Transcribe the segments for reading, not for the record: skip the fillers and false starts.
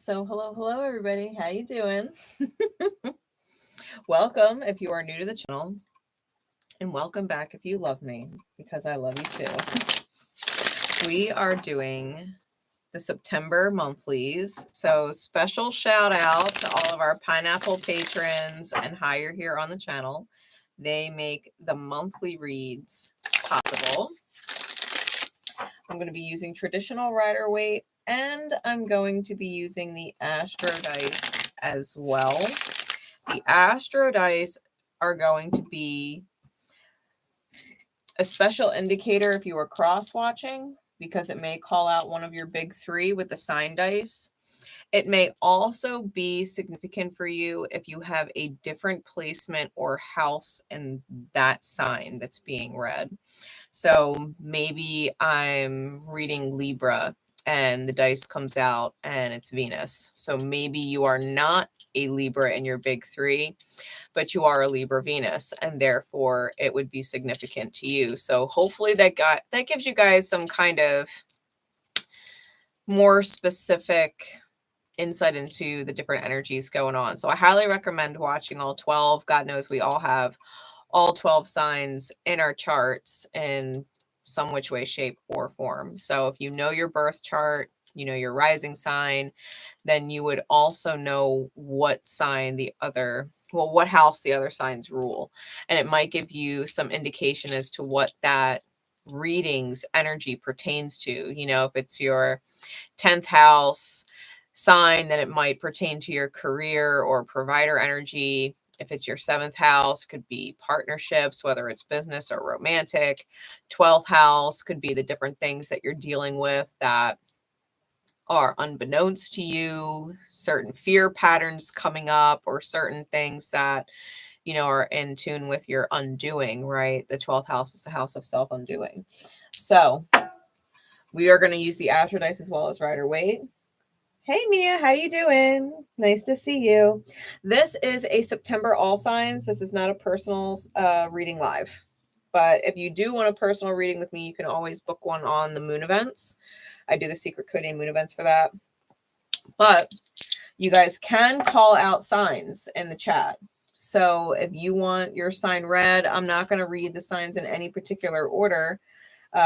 So hello everybody. How you doing? Welcome if you are new to the channel, and welcome back if you love me, because I love you too. We are doing the September monthlies. So special shout out to all of our pineapple patrons and higher here on the channel. They make the monthly reads possible. I'm going to be using traditional Rider-Waite, and I'm going to be using the Astro Dice as well. The Astro Dice are going to be a special indicator if you are cross-watching, because it may call out one of your big three with the sign dice. It may also be significant for you if you have a different placement or house in that sign that's being read. So maybe I'm reading Libra and the dice comes out and it's Venus. So maybe you are not a Libra in your big three, but you are a Libra Venus, and therefore it would be significant to you. So hopefully that gives you guys some kind of more specific insight into the different energies going on. So I highly recommend watching all 12. God knows we all have all 12 signs in our charts in some which way, shape, or form. So if you know your birth chart, you know your rising sign, then you would also know what sign what house the other signs rule. And it might give you some indication as to what that reading's energy pertains to. You know, if it's your 10th house sign, then it might pertain to your career or provider energy. If it's your 7th house, it could be partnerships, whether it's business or romantic. 12th house could be the different things that you're dealing with that are unbeknownst to you, certain fear patterns coming up, or certain things that, you know, are in tune with your undoing, right? The 12th house is the house of self-undoing. So we are going to use the Astro Dice as well as Rider-Waite. Hey Mia, how you doing? Nice to see you. This is a September all signs. This is not a personal reading live. But if you do want a personal reading with me, you can always book one on the moon events. I do the secret coding moon events for that. But you guys can call out signs in the chat. So if you want your sign read, I'm not going to read the signs in any particular order.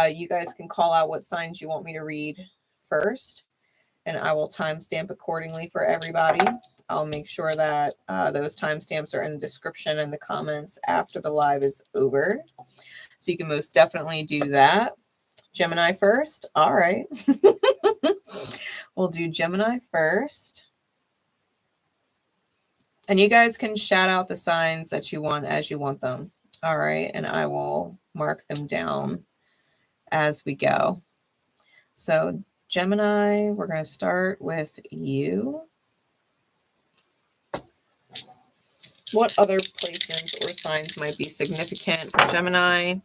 You guys can call out what signs you want me to read first, and I will timestamp accordingly for everybody. I'll make sure that those timestamps are in the description and the comments after the live is over. So you can most definitely do that. Gemini first. All right. We'll do Gemini first. And you guys can shout out the signs that you want as you want them. All right. And I will mark them down as we go. So Gemini, we're going to start with you. What other placements or signs might be significant for Gemini?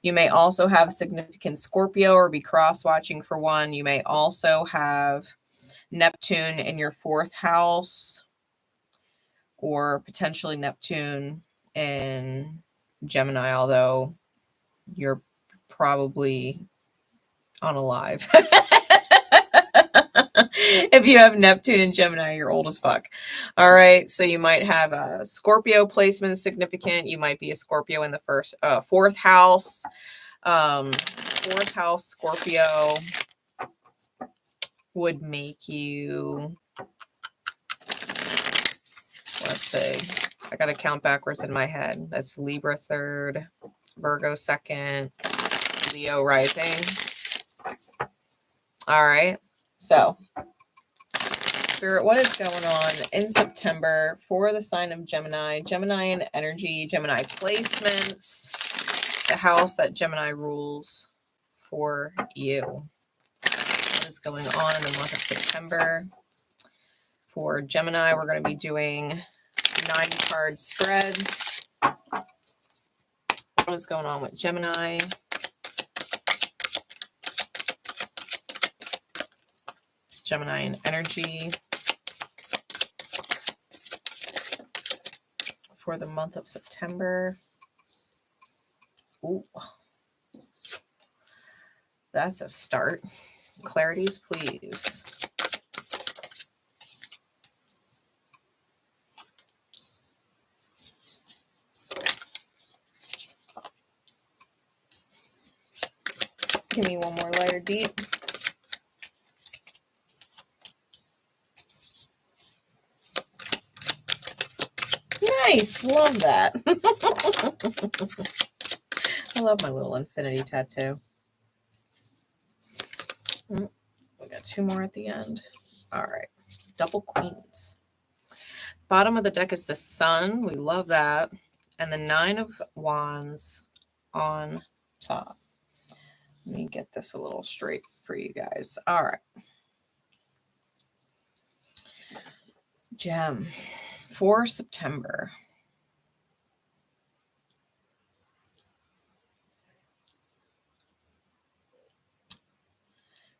You may also have significant Scorpio or be cross-watching for one. You may also have Neptune in your 4th house, or potentially Neptune in Gemini, although you're probably unalive. If you have Neptune in Gemini, you're old as fuck. All right. So you might have a Scorpio placement significant. You might be a Scorpio in the 4th house. 4th house Scorpio would make you, let's see, I got to count backwards in my head. That's Libra 3rd, Virgo 2nd, Leo rising. All right. So Spirit, what is going on in September for the sign of Gemini? Gemini and energy, Gemini placements, the house that Gemini rules for you. What is going on in the month of September? For Gemini, we're going to be doing 9-card spreads. What is going on with Gemini? Gemini and energy for the month of September. Ooh, that's a start. Clarities, please. Give me one more layer deep. Nice. Love that. I love my little infinity tattoo. We got two more at the end. All right. Double queens. Bottom of the deck is the sun. We love that. And the 9 of wands on top. Let me get this a little straight for you guys. All right. Gem for September.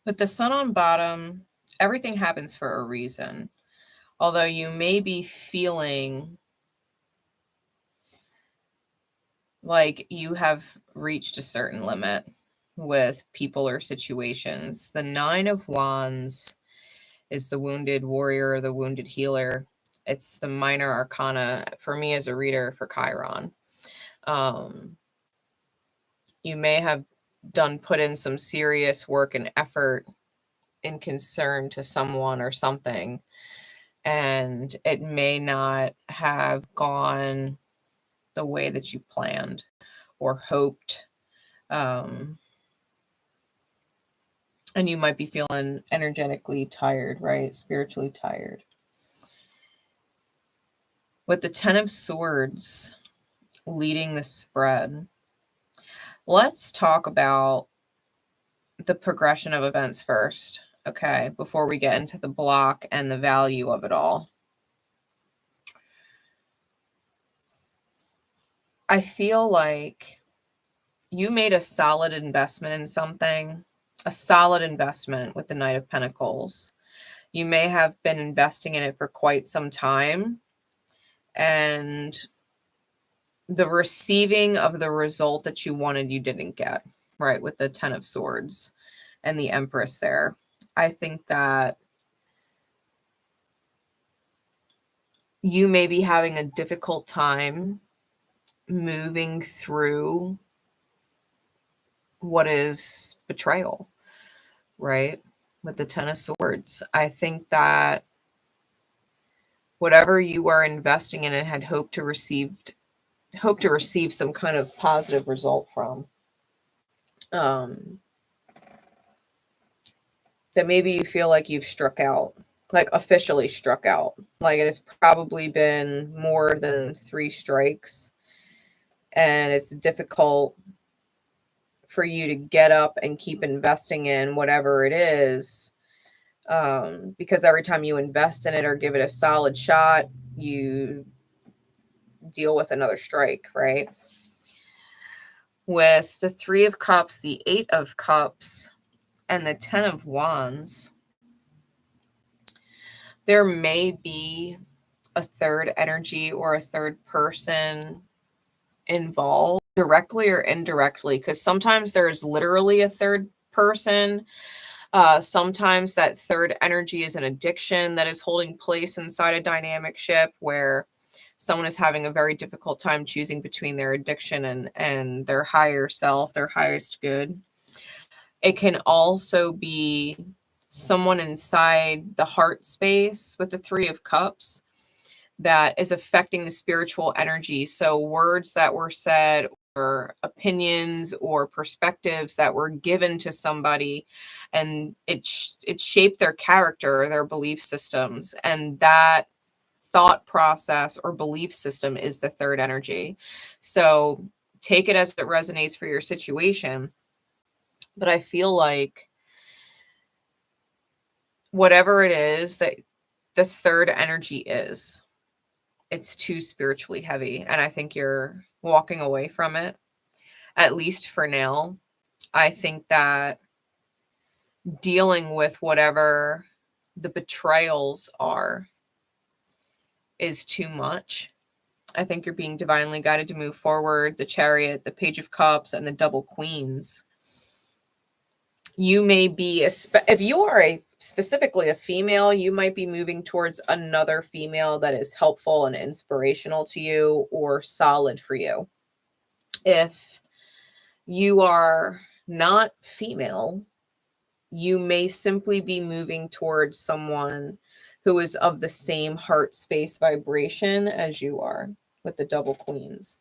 With the sun on bottom, everything happens for a reason. Although you may be feeling like you have reached a certain limit with people or situations. The 9 of wands is the wounded warrior, or the wounded healer. It's the minor arcana for me as a reader for Chiron. You may have put in some serious work and effort in concern to someone or something, and it may not have gone the way that you planned or hoped. And you might be feeling energetically tired, right? Spiritually tired. With the 10 of swords leading the spread, let's talk about the progression of events first, okay, before we get into the block and the value of it all. I feel like you made a solid investment in something, a solid investment with the Knight of Pentacles. You may have been investing in it for quite some time, and the receiving of the result that you wanted, you didn't get, right? With the 10 of swords and the Empress there. I think that you may be having a difficult time moving through what is betrayal, right? With the 10 of swords. I think that whatever you are investing in and had hoped to receive some kind of positive result from, that maybe you feel like you've struck out, like officially struck out. Like it has probably been more than 3 strikes, and it's difficult for you to get up and keep investing in whatever it is, because every time you invest in it or give it a solid shot, you deal with another strike, right? With the 3 of Cups, the 8 of Cups, and the 10 of Wands, there may be a third energy or a third person involved, directly or indirectly, because sometimes there's literally a third person. Sometimes that third energy is an addiction that is holding place inside a dynamic ship where someone is having a very difficult time choosing between their addiction and their higher self, their highest good. It can also be someone inside the heart space with the 3 of Cups that is affecting the spiritual energy. So words that were said, or opinions or perspectives that were given to somebody, and it shaped their character, their belief systems. And that thought process or belief system is the third energy. So take it as it resonates for your situation. But I feel like whatever it is that the third energy is, it's too spiritually heavy. And I think you're walking away from it, at least for now. I think that dealing with whatever the betrayals are is too much. I think you're being divinely guided to move forward. The Chariot, the Page of Cups, and the Double Queens. You may be, if you are specifically a female, you might be moving towards another female that is helpful and inspirational to you or solid for you. If you are not female. You may simply be moving towards someone who is of the same heart space vibration as you are with the double queens.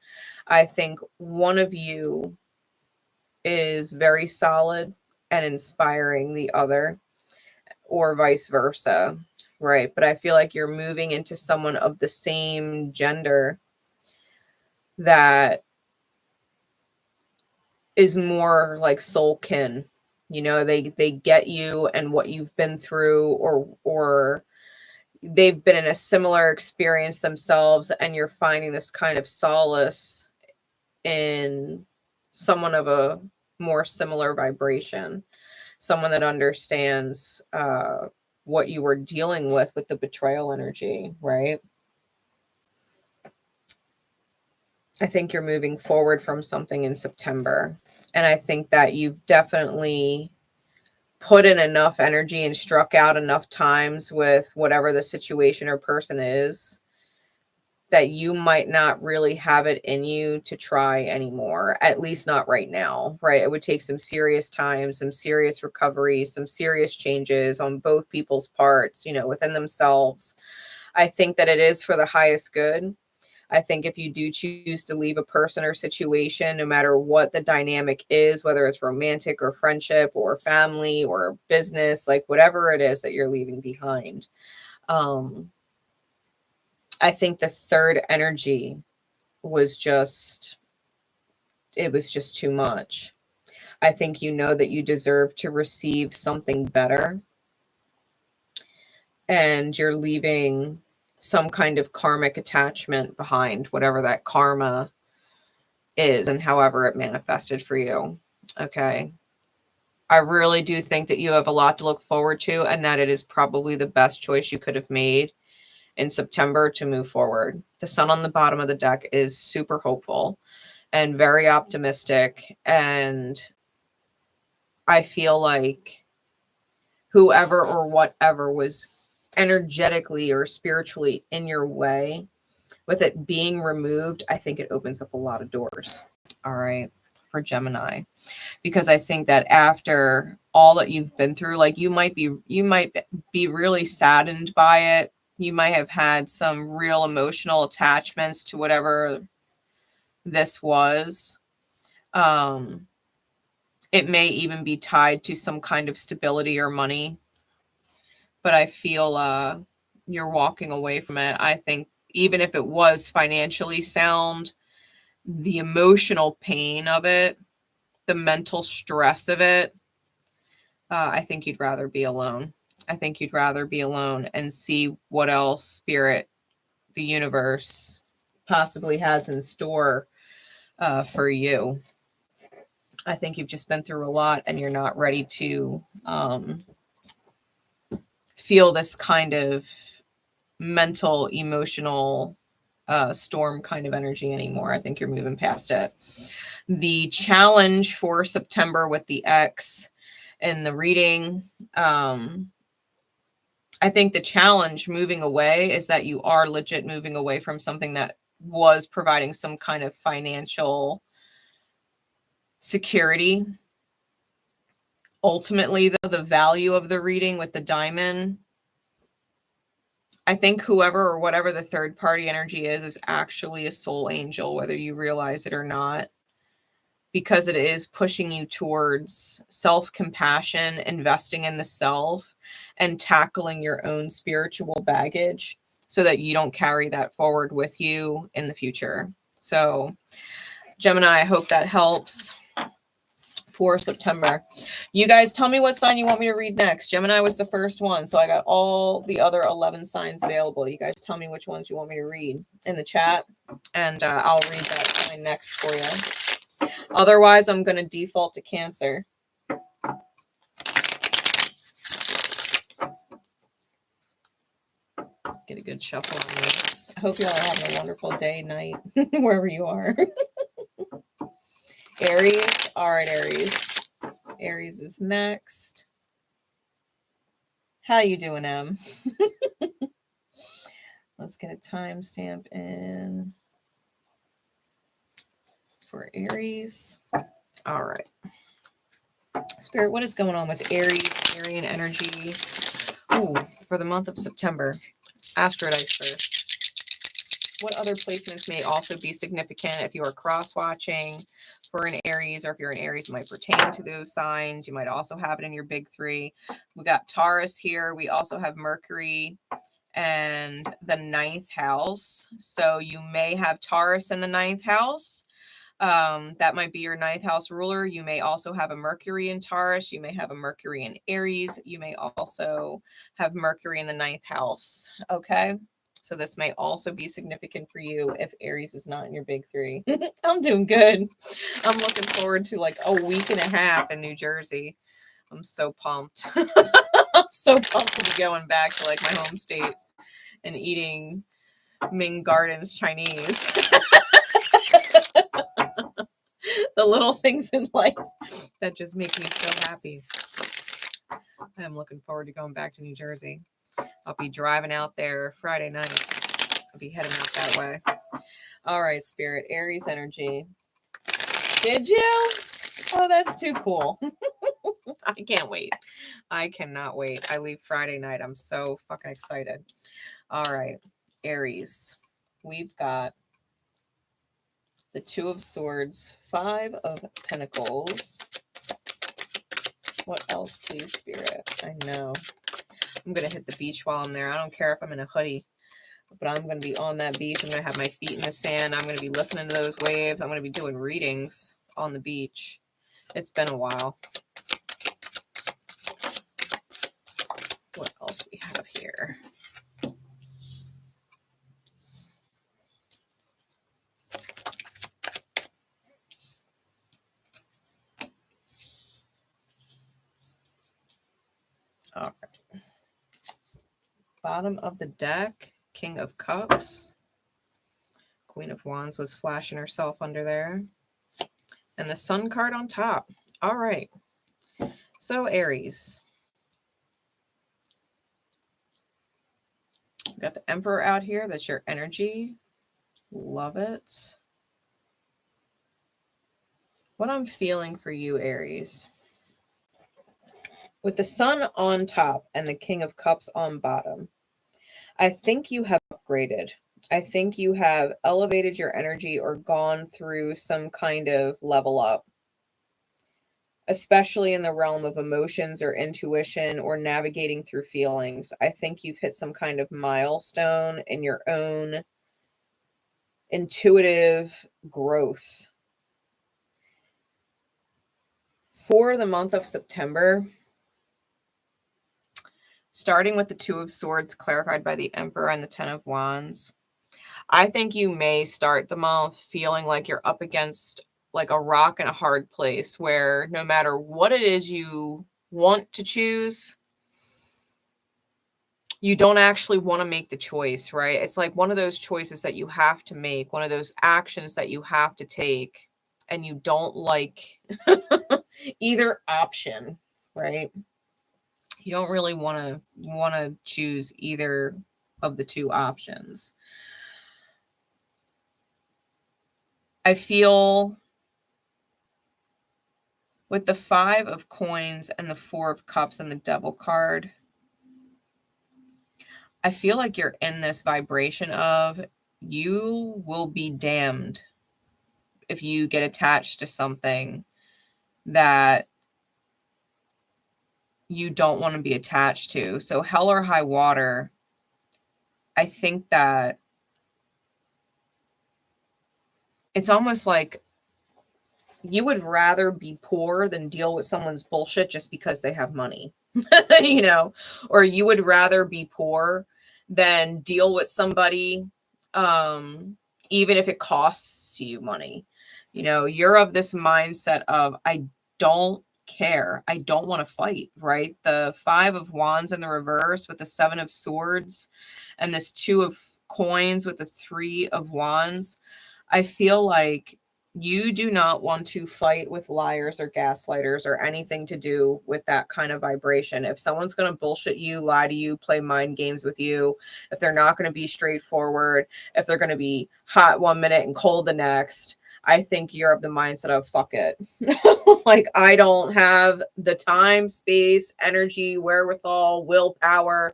I think one of you is very solid and inspiring the other, or vice versa, right? But I feel like you're moving into someone of the same gender that is more like soul kin. You know, they get you and what you've been through, or they've been in a similar experience themselves, and you're finding this kind of solace in someone of a more similar vibration, someone that understands what you were dealing with the betrayal energy, right? I think you're moving forward from something in September. And I think that you've definitely put in enough energy and struck out enough times with whatever the situation or person is that you might not really have it in you to try anymore, at least not right now, right? It would take some serious time, some serious recovery, some serious changes on both people's parts, you know, within themselves. I think that it is for the highest good. I think if you do choose to leave a person or situation, no matter what the dynamic is, whether it's romantic or friendship or family or business, like whatever it is that you're leaving behind, I think the third energy was just, it was just too much. I think you know that you deserve to receive something better, and you're leaving some kind of karmic attachment behind, whatever that karma is and however it manifested for you. Okay. I really do think that you have a lot to look forward to, and that it is probably the best choice you could have made in September to move forward. The sun on the bottom of the deck is super hopeful and very optimistic. And I feel like whoever or whatever was energetically or spiritually in your way, with it being removed, I think it opens up a lot of doors. All right, for Gemini, because I think that after all that you've been through, like you might be really saddened by it. You might have had some real emotional attachments to whatever this was. It may even be tied to some kind of stability or money, but I feel you're walking away from it. I think even if it was financially sound, the emotional pain of it, the mental stress of it, I think you'd rather be alone. I think you'd rather be alone and see what else Spirit, the universe, possibly has in store for you. I think you've just been through a lot and you're not ready to feel this kind of mental, emotional storm kind of energy anymore. I think you're moving past it. The challenge for September with the X in the reading, I think the challenge moving away is that you are legit moving away from something that was providing some kind of financial security. Ultimately, though, the value of the reading with the diamond, I think whoever or whatever the third party energy is actually a soul angel, whether you realize it or not, because it is pushing you towards self-compassion, investing in the self, and tackling your own spiritual baggage so that you don't carry that forward with you in the future. So, Gemini, I hope that helps for September. You guys tell me what sign you want me to read next. Gemini was the first one, so I got all the other 11 signs available. You guys tell me which ones you want me to read in the chat, and I'll read that sign next for you. Otherwise, I'm going to default to Cancer. Get a good shuffle on this. I hope you all are having a wonderful day, night, wherever you are. Aries. All right, Aries. Aries is next. How you doing, Em? Let's get a timestamp in for Aries. All right. Spirit, what is going on with Aries, Arian energy? Ooh, for the month of September. Astro dice first. What other placements may also be significant if you are cross-watching for an Aries, or if you're an Aries, it might pertain to those signs. You might also have it in your big three. We got Taurus here. We also have Mercury and the 9th house. So you may have Taurus in the 9th house. That might be your 9th house ruler. You may also have a Mercury in Taurus. You may have a Mercury in Aries. You may also have Mercury in the 9th house. Okay. So this may also be significant for you if Aries is not in your big three. I'm doing good. I'm looking forward to like a week and a half in New Jersey. I'm so pumped. I'm so pumped to be going back to like my home state and eating Ming Gardens Chinese. The little things in life that just make me so happy. I'm looking forward to going back to New Jersey. I'll be driving out there Friday night. I'll be heading out that way. All right, Spirit, Aries energy. Did you? Oh, that's too cool. I can't wait. I cannot wait. I leave Friday night. I'm so fucking excited. All right, Aries. We've got the 2 of Swords, 5 of Pentacles. What else, please, Spirit? I know. I'm going to hit the beach while I'm there. I don't care if I'm in a hoodie, but I'm going to be on that beach. I'm going to have my feet in the sand. I'm going to be listening to those waves. I'm going to be doing readings on the beach. It's been a while. What else do we have here? All right. Bottom of the deck, King of Cups. Queen of Wands was flashing herself under there. And the Sun card on top. All right. So Aries. Got the Emperor out here. That's your energy. Love it. What I'm feeling for you, Aries. With the Sun on top and the King of Cups on bottom, I think you have upgraded. I think you have elevated your energy or gone through some kind of level up, especially in the realm of emotions or intuition or navigating through feelings. I think you've hit some kind of milestone in your own intuitive growth. For the month of September, starting with the 2 of Swords clarified by the Emperor and the 10 of Wands, I think you may start the month feeling like you're up against like a rock in a hard place where no matter what it is you want to choose, you don't actually want to make the choice, right? It's like one of those choices that you have to make, one of those actions that you have to take, and you don't like either option, right? You don't really want to choose either of the 2 options. I feel with the 5 of Coins and the 4 of Cups and the Devil card, I feel like you're in this vibration of you will be damned if you get attached to something that you don't want to be attached to. So hell or high water, I think that it's almost like you would rather be poor than deal with someone's bullshit just because they have money, you know, or you would rather be poor than deal with somebody, even if it costs you money. You know, you're of this mindset of, I don't care. I don't want to fight, right? The 5 of Wands in the reverse with the 7 of Swords and this 2 of Coins with the 3 of Wands. I feel like you do not want to fight with liars or gaslighters or anything to do with that kind of vibration. If someone's going to bullshit you, lie to you, play mind games with you, if they're not going to be straightforward, if they're going to be hot one minute and cold the next, I think you're of the mindset of fuck it. Like, I don't have the time, space, energy, wherewithal, willpower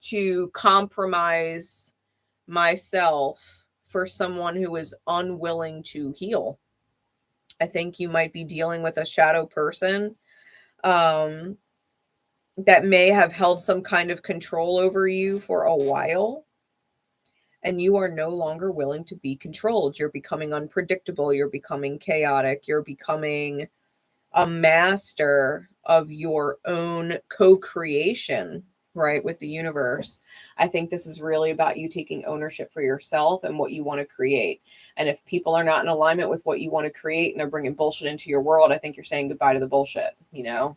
to compromise myself for someone who is unwilling to heal. I think you might be dealing with a shadow person that may have held some kind of control over you for a while, and you are no longer willing to be controlled. You're becoming unpredictable. You're becoming chaotic. You're becoming a master of your own co-creation, right, with the universe. I think this is really about you taking ownership for yourself and what you want to create. And if people are not in alignment with what you want to create and they're bringing bullshit into your world, I think you're saying goodbye to the bullshit, you know?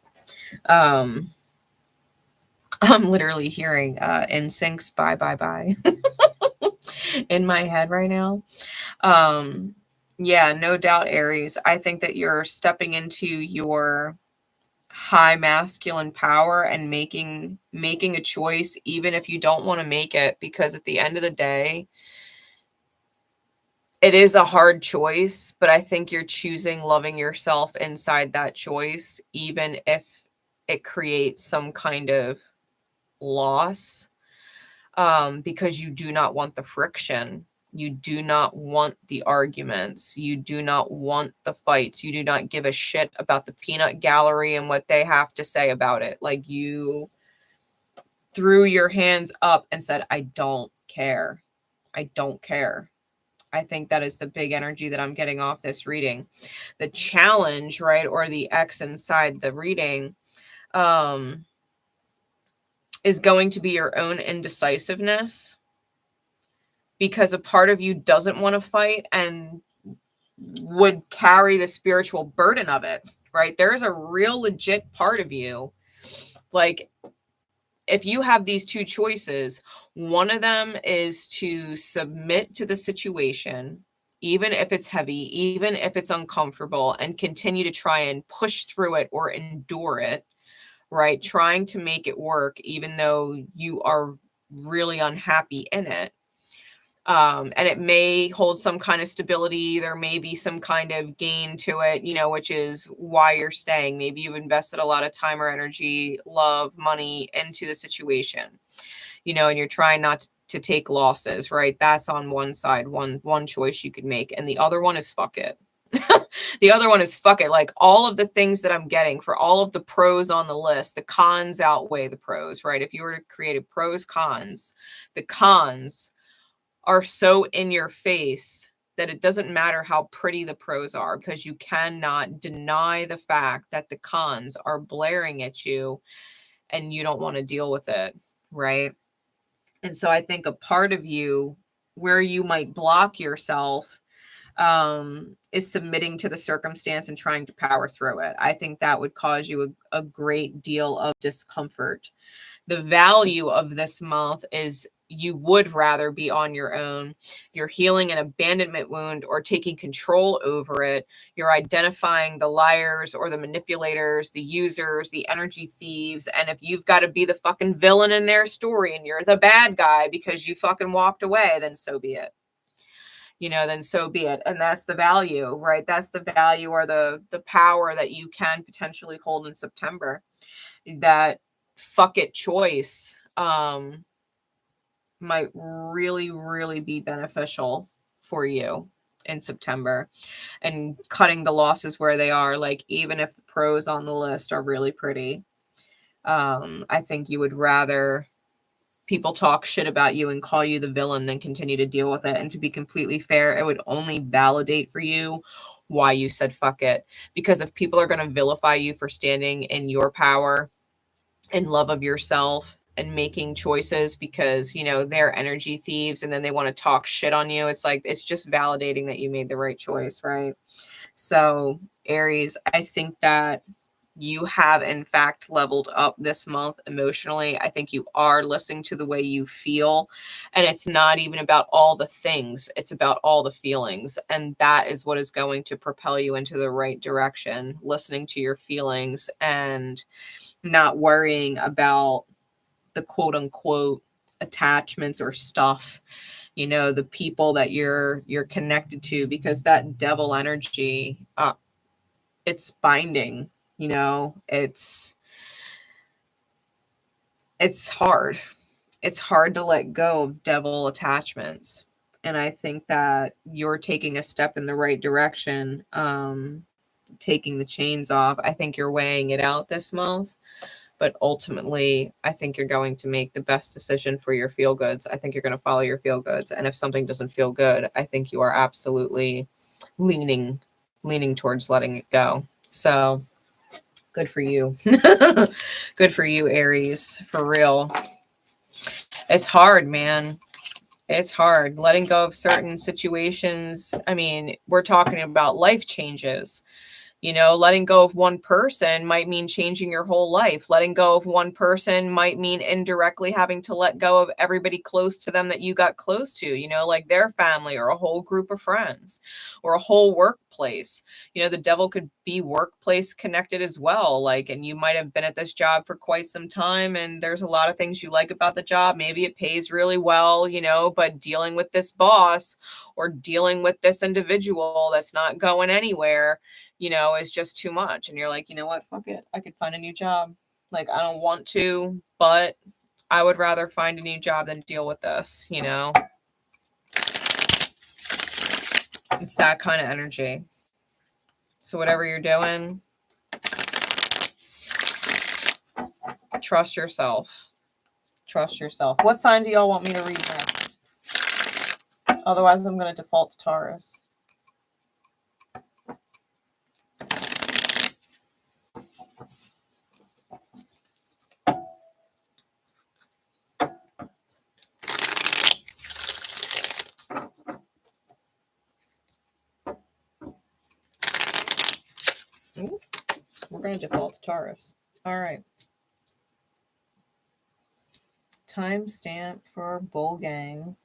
I'm literally hearing NSYNC's Bye Bye Bye in my head right now. Yeah, no doubt, Aries. I think that you're stepping into your high masculine power and making a choice, even if you don't want to make it, because at the end of the day, it is a hard choice, but I think you're choosing loving yourself inside that choice, even if it creates some kind of loss, because you do not want the friction. You do not want the arguments. You do not want the fights. You do not give a shit about the peanut gallery and what they have to say about it. Like, you threw your hands up and said, I don't care. I don't care. I think that is the big energy that I'm getting off this reading. The challenge, right, or the X inside the reading, is going to be your own indecisiveness, because a part of you doesn't want to fight and would carry the spiritual burden of it, right? There's a real legit part of you. Like, if you have these two choices, one of them is to submit to the situation, even if it's heavy, even if it's uncomfortable, and continue to try and push through it or endure it, right? Trying to make it work, even though you are really unhappy in it. And it may hold some kind of stability. There may be some kind of gain to it, you know, which is why you're staying. Maybe you've invested a lot of time or energy, love, money into the situation, you know, and you're trying not to take losses, right? That's on one side, one choice you could make. And the other one is fuck it. The other one is fuck it. Like, all of the things that I'm getting for all of the pros on the list, the cons outweigh the pros, right? If you were to create a pros cons, the cons are so in your face that it doesn't matter how pretty the pros are, because you cannot deny the fact that the cons are blaring at you and you don't want to deal with it, right? And so I think a part of you where you might block yourself is submitting to the circumstance and trying to power through it. I think that would cause you a great deal of discomfort. The value of this month is you would rather be on your own. You're healing an abandonment wound or taking control over it. You're identifying the liars or the manipulators, the users, the energy thieves. And if you've got to be the fucking villain in their story and you're the bad guy because you fucking walked away, then so be it. You know, then so be it. And that's the value, right? That's the value or the power that you can potentially hold in September. That fuck it choice might really, really be beneficial for you in September, and cutting the losses where they are. Like, even if the pros on the list are really pretty, I think you would rather people talk shit about you and call you the villain than continue to deal with it. And to be completely fair, it would only validate for you why you said fuck it. Because if people are going to vilify you for standing in your power and love of yourself and making choices because, you know, they're energy thieves and then they want to talk shit on you, it's like, it's just validating that you made the right choice, right? So Aries, I think that you have in fact leveled up this month emotionally. I think you are listening to the way you feel, and it's not even about all the things, it's about all the feelings. And that is what is going to propel you into the right direction, listening to your feelings and not worrying about the quote unquote attachments or stuff, you know, the people that you're connected to, because that devil energy, it's binding, you know, it's hard. It's hard to let go of devil attachments. And I think that you're taking a step in the right direction, taking the chains off. I think you're weighing it out this month, but ultimately, I think you're going to make the best decision for your feel goods. I think you're going to follow your feel goods. And if something doesn't feel good, I think you are absolutely leaning towards letting it go. So good for you. Good for you, Aries, for real. It's hard, man. It's hard letting go of certain situations. I mean, we're talking about life changes. You know, letting go of one person might mean changing your whole life. Letting go of one person might mean indirectly having to let go of everybody close to them that you got close to, you know, like their family or a whole group of friends or a whole workplace. You know, the devil could be workplace connected as well. Like, and you might have been at this job for quite some time and there's a lot of things you like about the job. Maybe it pays really well, you know, but dealing with this boss or dealing with this individual that's not going anywhere, you know, is just too much. And you're like, you know what, fuck it. I could find a new job. Like, I don't want to, but I would rather find a new job than deal with this, you know? It's that kind of energy. So whatever you're doing, trust yourself. Trust yourself. What sign do y'all want me to read next? Otherwise, I'm going to default to Taurus. Ooh, we're going to default to Taurus. All right. Timestamp for Bull Gang.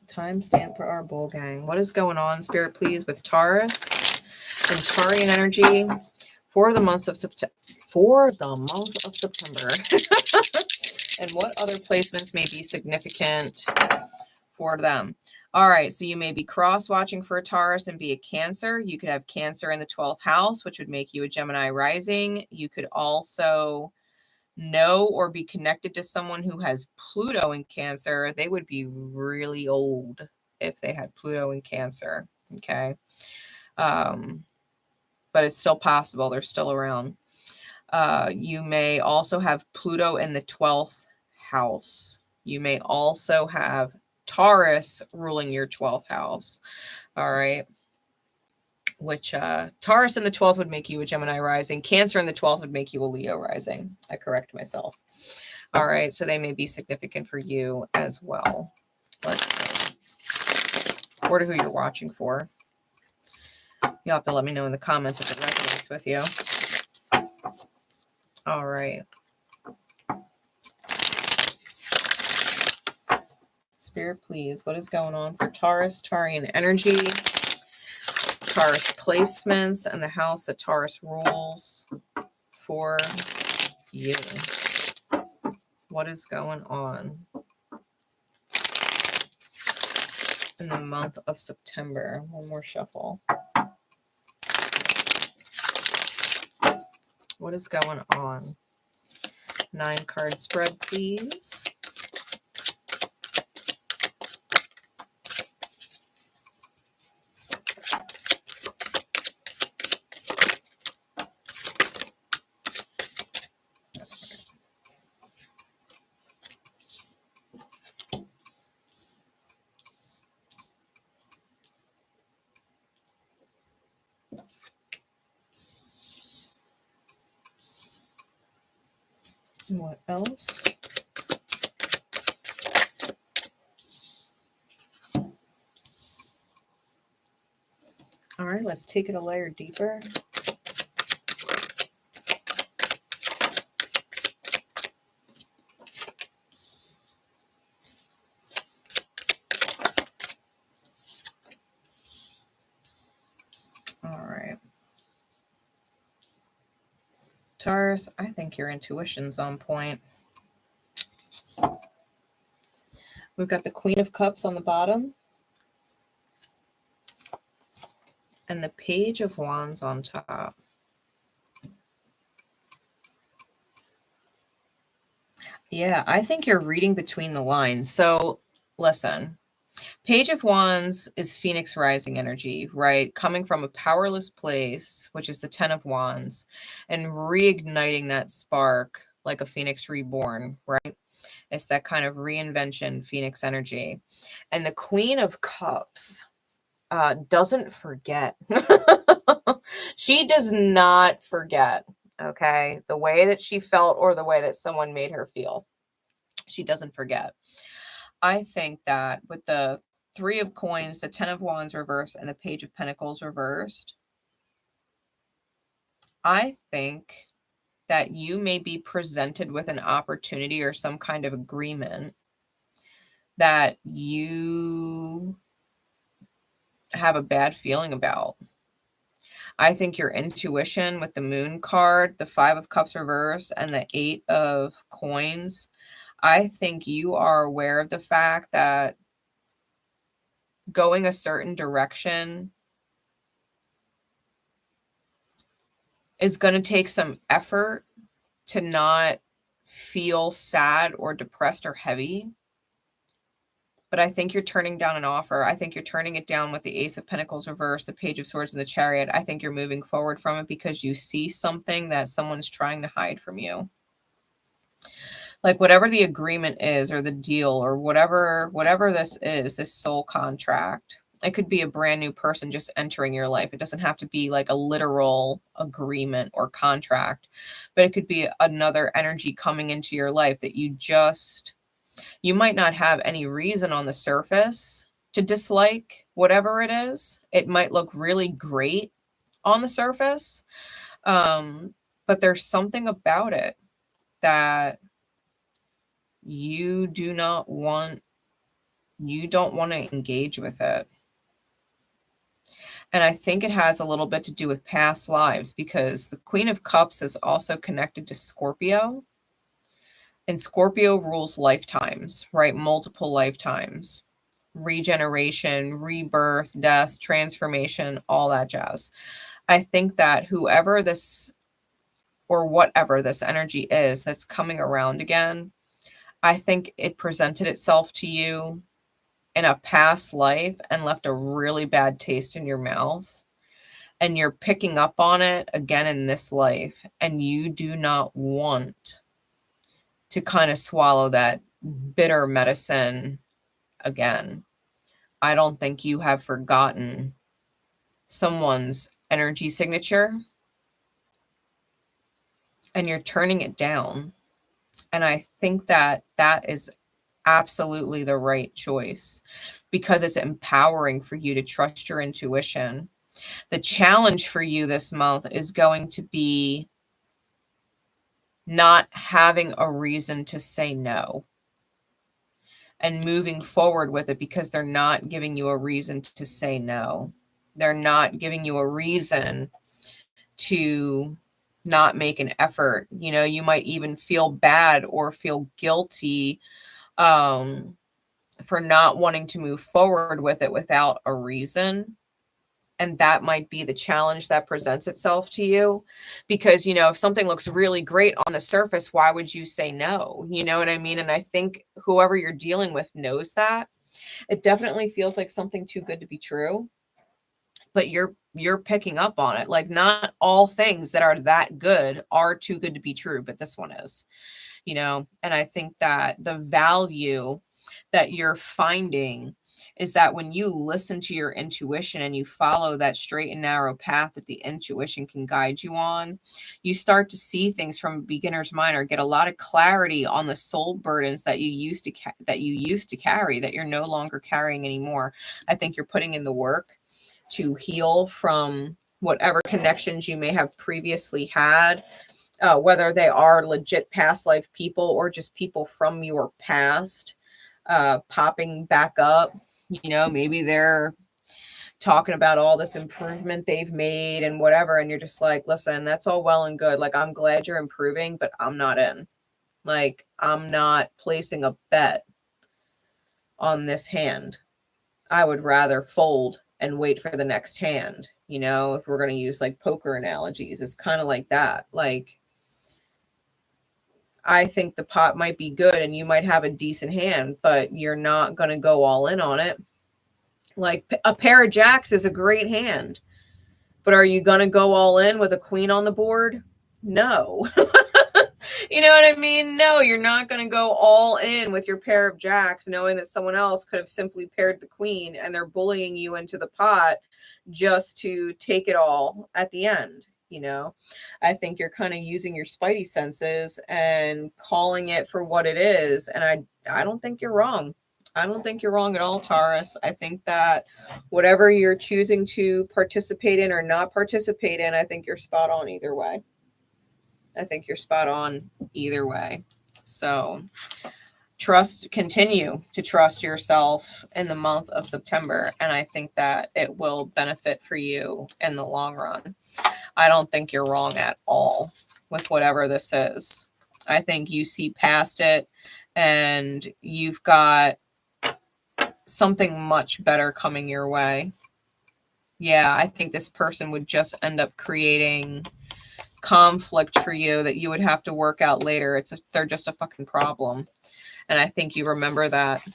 Timestamp for our Bull Gang. What is going on, Spirit, please, with Taurus and Taurian energy for the month of September? And what other placements may be significant for them? All right, so you may be cross-watching for a Taurus and be a Cancer. You could have Cancer in the 12th house, which would make you a Gemini rising. You could also know or be connected to someone who has Pluto in Cancer. They would be really old if they had Pluto in Cancer, okay? But it's still possible. They're still around. You may also have Pluto in the 12th house. You may also have Taurus ruling your 12th house. All right. Which Taurus in the 12th would make you a Gemini rising. Cancer in the 12th would make you a Leo rising. I correct myself. All right. So they may be significant for you as well. Let's see. Or to who you're watching for. You'll have to let me know in the comments if it resonates with you. All right. Spirit, please. What is going on for Taurus, Taurian energy, Taurus placements, and the house that Taurus rules for you? What is going on in the month of September? One more shuffle. What is going on? 9-card spread, please. What else? All right, let's take it a layer deeper. Taurus, I think your intuition's on point. We've got the Queen of Cups on the bottom and the Page of Wands on top. Yeah, I think you're reading between the lines. So listen, Page of Wands is Phoenix rising energy, right? Coming from a powerless place, which is the 10 of Wands, and reigniting that spark like a Phoenix reborn, right? It's that kind of reinvention, Phoenix energy. And the Queen of Cups doesn't forget. She does not forget, okay? The way that she felt or the way that someone made her feel. She doesn't forget. I think that with the 3 of Coins, the 10 of Wands reversed, and the Page of Pentacles reversed, I think that you may be presented with an opportunity or some kind of agreement that you have a bad feeling about. I think your intuition with the Moon card, the 5 of Cups reversed, and the 8 of Coins, I think you are aware of the fact that going a certain direction is going to take some effort to not feel sad or depressed or heavy. But I think you're turning down an offer. I think you're turning it down with the Ace of Pentacles reversed, the Page of Swords, and the Chariot. I think you're moving forward from it because you see something that someone's trying to hide from you. Like whatever the agreement is or the deal or whatever this is, this soul contract. It could be a brand new person just entering your life. It doesn't have to be like a literal agreement or contract, but it could be another energy coming into your life that you might not have any reason on the surface to dislike whatever it is. It might look really great on the surface, but there's something about it that you don't want to engage with it. And I think it has a little bit to do with past lives because the Queen of Cups is also connected to Scorpio. And Scorpio rules lifetimes, right? Multiple lifetimes. Regeneration, rebirth, death, transformation, all that jazz. I think that whoever this or whatever this energy is that's coming around again, I think it presented itself to you in a past life and left a really bad taste in your mouth. And you're picking up on it again in this life. And you do not want to kind of swallow that bitter medicine again. I don't think you have forgotten someone's energy signature. And you're turning it down. And I think that that is absolutely the right choice because it's empowering for you to trust your intuition. The challenge for you this month is going to be not having a reason to say no and moving forward with it because they're not giving you a reason to say no. They're not giving you a reason to not make an effort. You know, you might even feel bad or feel guilty for not wanting to move forward with it without a reason. And that might be the challenge that presents itself to you because, you know, if something looks really great on the surface, why would you say no? You know what I mean? And I think whoever you're dealing with knows that. It definitely feels like something too good to be true, but you're picking up on it. Like not all things that are that good are too good to be true, but this one is, you know, and I think that the value that you're finding is that when you listen to your intuition and you follow that straight and narrow path that the intuition can guide you on, you start to see things from a beginner's mind or get a lot of clarity on the soul burdens that you used to carry that you're no longer carrying anymore. I think you're putting in the work to heal from whatever connections you may have previously had, whether they are legit past life people or just people from your past popping back up. You know, maybe they're talking about all this improvement they've made and whatever. And you're just like, listen, that's all well and good. Like, I'm glad you're improving, but I'm not in. Like, I'm not placing a bet on this hand. I would rather fold and wait for the next hand. You know, if we're going to use like poker analogies, it's kind of like that. Like, I think the pot might be good and you might have a decent hand, but you're not going to go all in on it. Like, a pair of jacks is a great hand, but are you going to go all in with a queen on the board? No. You know what I mean? No, you're not going to go all in with your pair of jacks, knowing that someone else could have simply paired the queen and they're bullying you into the pot just to take it all at the end. You know, I think you're kind of using your spidey senses and calling it for what it is. And I don't think you're wrong. I don't think you're wrong at all, Taurus. I think that whatever you're choosing to participate in or not participate in, I think you're spot on either way. I think you're spot on either way. So continue to trust yourself in the month of September. And I think that it will benefit for you in the long run. I don't think you're wrong at all with whatever this is. I think you see past it and you've got something much better coming your way. Yeah, I think this person would just end up creating conflict for you that you would have to work out later. They're just a fucking problem. And I think you remember that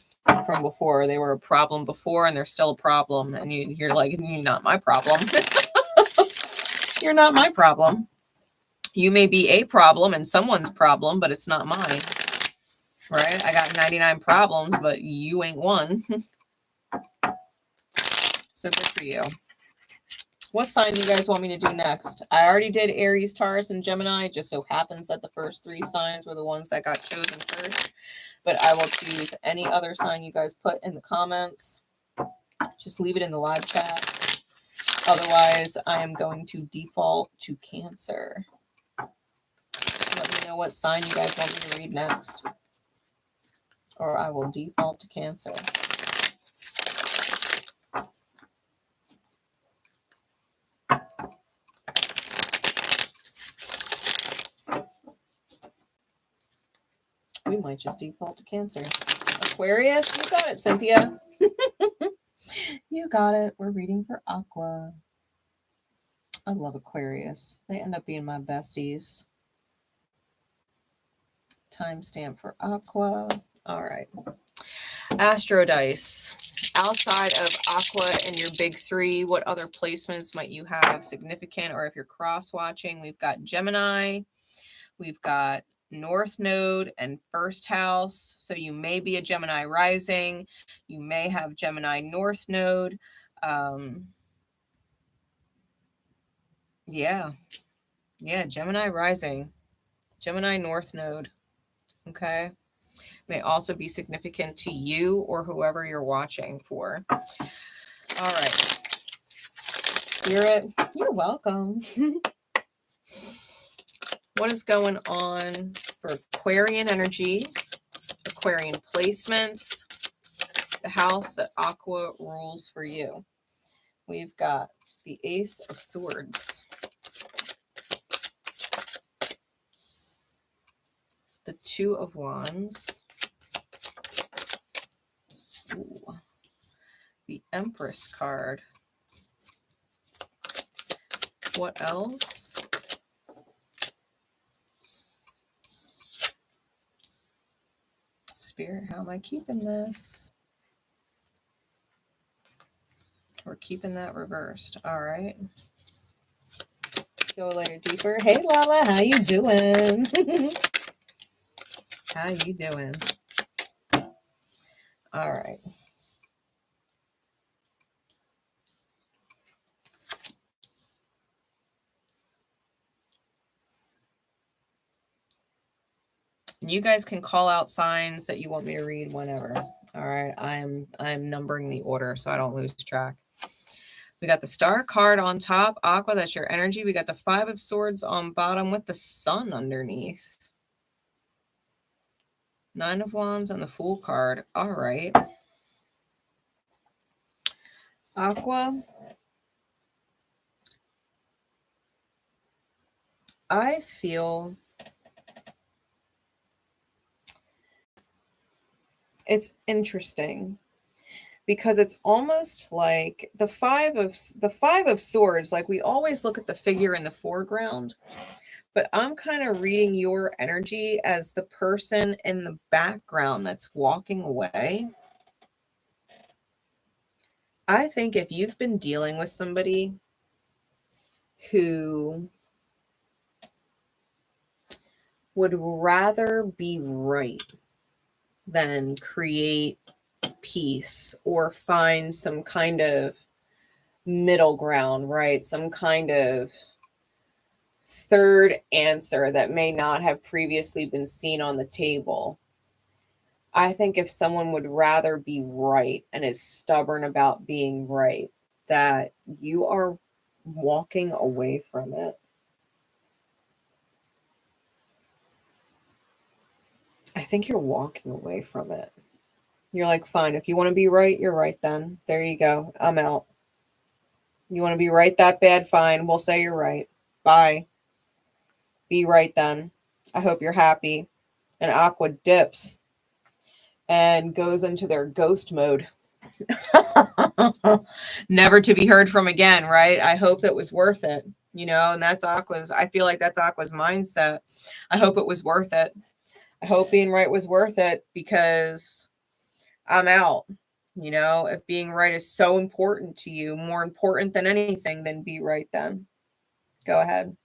from before. They were a problem before and they're still a problem. And you're like, you're not my problem. You're not my problem. You may be a problem and someone's problem, but it's not mine. Right? I got 99 problems, but you ain't one. So good for you. What sign do you guys want me to do next? I already did Aries, Taurus, and Gemini. It just so happens that the first 3 signs were the ones that got chosen first. But I will choose any other sign you guys put in the comments. Just leave it in the live chat. Otherwise, I am going to default to Cancer. Let me know what sign you guys want me to read next. Or I will default to Cancer. We might just default to Cancer. Aquarius, you got it, Cynthia. You got it. We're reading for Aqua. I love Aquarius. They end up being my besties. Timestamp for Aqua. All right. Astro Dice. Outside of Aqua and your big 3, what other placements might you have significant? Or if you're cross-watching, we've got Gemini. We've got North Node and first house. So you may be a Gemini rising. You may have Gemini North Node. Yeah, Gemini rising, Gemini North Node. Okay. May also be significant to you or whoever you're watching for. All right. Spirit, you're welcome. What is going on for Aquarian energy, Aquarian placements, the house that Aqua rules for you? We've got the Ace of Swords, the Two of Wands, ooh, the Empress card. What else? Spirit, how am I keeping this? We're keeping that reversed. All right. Let's go a layer deeper. Hey, Lala, how you doing? How you doing? All right. You guys can call out signs that you want me to read whenever. All right. I'm numbering the order so I don't lose track. We got the Star card on top, Aqua, that's your energy. We got the 5 of Swords on bottom with the Sun underneath. 9 of Wands and the Fool card. All right. Aqua, I feel it's interesting because it's almost like the five of swords. Like, we always look at the figure in the foreground, but I'm kind of reading your energy as the person in the background that's walking away. I think if you've been dealing with somebody who would rather be right than create peace or find some kind of middle ground, right? Some kind of third answer that may not have previously been seen on the table. I think if someone would rather be right and is stubborn about being right, that you are walking away from it. I think you're walking away from it. You're like, fine, if you want to be right, you're right then. There you go. I'm out. You want to be right that bad? Fine. We'll say you're right. Bye. Be right then. I hope you're happy. And Aqua dips and goes into their ghost mode. Never to be heard from again, right? I hope it was worth it, you know, and that's Aqua's. I feel like that's Aqua's mindset. I hope it was worth it. I hope being right was worth it because I'm out. You know, if being right is so important to you, more important than anything, then be right then. Go ahead.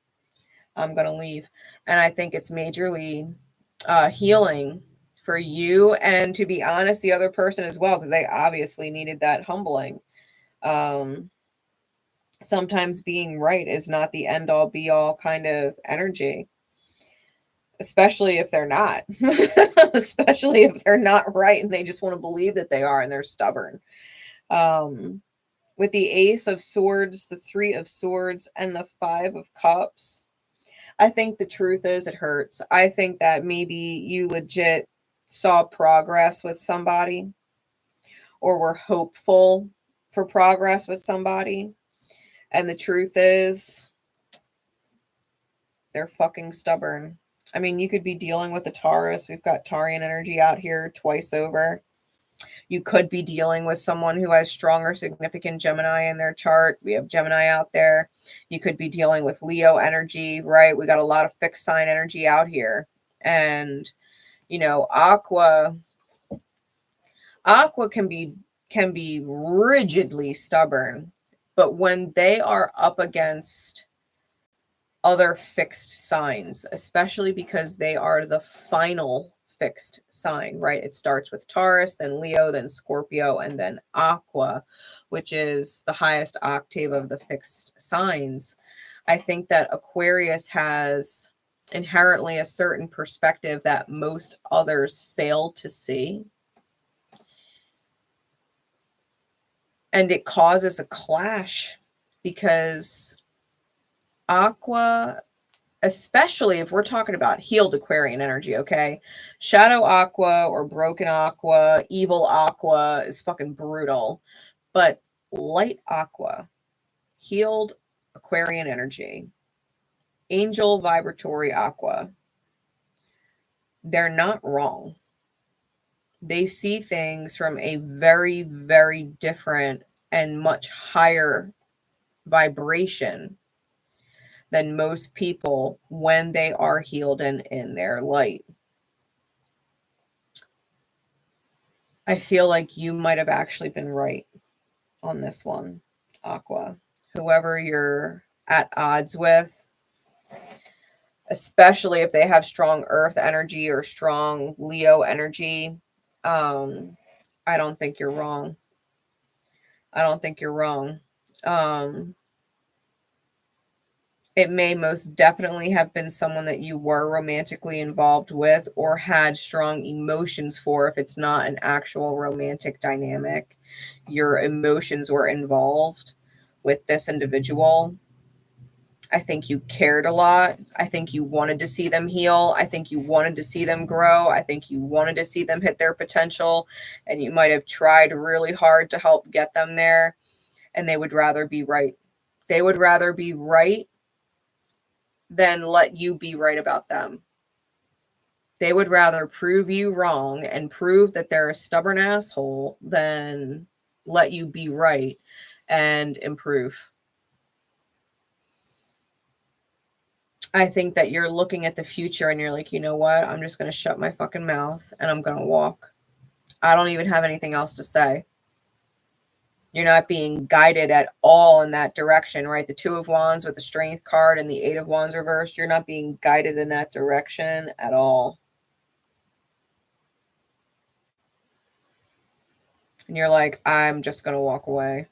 I'm going to leave. And I think it's majorly healing for you, and to be honest, the other person as well, because they obviously needed that humbling. Sometimes being right is not the end all be all kind of energy, especially if they're not. Especially if they're not right and they just want to believe that they are and they're stubborn. With the Ace of Swords, the Three of Swords, and the Five of Cups, I think the truth is it hurts. I think that maybe you legit saw progress with somebody or were hopeful for progress with somebody. And the truth is they're fucking stubborn. I mean, you could be dealing with a Taurus. We've got Taurian energy out here twice over. You could be dealing with someone who has strong or significant Gemini in their chart. We have Gemini out there. You could be dealing with Leo energy, right? We got a lot of fixed sign energy out here. And, you know, Aqua can be rigidly stubborn, but when they are up against other fixed signs, especially because they are the final fixed sign, right? It starts with Taurus, then Leo, then Scorpio, and then Aqua, which is the highest octave of the fixed signs. I think that Aquarius has inherently a certain perspective that most others fail to see. And it causes a clash because Aqua, especially if we're talking about healed Aquarian energy, okay? Shadow Aqua or broken Aqua, evil Aqua is fucking brutal. But light Aqua, healed Aquarian energy, angel vibratory Aqua, they're not wrong. They see things from a very, very different and much higher vibration than most people when they are healed and in their light. I feel like you might have actually been right on this one, Aqua. Whoever you're at odds with, especially if they have strong Earth energy or strong Leo energy, I don't think you're wrong. I don't think you're wrong. It may most definitely have been someone that you were romantically involved with or had strong emotions for. If it's not an actual romantic dynamic, your emotions were involved with this individual. I think you cared a lot. I think you wanted to see them heal. I think you wanted to see them grow. I think you wanted to see them hit their potential, and you might have tried really hard to help get them there, and they would rather be right. They would rather be right than let you be right about them. They would rather prove you wrong and prove that they're a stubborn asshole than let you be right and improve. I think that you're looking at the future and you're like, you know what? I'm just going to shut my fucking mouth and I'm going to walk. I don't even have anything else to say. You're not being guided at all in that direction, right? The Two of Wands with the Strength card and the Eight of Wands reversed. You're not being guided in that direction at all. And you're like, I'm just going to walk away.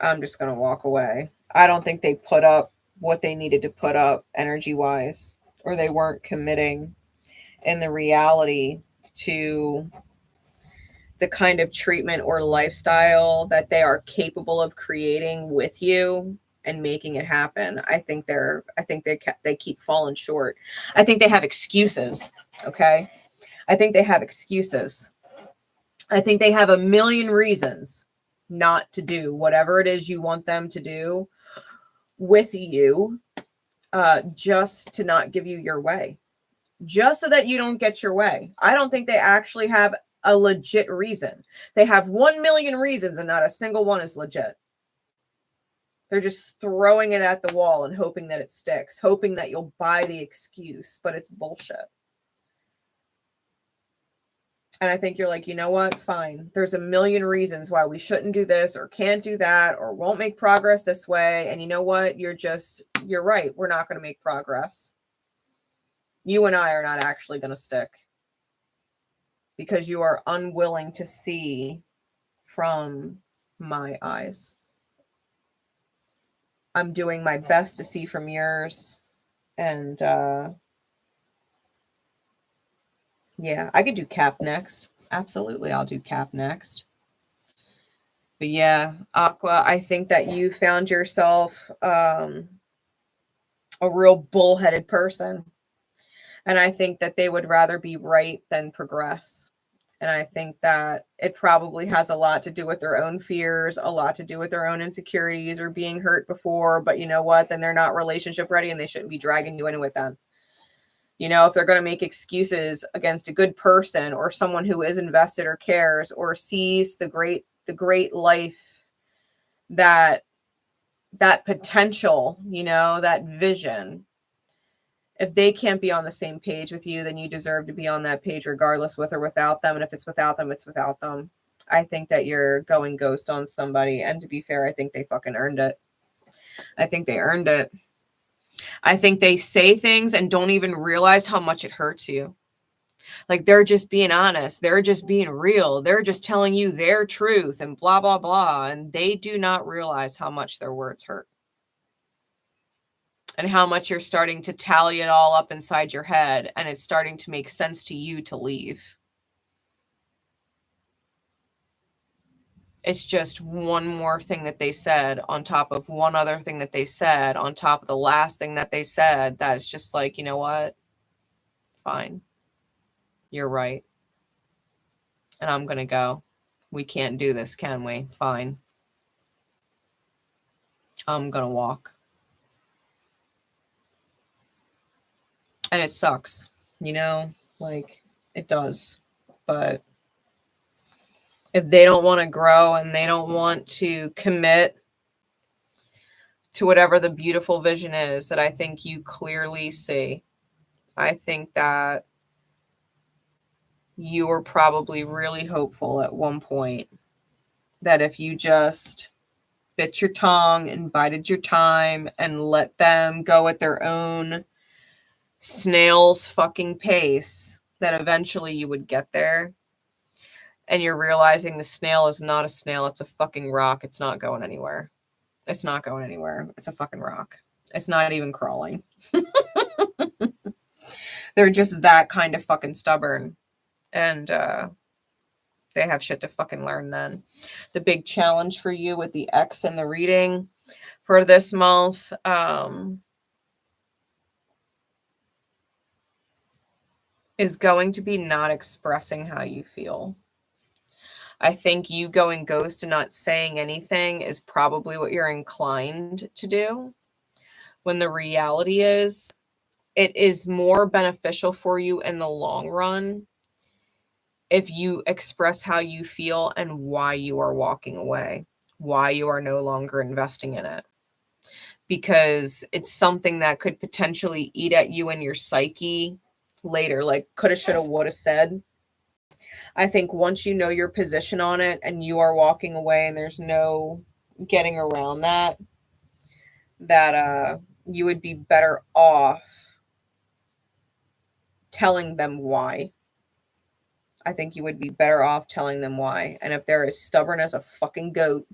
I'm just going to walk away. I don't think they put up what they needed to put up energy-wise, or they weren't committing in the reality to the kind of treatment or lifestyle that they are capable of creating with you and making it happen. I think they keep falling short. I think they have excuses. Okay. I think they have excuses. I think they have a million reasons not to do whatever it is you want them to do with you, just to not give you your way, just so that you don't get your way. I don't think they actually have a legit reason. They have 1 million reasons and not a single one is legit. They're just throwing it at the wall and hoping that it sticks, hoping that you'll buy the excuse, but it's bullshit. And I think you're like, you know what? Fine. There's a million reasons why we shouldn't do this or can't do that or won't make progress this way. And you know what? You're right. We're not going to make progress. You and I are not actually going to stick because you are unwilling to see from my eyes. I'm doing my best to see from yours. And, yeah, I could do Cap next. Absolutely, I'll do Cap next. But yeah, Aqua, I think that you found yourself a real bullheaded person. And I think that they would rather be right than progress. And I think that it probably has a lot to do with their own fears, a lot to do with their own insecurities or being hurt before. But you know what? Then they're not relationship ready and they shouldn't be dragging you in with them. You know, if they're going to make excuses against a good person or someone who is invested or cares or sees the great life, that potential, you know, that vision, if they can't be on the same page with you, then you deserve to be on that page regardless, with or without them. And if it's without them, it's without them. I think that you're going ghost on somebody. And to be fair, I think they fucking earned it. I think they earned it. I think they say things and don't even realize how much it hurts you. Like they're just being honest. They're just being real. They're just telling you their truth and blah, blah, blah. And they do not realize how much their words hurt. And how much you're starting to tally it all up inside your head. And it's starting to make sense to you to leave. It's just one more thing that they said on top of one other thing that they said on top of the last thing that they said. That is just like, you know what? Fine. You're right. And I'm going to go. We can't do this, can we? Fine. I'm going to walk. And it sucks, you know, like it does. But if they don't want to grow and they don't want to commit to whatever the beautiful vision is that I think you clearly see, I think that you were probably really hopeful at one point that if you just bit your tongue and bided your time and let them go at their own snail's fucking pace, that eventually you would get there. And you're realizing the snail is not a snail. It's a fucking rock. It's not going anywhere. It's not going anywhere. It's a fucking rock. It's not even crawling. They're just that kind of fucking stubborn. And they have shit to fucking learn then. The big challenge for you with the X and the reading for this month, is going to be not expressing how you feel. I think you going ghost and not saying anything is probably what you're inclined to do. when the reality is it is more beneficial for you in the long run if you express how you feel and why you are walking away, why you are no longer investing in it. Because it's something that could potentially eat at you in your psyche later, like coulda, shoulda, woulda said. I think once you know your position on it and you are walking away and there's no getting around that, you would be better off telling them why. I think you would be better off telling them why. And if they're as stubborn as a fucking goat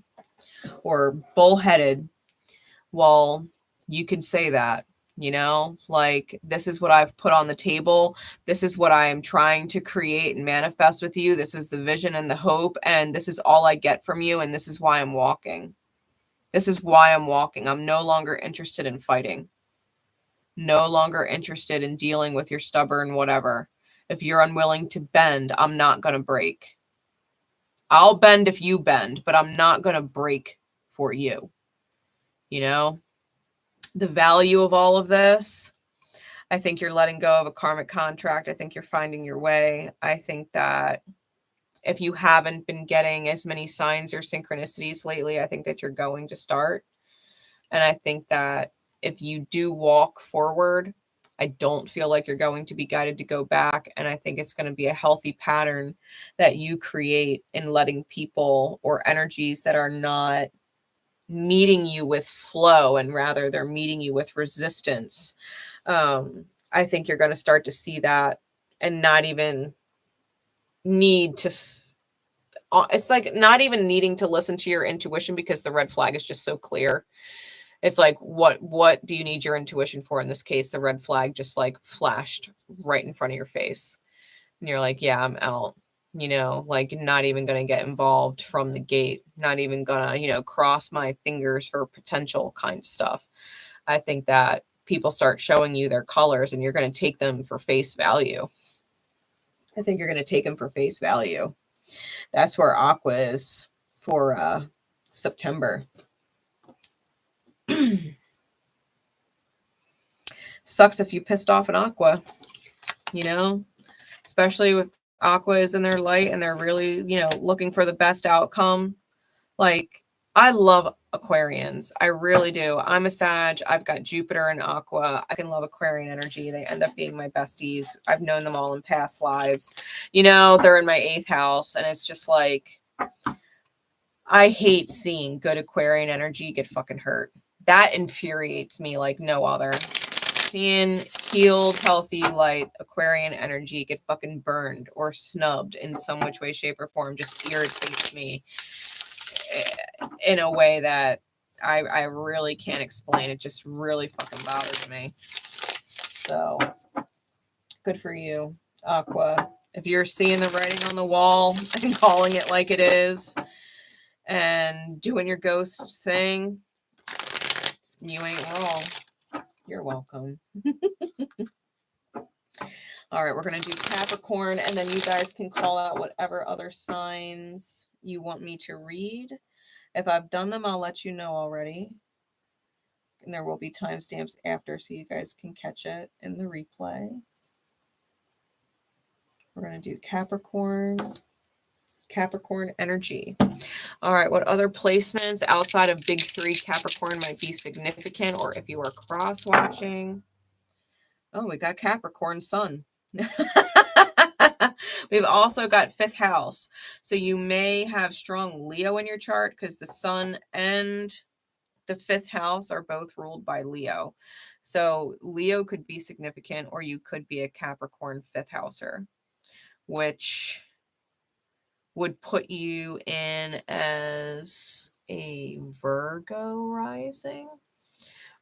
or bullheaded, well, you could say that, you know, like, this is what I've put on the table. This is what I am trying to create and manifest with you. This is the vision and the hope. And this is all I get from you. And this is why I'm walking. This is why I'm walking. I'm no longer interested in fighting. No longer interested in dealing with your stubborn whatever. If you're unwilling to bend, I'm not going to break. I'll bend if you bend, but I'm not going to break for you. You know, the value of all of this, I think you're letting go of a karmic contract. I think you're finding your way. I think that if you haven't been getting as many signs or synchronicities lately, I think that you're going to start. And I think that if you do walk forward, I don't feel like you're going to be guided to go back. And I think it's going to be a healthy pattern that you create in letting people or energies that are not meeting you with flow and rather they're meeting you with resistance. I think you're going to start to see that and not even need to it's like not even needing to listen to your intuition because the red flag is just so clear. It's like, what do you need your intuition for? In this case, the red flag just like flashed right in front of your face. And you're like, yeah, I'm out, you know, like not even going to get involved from the gate, not even going to, you know, cross my fingers for potential kind of stuff. I think that people start showing you their colors and you're going to take them for face value. I think you're going to take them for face value. That's where Aqua is for September. Sucks if you pissed off an Aqua, you know, especially with Aquas in their light and they're really, you know, looking for the best outcome. Like, I love Aquarians. I really do. I'm a Sag. I've got Jupiter and Aqua. I can love Aquarian energy. They end up being my besties. I've known them all in past lives. You know, they're in my 8th house. And it's just like, I hate seeing good Aquarian energy get fucking hurt. That infuriates me like no other. Seeing healed, healthy, light Aquarian energy get fucking burned or snubbed in some which way, shape, or form just irritates me in a way that I really can't explain. It just really fucking bothers me. So, good for you, Aqua. If you're seeing the writing on the wall and calling it like it is and doing your ghost thing, you ain't wrong. You're welcome. All right, we're going to do Capricorn, and then you guys can call out whatever other signs you want me to read. If I've done them, I'll let you know already. And there will be timestamps after so you guys can catch it in the replay. We're going to do Capricorn energy. All right, what other placements outside of big 3 Capricorn might be significant, or if you are cross-watching? Oh, we got Capricorn sun. We've also got 5th house. So you may have strong Leo in your chart because the sun and the 5th house are both ruled by Leo. So Leo could be significant, or you could be a Capricorn 5th houser, which would put you in as a Virgo rising,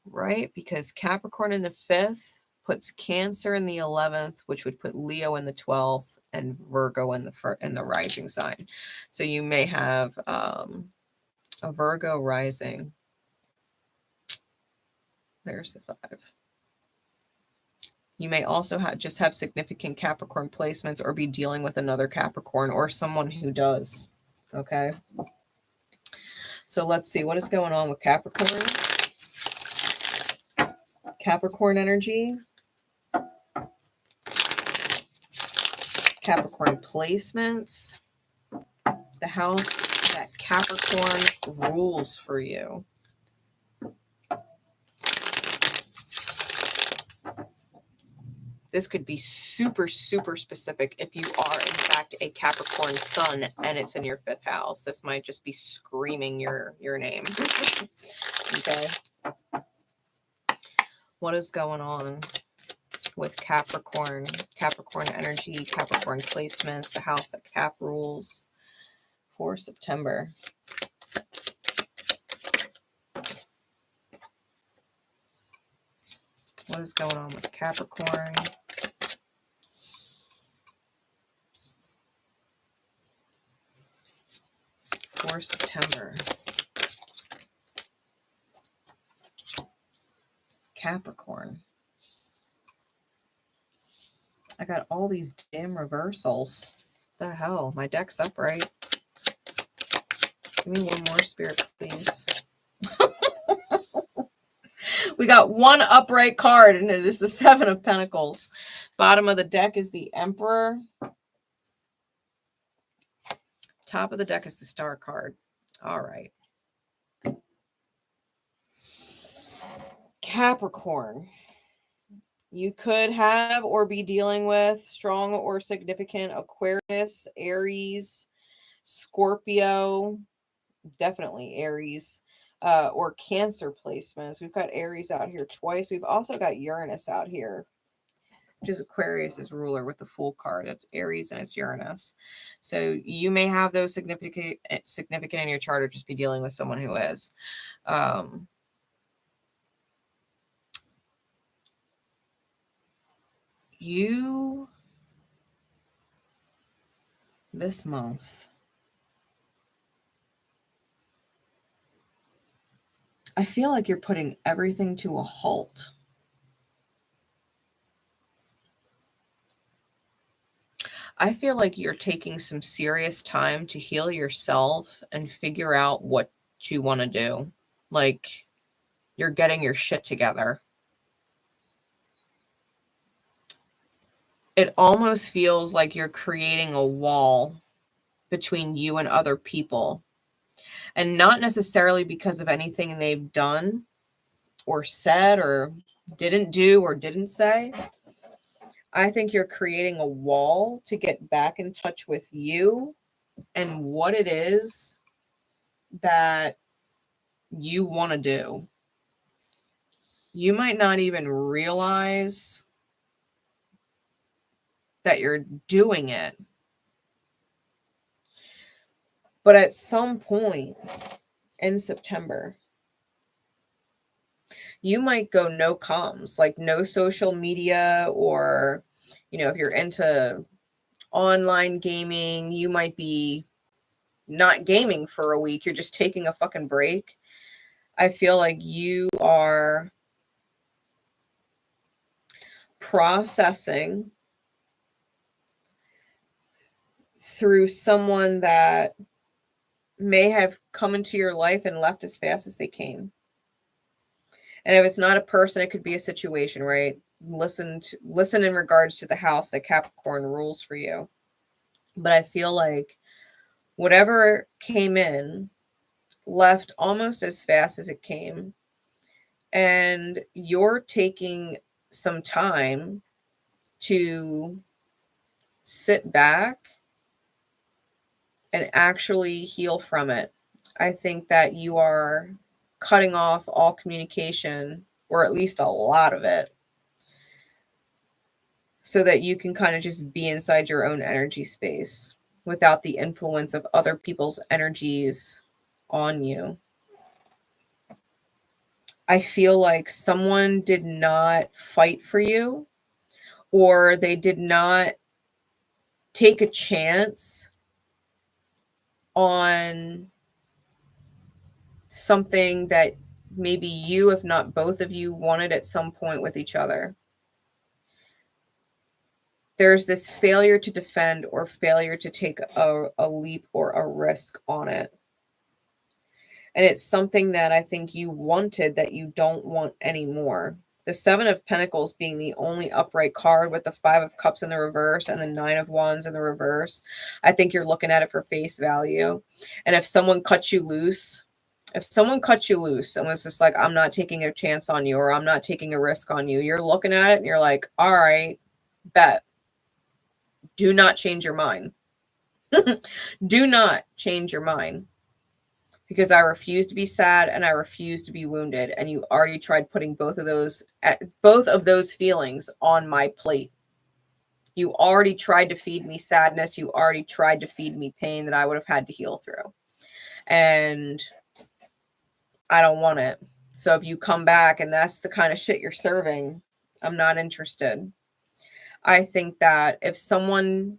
right? Because Capricorn in the 5th puts Cancer in the 11th, which would put Leo in the 12th and Virgo in the rising sign. So you may have a Virgo rising. There's the 5. You may also just have significant Capricorn placements or be dealing with another Capricorn or someone who does. Okay. So let's see what is going on with Capricorn. Capricorn energy. Capricorn placements. The house that Capricorn rules for you. This could be super, super specific if you are, in fact, a Capricorn sun and it's in your 5th house. This might just be screaming your name. Okay. What is going on with Capricorn? Capricorn energy, Capricorn placements, the house that Cap rules for September. What is going on with Capricorn? For September. Capricorn. I got all these damn reversals. What the hell? My deck's upright. Give me one more, Spirit, please. We got one upright card, and it is the 7 of Pentacles. Bottom of the deck is the Emperor. Top of the deck is the Star card. All right. Capricorn. You could have or be dealing with strong or significant Aquarius, Aries, Scorpio, definitely Aries, or Cancer placements. We've got Aries out here twice. We've also got Uranus out here, which is Aquarius's ruler with the Fool card. That's Aries and it's Uranus. So you may have those significant in your chart, or just be dealing with someone who is. You, this month, I feel like you're putting everything to a halt. I feel like you're taking some serious time to heal yourself and figure out what you want to do. Like, you're getting your shit together. It almost feels like you're creating a wall between you and other people. And not necessarily because of anything they've done or said or didn't do or didn't say. I think you're creating a wall to get back in touch with you and what it is that you want to do. You might not even realize that you're doing it. But at some point in September, you might go no comms, like no social media, or, you know, if you're into online gaming, you might be not gaming for a week. You're just taking a fucking break. I feel like you are processing through someone that may have come into your life and left as fast as they came. And if it's not a person, it could be a situation, right? Listen in regards to the house that Capricorn rules for you. But I feel like whatever came in left almost as fast as it came. And you're taking some time to sit back and actually heal from it. I think that you are cutting off all communication, or at least a lot of it, so that you can kind of just be inside your own energy space without the influence of other people's energies on you. I feel like someone did not fight for you, or they did not take a chance on something that maybe you, if not both of you, wanted at some point with each other. There's this failure to defend or failure to take a leap or a risk on it. And it's something that I think you wanted that you don't want anymore. The Seven of Pentacles being the only upright card with the Five of Cups in the reverse and the Nine of Wands in the reverse. I think you're looking at it for face value. And if someone cuts you loose, and was just like, I'm not taking a chance on you, or I'm not taking a risk on you, you're looking at it and you're like, all right, bet. Do not change your mind. Do not change your mind. Because I refuse to be sad and I refuse to be wounded. And you already tried putting both of those feelings on my plate. You already tried to feed me sadness. You already tried to feed me pain that I would have had to heal through. And I don't want it. So if you come back and that's the kind of shit you're serving, I'm not interested. I think that if someone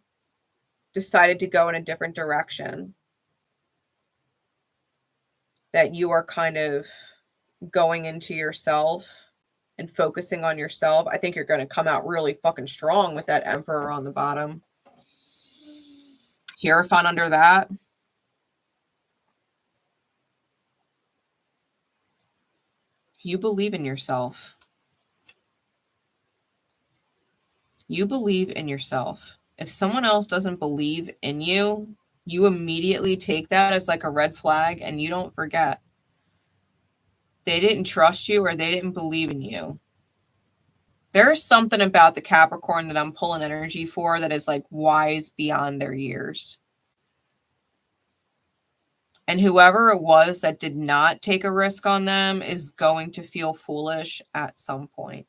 decided to go in a different direction, that you are kind of going into yourself and focusing on yourself, I think you're going to come out really fucking strong with that Emperor on the bottom. Hierophant under that. You believe in yourself. You believe in yourself. If someone else doesn't believe in you, you immediately take that as like a red flag and you don't forget. They didn't trust you or they didn't believe in you. There's something about the Capricorn that I'm pulling energy for that is like wise beyond their years. And whoever it was that did not take a risk on them is going to feel foolish at some point.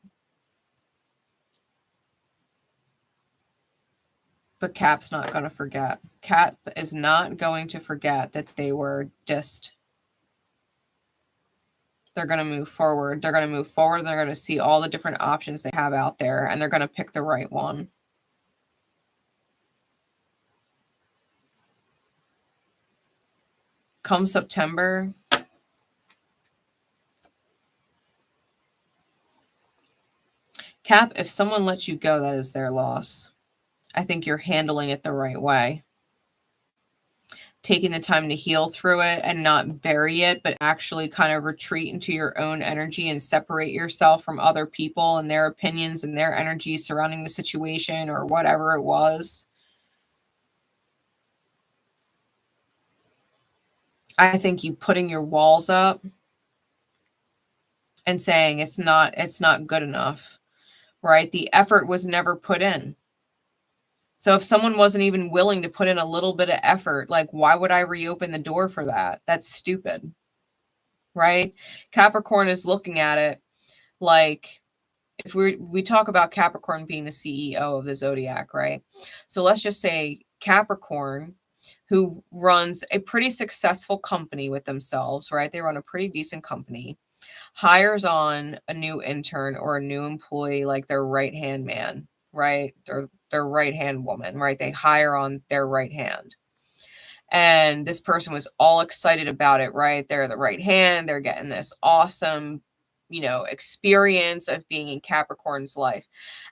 But Cap's not going to forget. Cap is not going to forget that they were dissed. They're going to move forward. They're going to move forward. And they're going to see all the different options they have out there. And they're going to pick the right one. Come September, Cap, if someone lets you go, that is their loss. I think you're handling it the right way. Taking the time to heal through it and not bury it, but actually kind of retreat into your own energy and separate yourself from other people and their opinions and their energy surrounding the situation or whatever it was. I think you putting your walls up and saying it's not good enough, right? The effort was never put in. So if someone wasn't even willing to put in a little bit of effort, like, why would I reopen the door for that? That's stupid, right? Capricorn is looking at it like, if we talk about Capricorn being the CEO of the zodiac, right? So let's just say Capricorn, who runs a pretty successful company with themselves, right? They run a pretty decent company, hires on a new intern or a new employee, like their right-hand man, right? Their right-hand woman, right? They hire on their right hand. And this person was all excited about it, right? They're the right hand. They're getting this awesome, experience of being in Capricorn's life.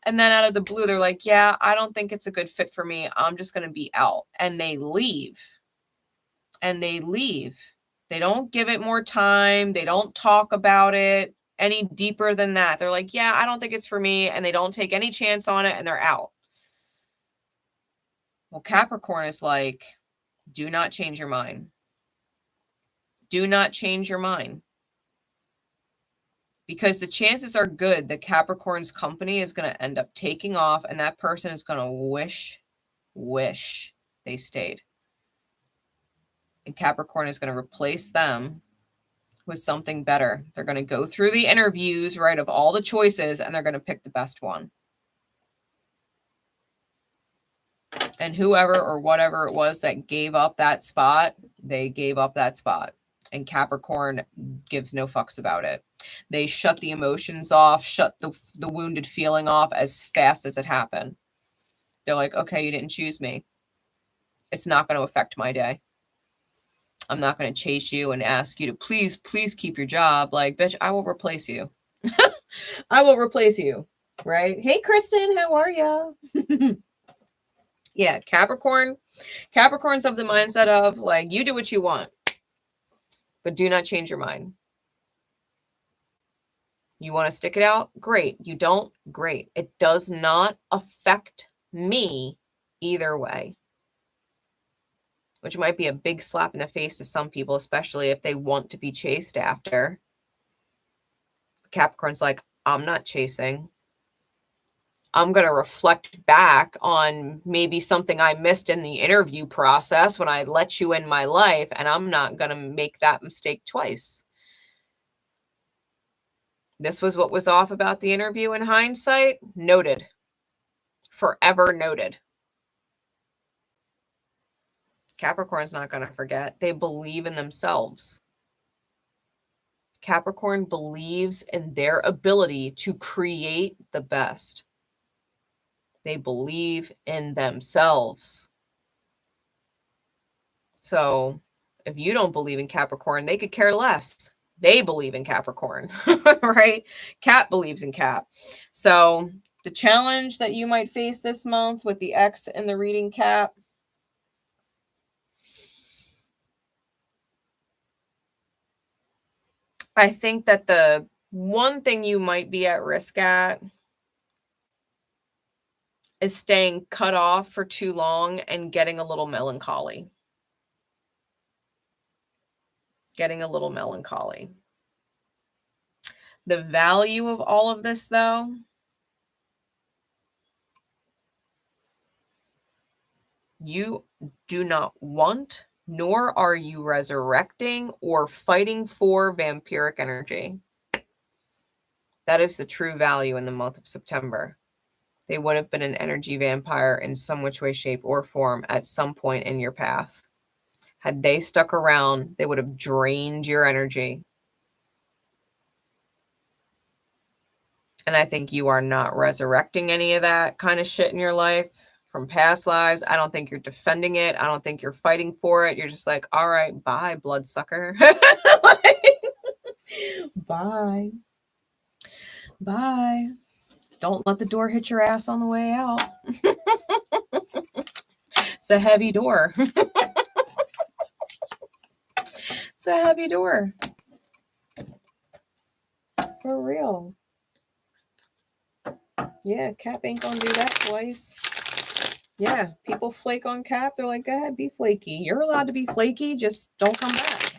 And then out of the blue, they're like, yeah, I don't think it's a good fit for me. I'm just going to be out. And they leave. They don't give it more time. They don't talk about it any deeper than that. They're like, yeah, I don't think it's for me. And they don't take any chance on it and they're out. Well, Capricorn is like, do not change your mind. Do not change your mind. Because the chances are good that Capricorn's company is going to end up taking off and that person is going to wish they stayed. And Capricorn is going to replace them with something better. They're going to go through the interviews, right, of all the choices, and they're going to pick the best one. And whoever or whatever it was that gave up that spot, they gave up that spot. And Capricorn gives no fucks about it. They shut the emotions off, shut the wounded feeling off as fast as it happened. They're like, okay, you didn't choose me. It's not going to affect my day. I'm not going to chase you and ask you to please keep your job. Like, bitch, I will replace you. I will replace you, right? Hey, Kristen, how are you? Yeah, Capricorn's of the mindset of, like, you do what you want, but do not change your mind. You want to stick it out? Great. You don't? Great. It does not affect me either way. Which might be a big slap in the face to some people, especially if they want to be chased after. Capricorn's like, I'm not chasing. I'm going to reflect back on maybe something I missed in the interview process when I let you in my life, and I'm not going to make that mistake twice. This was what was off about the interview in hindsight. Noted. Forever noted. Capricorn's not going to forget. They believe in themselves. Capricorn believes in their ability to create the best. They believe in themselves. So if you don't believe in Capricorn, they could care less. They believe in Capricorn, right? Cap believes in Cap. So the challenge that you might face this month with the X in the reading, Cap, I think that the one thing you might be at risk at is staying cut off for too long and getting a little melancholy. Getting a little melancholy. The value of all of this, though, you do not want, nor are you resurrecting or fighting for vampiric energy. That is the true value in the month of September. They would have been an energy vampire in some which way, shape, or form at some point in your path. Had they stuck around, they would have drained your energy. And I think you are not resurrecting any of that kind of shit in your life from past lives. I don't think you're defending it. I don't think you're fighting for it. You're just like, all right, bye, bloodsucker. Bye. Bye. Don't let the door hit your ass on the way out. It's a heavy door. It's a heavy door. For real. Yeah, Cap ain't gonna do that twice. Yeah, people flake on Cap. They're like, go ahead, be flaky. You're allowed to be flaky. Just don't come back.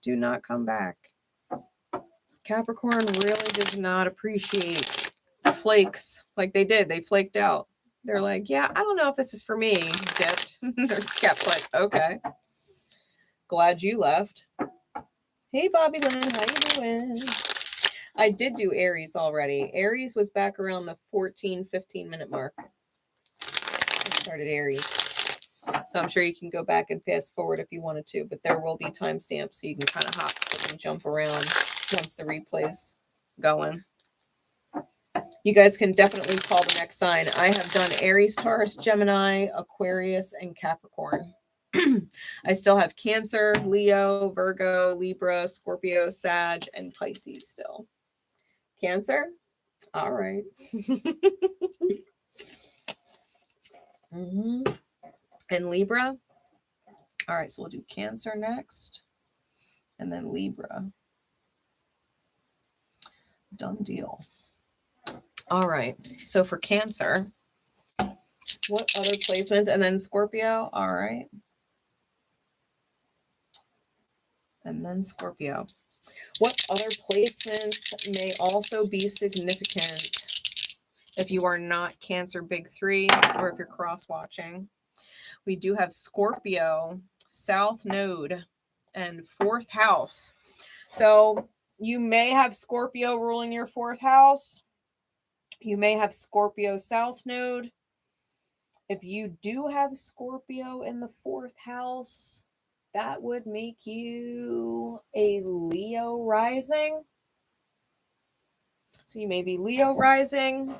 Do not come back. Capricorn really does not appreciate flakes like they did. They flaked out. They're like, yeah, I don't know if this is for me. Dipped. Cap's like, okay. Glad you left. Hey, Bobby Lynn, how you doing? I did do Aries already. Aries was back around the 15 minute mark. I started Aries. So I'm sure you can go back and fast forward if you wanted to, but there will be timestamps so you can kind of hop, skip, and jump around once the replay's going. You guys can definitely call the next sign. I have done Aries, Taurus, Gemini, Aquarius, and Capricorn. I still have Cancer, Leo, Virgo, Libra, Scorpio, Sag, and Pisces still. Cancer? All right. And Libra? All right, so we'll do Cancer next. And then Libra. Done deal. All right, so for Cancer, what other placements? And then Scorpio, all right. And then Scorpio. What other placements may also be significant if you are not Cancer Big Three or if you're cross-watching? We do have Scorpio, South Node, and 4th house. So you may have Scorpio ruling your 4th house. You may have Scorpio South Node. If you do have Scorpio in the 4th house, that would make you a Leo rising. So you may be Leo rising.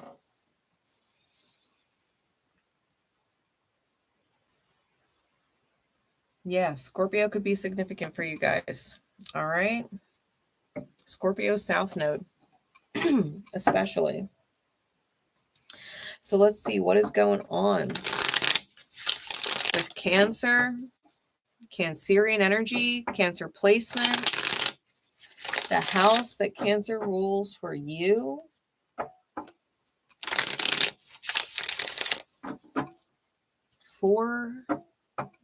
Yeah, Scorpio could be significant for you guys. All right. Scorpio South Node, especially. So let's see what is going on with Cancer, Cancerian energy, Cancer placement. the house that Cancer rules for you. For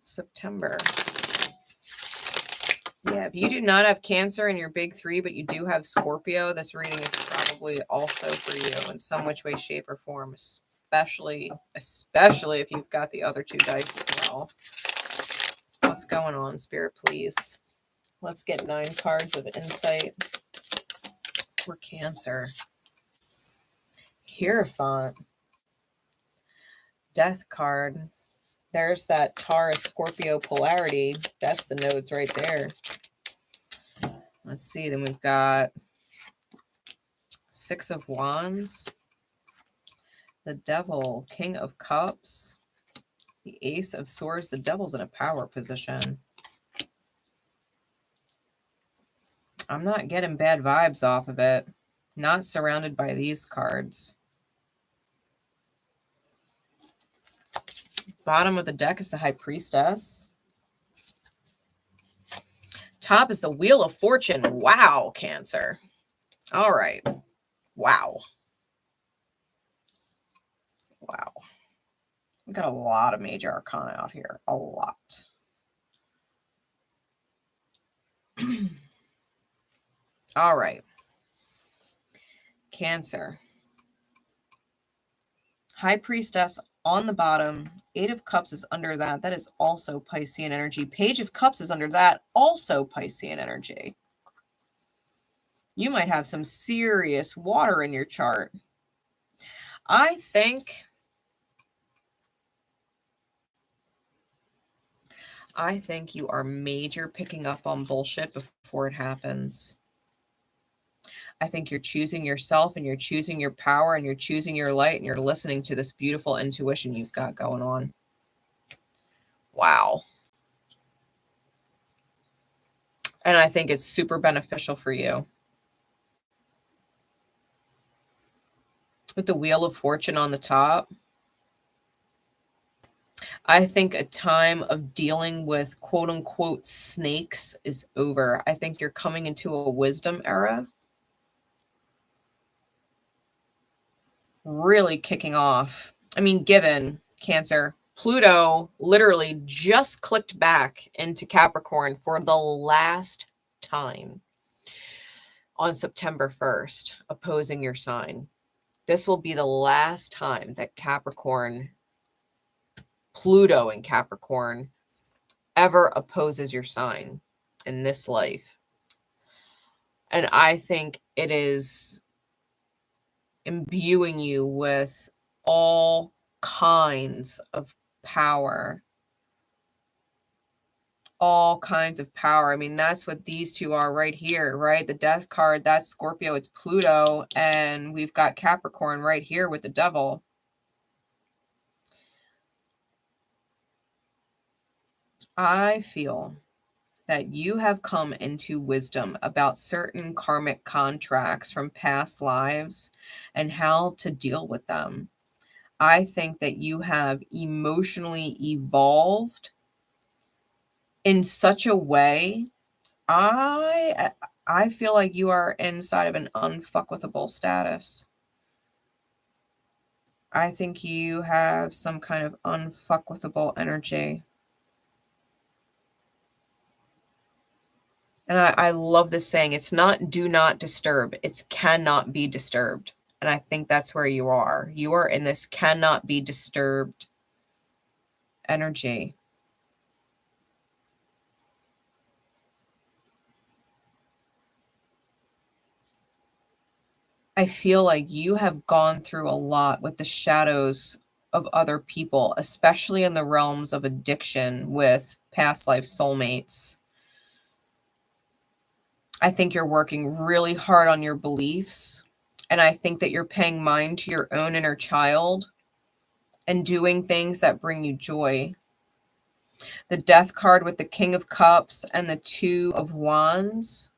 September. Yeah, if you do not have Cancer in your big three, but you do have Scorpio, this reading is probably also for you in some which way, shape, or form, especially if you've got the other two dice as well. What's going on, Spirit, please? Let's get 9 cards of insight for Cancer. Hierophant. Death card. There's that Taurus Scorpio polarity. That's the nodes right there. Let's see. Then we've got 6 of Wands. The Devil, King of Cups. The Ace of Swords. The Devil's in a power position. I'm not getting bad vibes off of it. Not surrounded by these cards. Bottom of the deck is the High Priestess. Top is the Wheel of Fortune. Wow, Cancer. All right. Wow. Wow. We've got a lot of major arcana out here. A lot. All right. Cancer. High Priestess on the bottom. 8 of Cups is under that. That is also Piscean energy. Page of Cups is under that. Also Piscean energy. You might have some serious water in your chart. I think you are major picking up on bullshit before it happens. I think you're choosing yourself and you're choosing your power and you're choosing your light and you're listening to this beautiful intuition you've got going on. Wow. And I think it's super beneficial for you. With the Wheel of Fortune on the top, I think a time of dealing with quote unquote snakes is over. I think you're coming into a wisdom era. Really kicking off. I mean, given Cancer, Pluto literally just clicked back into Capricorn for the last time on September 1st, opposing your sign. This will be the last time that Pluto in Capricorn ever opposes your sign in this life. And I think it is imbuing you with all kinds of power. All kinds of power. I mean, that's what these two are right here, right? The Death card, that's Scorpio, it's Pluto, and we've got Capricorn right here with the Devil. I feel that you have come into wisdom about certain karmic contracts from past lives and how to deal with them. I think that you have emotionally evolved in such a way. I feel like you are inside of an 𝗀𝗶𝐿 status. I think you have some kind of 𝗀𝗶𝐿 energy. And I love this saying. It's not do not disturb. It's cannot be disturbed. And I think that's where you are. You are in this cannot be disturbed energy. I feel like you have gone through a lot with the shadows of other people, especially in the realms of addiction with past life soulmates. I think you're working really hard on your beliefs. And I think that you're paying mind to your own inner child and doing things that bring you joy. The Death card with the King of Cups and the 2 of Wands.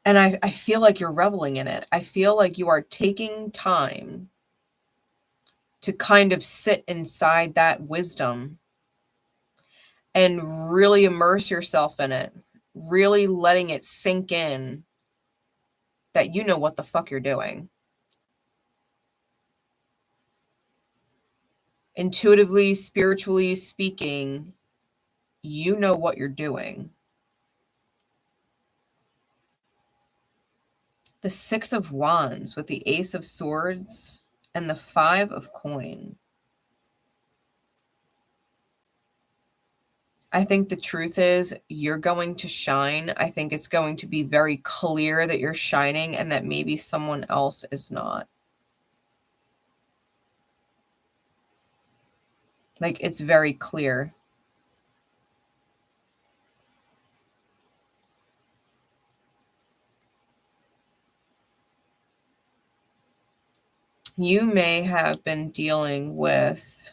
And I feel like you're reveling in it. I feel like you are taking time to kind of sit inside that wisdom and really immerse yourself in it. really letting it sink in that you know what the fuck you're doing. Intuitively, spiritually speaking, you know what you're doing. The Six of Wands with the Ace of Swords and the Five of Coin. I think the truth is you're going to shine. I think it's going to be very clear that you're shining and that maybe someone else is not. Like, it's very clear. You may have been dealing with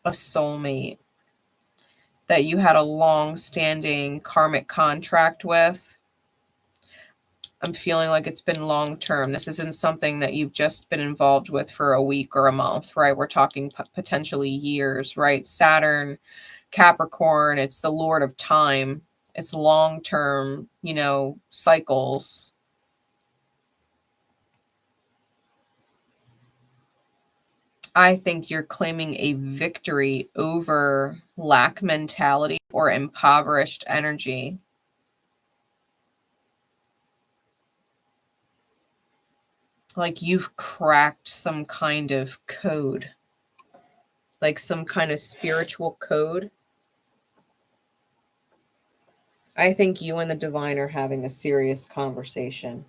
a soulmate that you had a long-standing karmic contract with. I'm feeling like it's been long-term. This isn't something that you've just been involved with for a week or a month, right? We're talking potentially years, right? Saturn, Capricorn, it's the Lord of time. It's long-term, you know, cycles. I think you're claiming a victory over lack mentality or impoverished energy. Like you've cracked some kind of code, like some kind of spiritual code. I think you and the divine are having a serious conversation.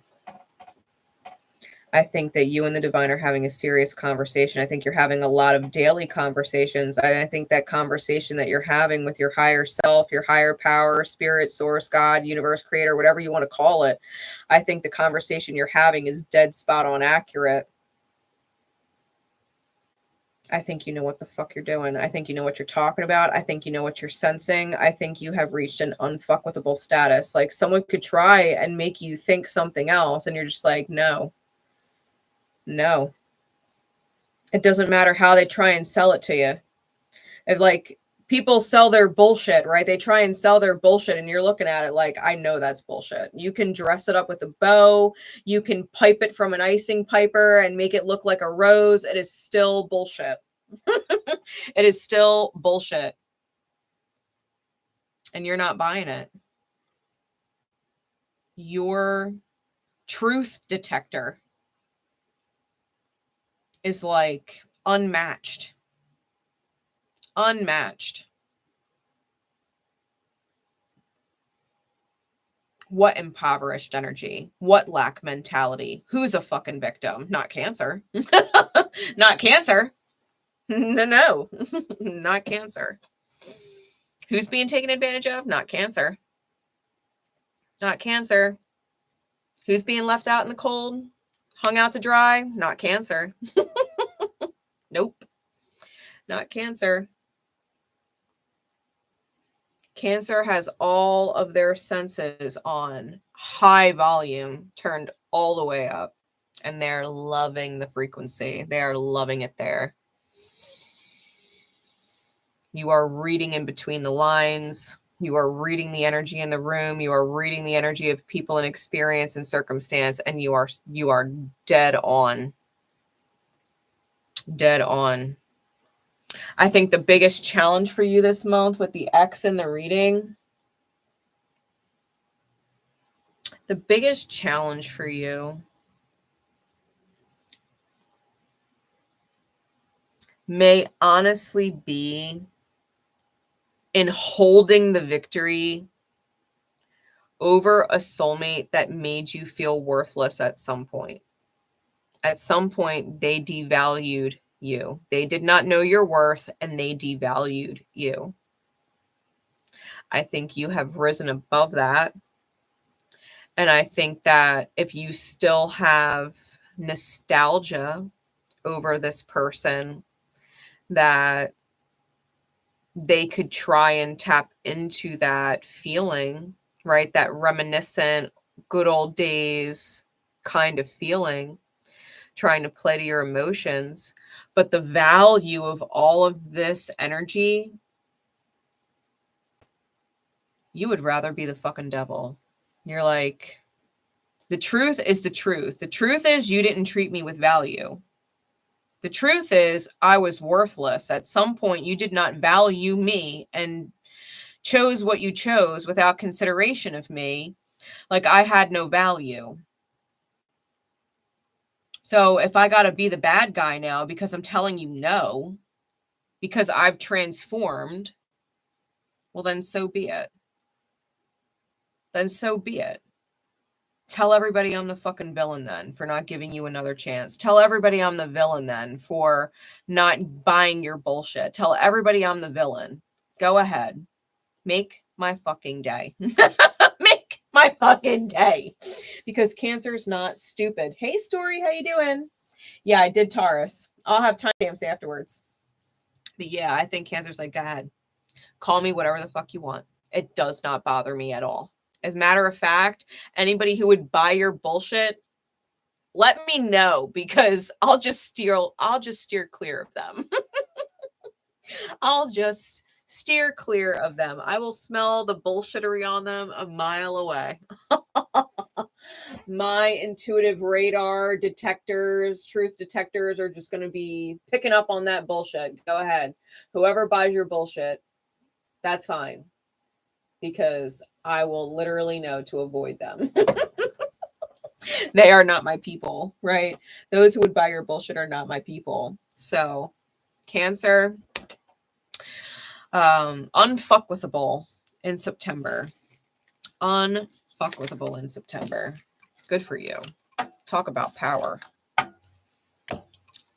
I think that you and the divine are having a serious conversation. I think you're having a lot of daily conversations. I think that conversation that you're having with your higher self, your higher power, spirit, source, God, universe, creator, whatever you want to call it, I think the conversation you're having is dead spot on accurate. I think you know what the fuck you're doing. I think you know what you're talking about. I think you know what you're sensing. I think you have reached an unfuckwithable status. Like someone could try and make you think something else and you're just like, no. No, it doesn't matter how they try and sell it to you. If like people sell their bullshit, right? They try and sell their bullshit and you're looking at it like, I know that's bullshit. You can dress it up with a bow. You can pipe it from an icing piper and make it look like a rose. It is still bullshit. It is still bullshit. And you're not buying it. Your truth detector is like unmatched. Unmatched. What impoverished energy? What lack mentality? Who's a fucking victim? Not Cancer. Not Cancer. No, not Cancer. Who's being taken advantage of? Not Cancer. Not Cancer. Who's being left out in the cold? Hung out to dry? Not Cancer. Nope. Not Cancer. Cancer has all of their senses on high volume, turned all the way up, and they're loving the frequency. They are loving it there. You are reading in between the lines. You are reading the energy in the room. You are reading the energy of people and experience and circumstance, and you are dead on. Dead on. I think the biggest challenge for you this month with the X in the reading, the biggest challenge for you may honestly be in holding the victory over a soulmate that made you feel worthless at some point. At some point, they devalued you. They did not know your worth and they devalued you. I think you have risen above that. And I think that if you still have nostalgia over this person, that they could try and tap into that feeling, right? That reminiscent, good old days kind of feeling, trying to play to your emotions. But the value of all of this energy You would rather be the fucking devil. You're like, the truth is the truth. The truth is you didn't treat me with value. The truth is I was worthless. At some point, you did not value me and chose what you chose without consideration of me. Like I had no value. So if I got to be the bad guy now because I'm telling you no, because I've transformed, well, then so be it. Then so be it. Tell everybody I'm the fucking villain then for not giving you another chance. Tell everybody I'm the villain then for not buying your bullshit. Tell everybody I'm the villain. Go ahead. Make my fucking day. Make my fucking day. Because Cancer's not stupid. Hey, Story, how you doing? Yeah, I did Taurus. I'll have timestamps afterwards. But yeah, I think Cancer's like, go ahead. Call me whatever the fuck you want. It does not bother me at all. As a matter of fact, anybody who would buy your bullshit, let me know because I'll just steer clear of them. I'll just steer clear of them. I will smell the bullshittery on them a mile away. My intuitive radar detectors, truth detectors are just going to be picking up on that bullshit. Go ahead. Whoever buys your bullshit, that's fine. Because I will literally know to avoid them. They are not my people, right? Those who would buy your bullshit are not my people. So, Cancer, unfuckwithable in September. Unfuckwithable in September. Good for you. Talk about power.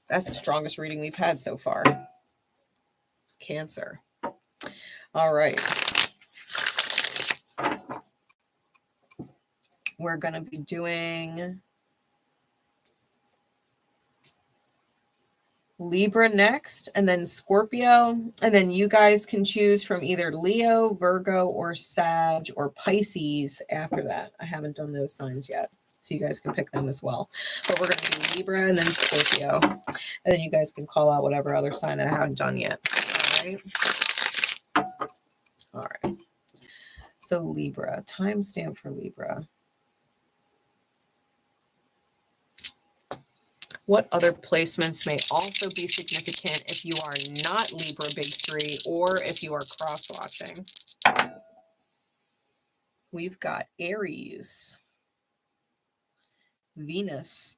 That's the strongest reading we've had so far. Cancer. All right. We're going to be doing Libra next, and then Scorpio, and then you guys can choose from either Leo, Virgo, or Sag, or Pisces after that. I haven't done those signs yet, so you guys can pick them as well. But we're going to do Libra and then Scorpio, and then you guys can call out whatever other sign that I haven't done yet. All right. So Libra, timestamp for Libra. What other placements may also be significant if you are not Libra Big Three or if you are cross-watching? We've got Aries, Venus,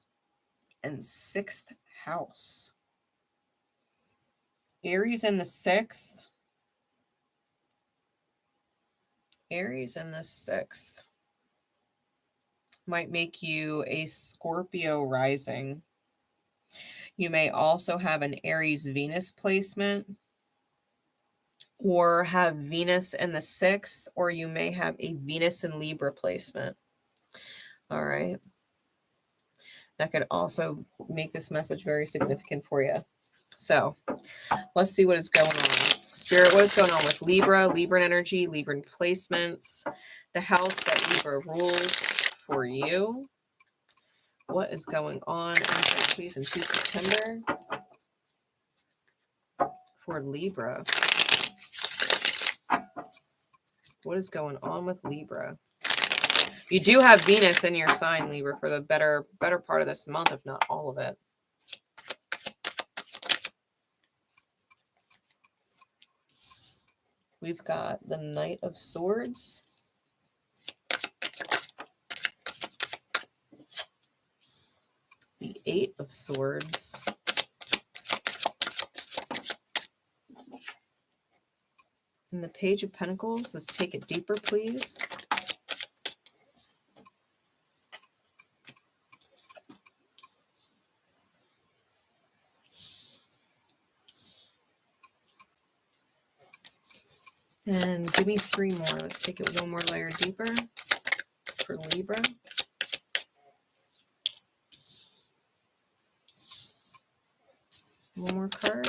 and 6th house. Aries in the 6th. Aries in the 6th might make you a Scorpio rising. You may also have an Aries Venus placement or have Venus in the 6th, or you may have a Venus in Libra placement. All right. That could also make this message very significant for you. So let's see what is going on. Spirit, what is going on with Libra, Libran energy, Libran placements, the house that Libra rules for you? What is going on, please, into September for Libra? What is going on with Libra? You do have Venus in your sign, Libra, for the better part of this month, if not all of it. We've got the Knight of Swords. The 8 of Swords. And the Page of Pentacles. Let's take it deeper, please. And give me 3 more. Let's take it 1 more layer deeper for Libra. One more card.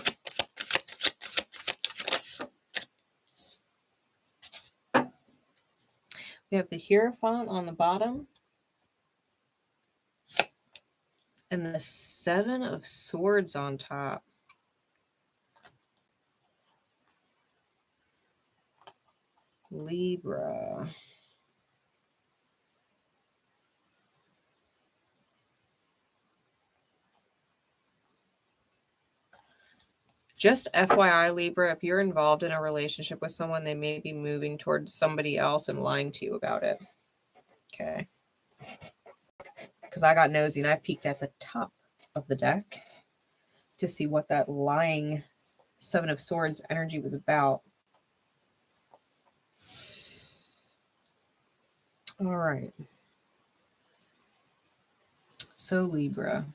We have the Hierophant on the bottom. And the 7 of Swords on top. Libra. Just FYI, Libra, if you're involved in a relationship with someone, they may be moving towards somebody else and lying to you about it. Okay. Because I got nosy and I peeked at the top of the deck to see what that lying Seven of Swords energy was about. All right. So Libra.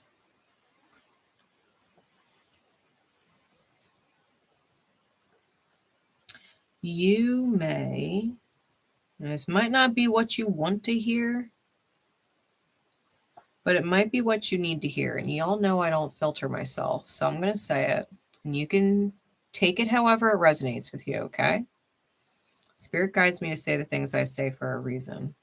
You may, this might not be what you want to hear, but it might be what you need to hear. And y'all know I don't filter myself, so I'm going to say it. And you can take it however it resonates with you, okay? Spirit guides me to say the things I say for a reason.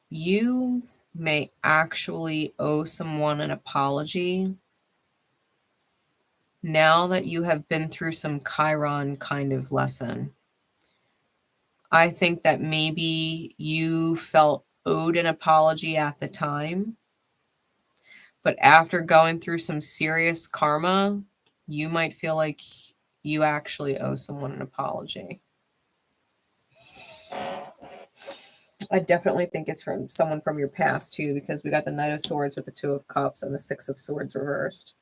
You may actually owe someone an apology now that you have been through some Chiron kind of lesson. I think that maybe you felt owed an apology at the time, but after going through some serious karma, you might feel like you actually owe someone an apology. I definitely think it's from someone from your past too, because we got the Knight of Swords with the Two of Cups and the Six of Swords reversed.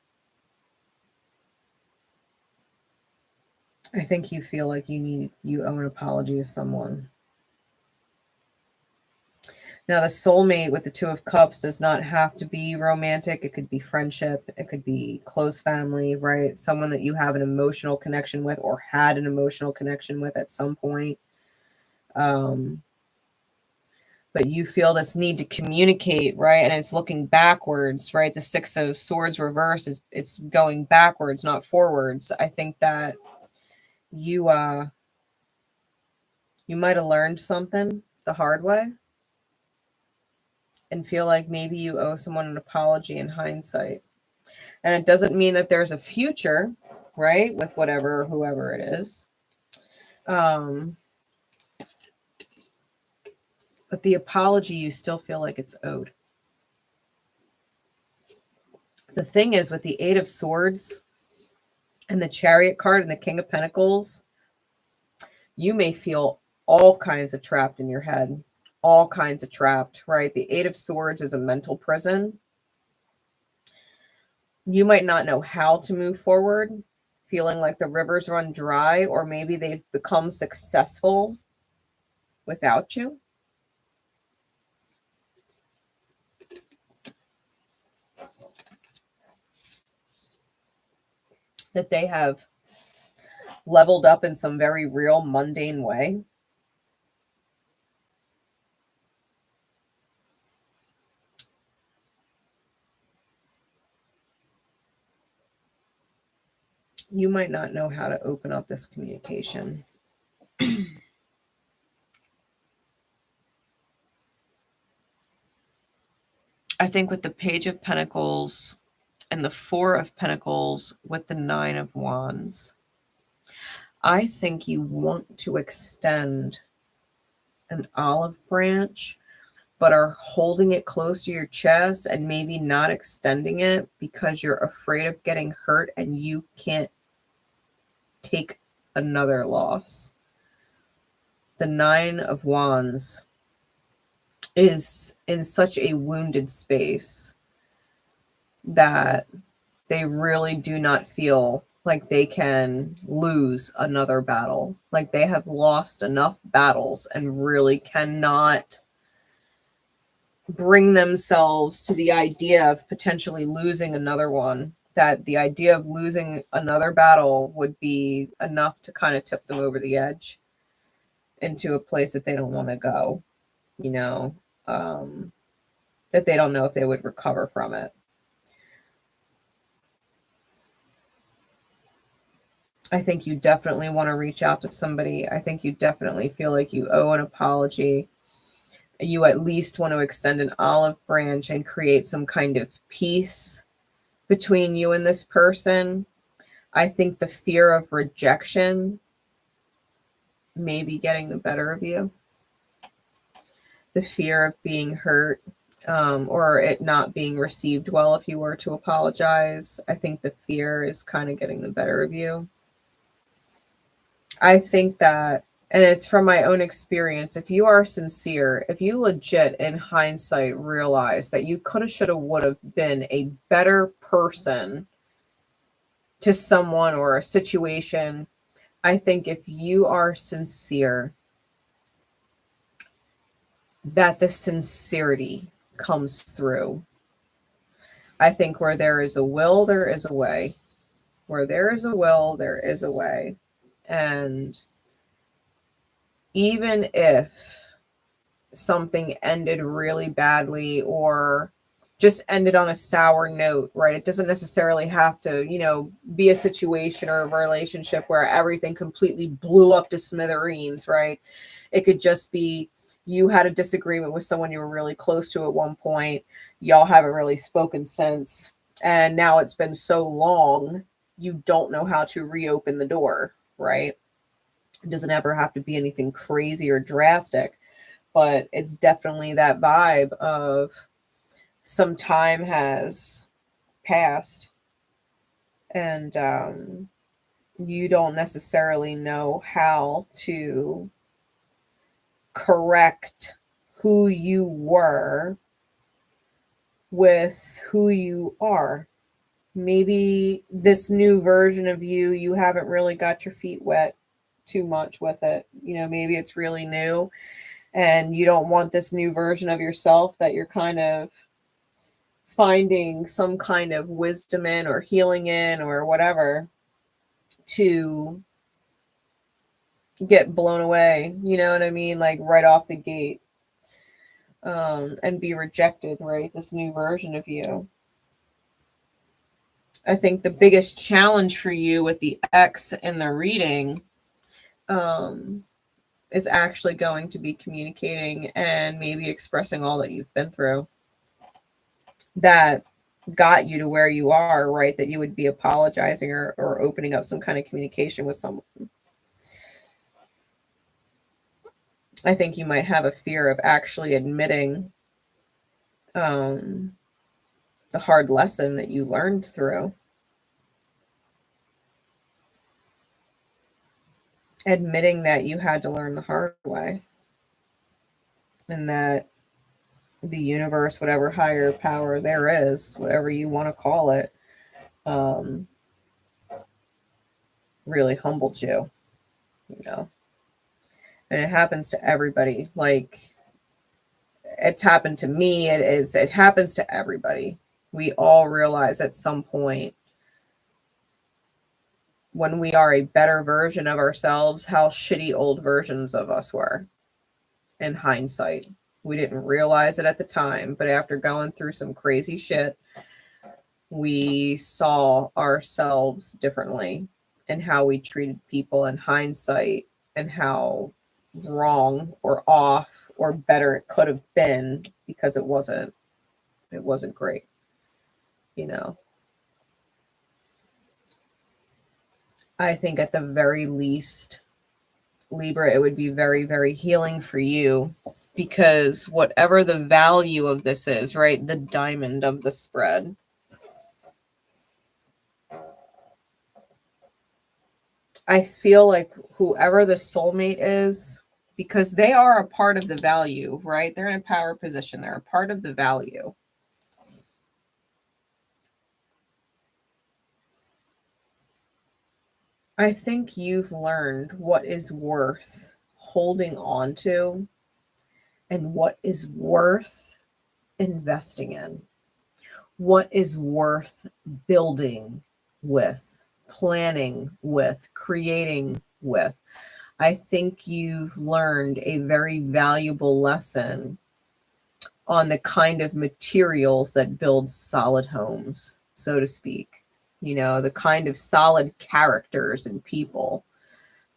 I think you feel like you owe an apology to someone. Now, the soulmate with the Two of Cups does not have to be romantic. It could be friendship. It could be close family, right? Someone that you have an emotional connection with or had an emotional connection with at some point. But you feel this need to communicate, right? And it's looking backwards, right? The Six of Swords reverse it's going backwards, not forwards. I think that you might have learned something the hard way and feel like maybe you owe someone an apology in hindsight. And it doesn't mean that there's a future, right? With whatever, whoever it is. But the apology, you still feel like it's owed. The thing is, with the Eight of Swords and the Chariot card and the King of Pentacles, you may feel all kinds of trapped in your head. All kinds of trapped, right? The Eight of Swords is a mental prison. You might not know how to move forward, feeling like the rivers run dry, or maybe they've become successful without you. That they have leveled up in some very real mundane way. You might not know how to open up this communication. I think with the Page of Pentacles and the Four of Pentacles with the Nine of Wands, I think you want to extend an olive branch, but are holding it close to your chest and maybe not extending it because you're afraid of getting hurt and you can't take another loss. The Nine of Wands is in such a wounded space that they really do not feel like they can lose another battle. Like they have lost enough battles and really cannot bring themselves to the idea of potentially losing another one. That the idea of losing another battle would be enough to kind of tip them over the edge into a place that they don't want to go, you know, that they don't know if they would recover from it. I think you definitely want to reach out to somebody. I think you definitely feel like you owe an apology. You at least want to extend an olive branch and create some kind of peace between you and this person. I think the fear of rejection maybe getting the better of you. The fear of being hurt, or it not being received well if you were to apologize. I think the fear is kind of getting the better of you. I think that, and it's from my own experience, if you are sincere, if you legit in hindsight realize that you could have, should have, would have been a better person to someone or a situation, I think if you are sincere, that the sincerity comes through. I think where there is a will, there is a way. Where there is a will, there is a way. And even if something ended really badly or just ended on a sour note, right? It doesn't necessarily have to, you know, be a situation or a relationship where everything completely blew up to smithereens, right? It could just be you had a disagreement with someone you were really close to at one point. Y'all haven't really spoken since. And now it's been so long, you don't know how to reopen the door, right? It doesn't ever have to be anything crazy or drastic, but it's definitely that vibe of some time has passed and you don't necessarily know how to correct who you were with who you are. Maybe this new version of you, you haven't really got your feet wet too much with it. You know, maybe it's really new and you don't want this new version of yourself that you're kind of finding some kind of wisdom in or healing in or whatever to get blown away, you know what I mean? Like right off the gate, and be rejected, right? This new version of you. I think the biggest challenge for you with the X in the reading is actually going to be communicating and maybe expressing all that you've been through that got you to where you are, right? That you would be apologizing or opening up some kind of communication with someone. I think you might have a fear of actually admitting the hard lesson that you learned through. Admitting that you had to learn the hard way. And that the universe, whatever higher power there is, whatever you want to call it, really humbled you, you know. And it happens to everybody. Like, it's happened to me. It happens to everybody. We all realize at some point when we are a better version of ourselves, how shitty old versions of us were. In hindsight, we didn't realize it at the time, but after going through some crazy shit, we saw ourselves differently and how we treated people in hindsight and how wrong or off or better it could have been because it wasn't great, you know. I think at the very least, Libra, it would be very, very healing for you because whatever the value of this is, right? The diamond of the spread. I feel like whoever the soulmate is, because they are a part of the value, right? They're in a power position. They're a part of the value. I think you've learned what is worth holding on to and what is worth investing in, what is worth building with, planning with, creating with. I think you've learned a very valuable lesson on the kind of materials that build solid homes, so to speak. You know, the kind of solid characters and people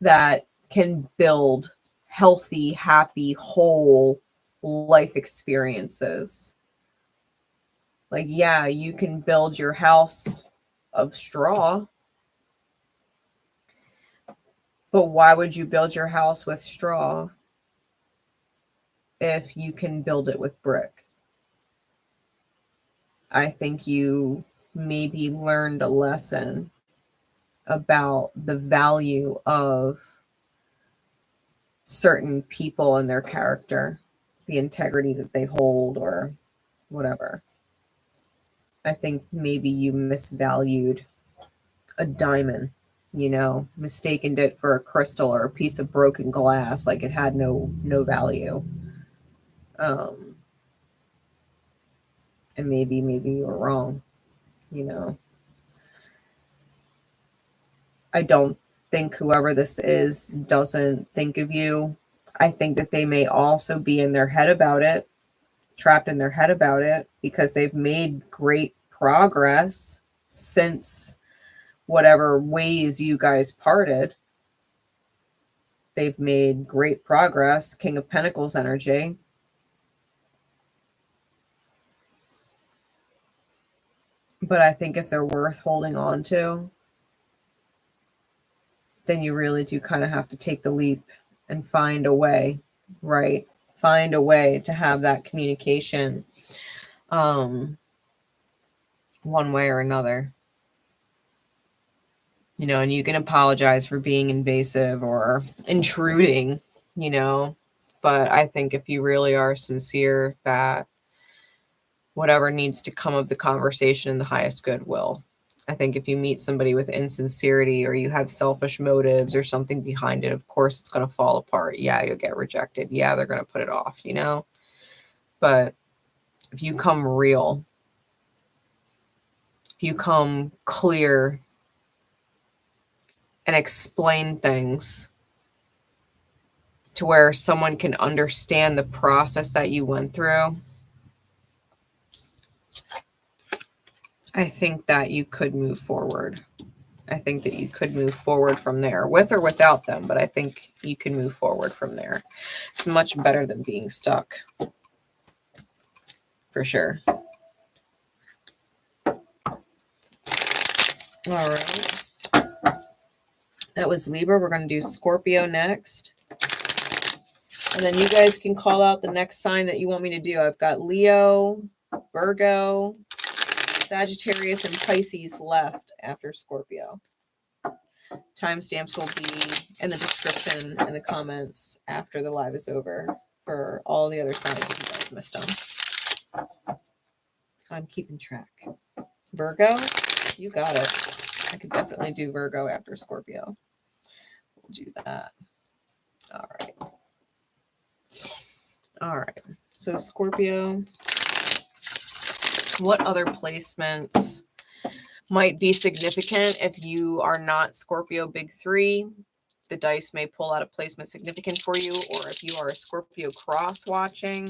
that can build healthy, happy, whole life experiences. Like, yeah, you can build your house of straw, But why would you build your house with straw if you can build it with brick? I think you maybe learned a lesson about the value of certain people and their character, the integrity that they hold, or whatever. I think maybe you misvalued a diamond, you know, mistaken it for a crystal or a piece of broken glass, like it had no value. And maybe you were wrong, you know. I don't think whoever this is doesn't think of you. I think that they may also be in their head about it, trapped in their head about it, because they've made great progress since whatever ways you guys parted. They've made great progress. King of Pentacles energy. But I think if they're worth holding on to, then you really do kind of have to take the leap and find a way, right? Find a way to have that communication one way or another. You know, and you can apologize for being invasive or intruding, you know, but I think if you really are sincere, that whatever needs to come of the conversation in the highest good will. I think if you meet somebody with insincerity or you have selfish motives or something behind it, of course it's going to fall apart. Yeah, you'll get rejected. Yeah, they're going to put it off, you know. But if you come real, if you come clear and explain things to where someone can understand the process that you went through, I think that you could move forward. I think that you could move forward from there, with or without them, but I think you can move forward from there. It's much better than being stuck, for sure. All right. That was Libra. We're going to do Scorpio next. And then you guys can call out the next sign that you want me to do. I've got Leo, Virgo, Sagittarius, and Pisces left after Scorpio. Timestamps will be in the description and the comments after the live is over for all the other signs if you guys missed them. I'm keeping track. Virgo, you got it. I could definitely do Virgo after Scorpio. We'll do that. All right. All right. So Scorpio, what other placements might be significant if you are not Scorpio big three? The dice may pull out a placement significant for you, or if you are a Scorpio cross watching,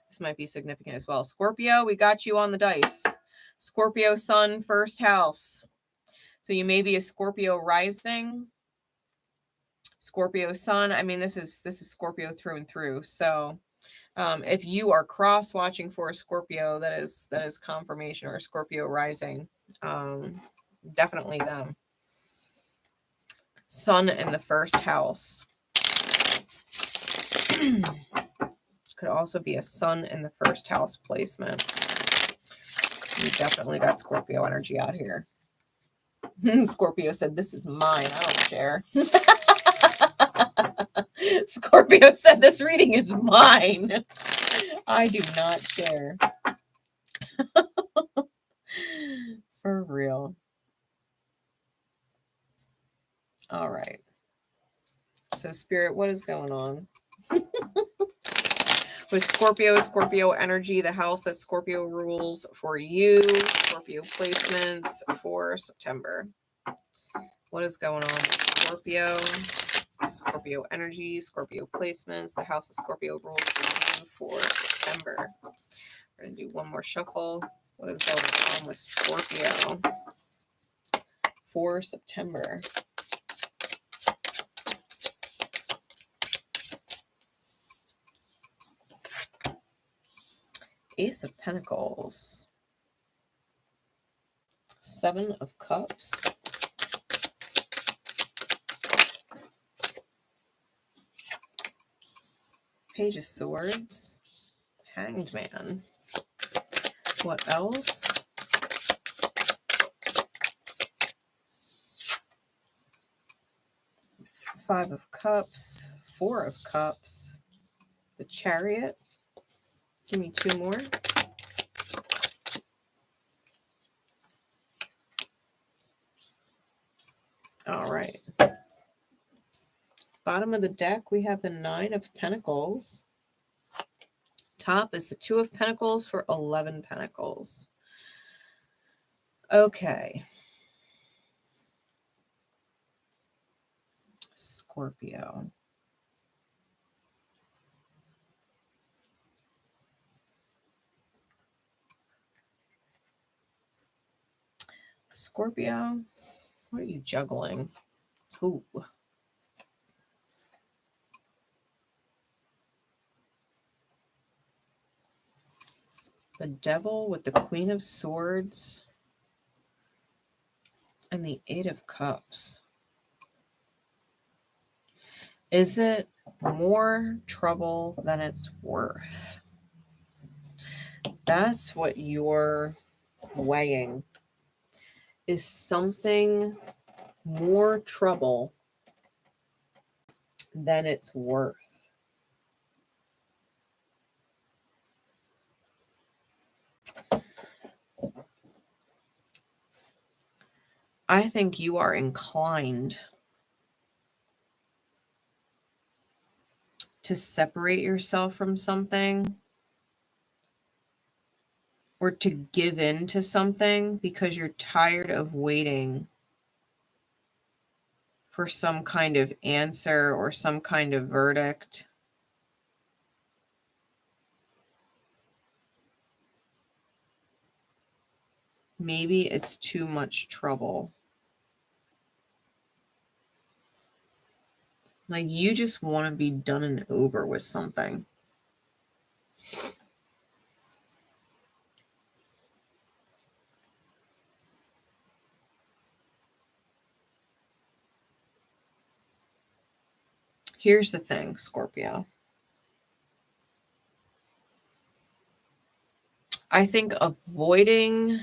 this might be significant as well. Scorpio, we got you on the dice. Scorpio sun, first house. So you may be a Scorpio rising, Scorpio sun. I mean, this is Scorpio through and through. So if you are cross watching for a Scorpio, that is confirmation, or a Scorpio rising. Definitely them. Sun in the first house. Could also be a sun in the first house placement. You definitely got Scorpio energy out here. Scorpio said, "This is mine. I don't share." Scorpio said, "This reading is mine. I do not share." For real. All right. So Spirit, what is going on? With Scorpio energy, the house that Scorpio rules for you, Scorpio placements for September. What is going on with Scorpio energy, Scorpio placements, the house of Scorpio rules for you for September. We're going to do one more shuffle. What is going on with Scorpio for September? Ace of Pentacles, Seven of Cups, Page of Swords, Hanged Man. What else? Five of Cups, Four of Cups, the Chariot. Give me two more. All right. Bottom of the deck, we have the Nine of Pentacles. Top is the Two of Pentacles for 11 Pentacles. Okay. Scorpio. Scorpio, what are you juggling? Ooh. The Devil with the Queen of Swords and the Eight of Cups. Is it more trouble than it's worth? That's what you're weighing. Is something more trouble than it's worth? I think you are inclined to separate yourself from something or to give in to something because you're tired of waiting for some kind of answer or some kind of verdict. Maybe it's too much trouble. Like you just want to be done and over with something. Here's the thing, Scorpio. I think avoiding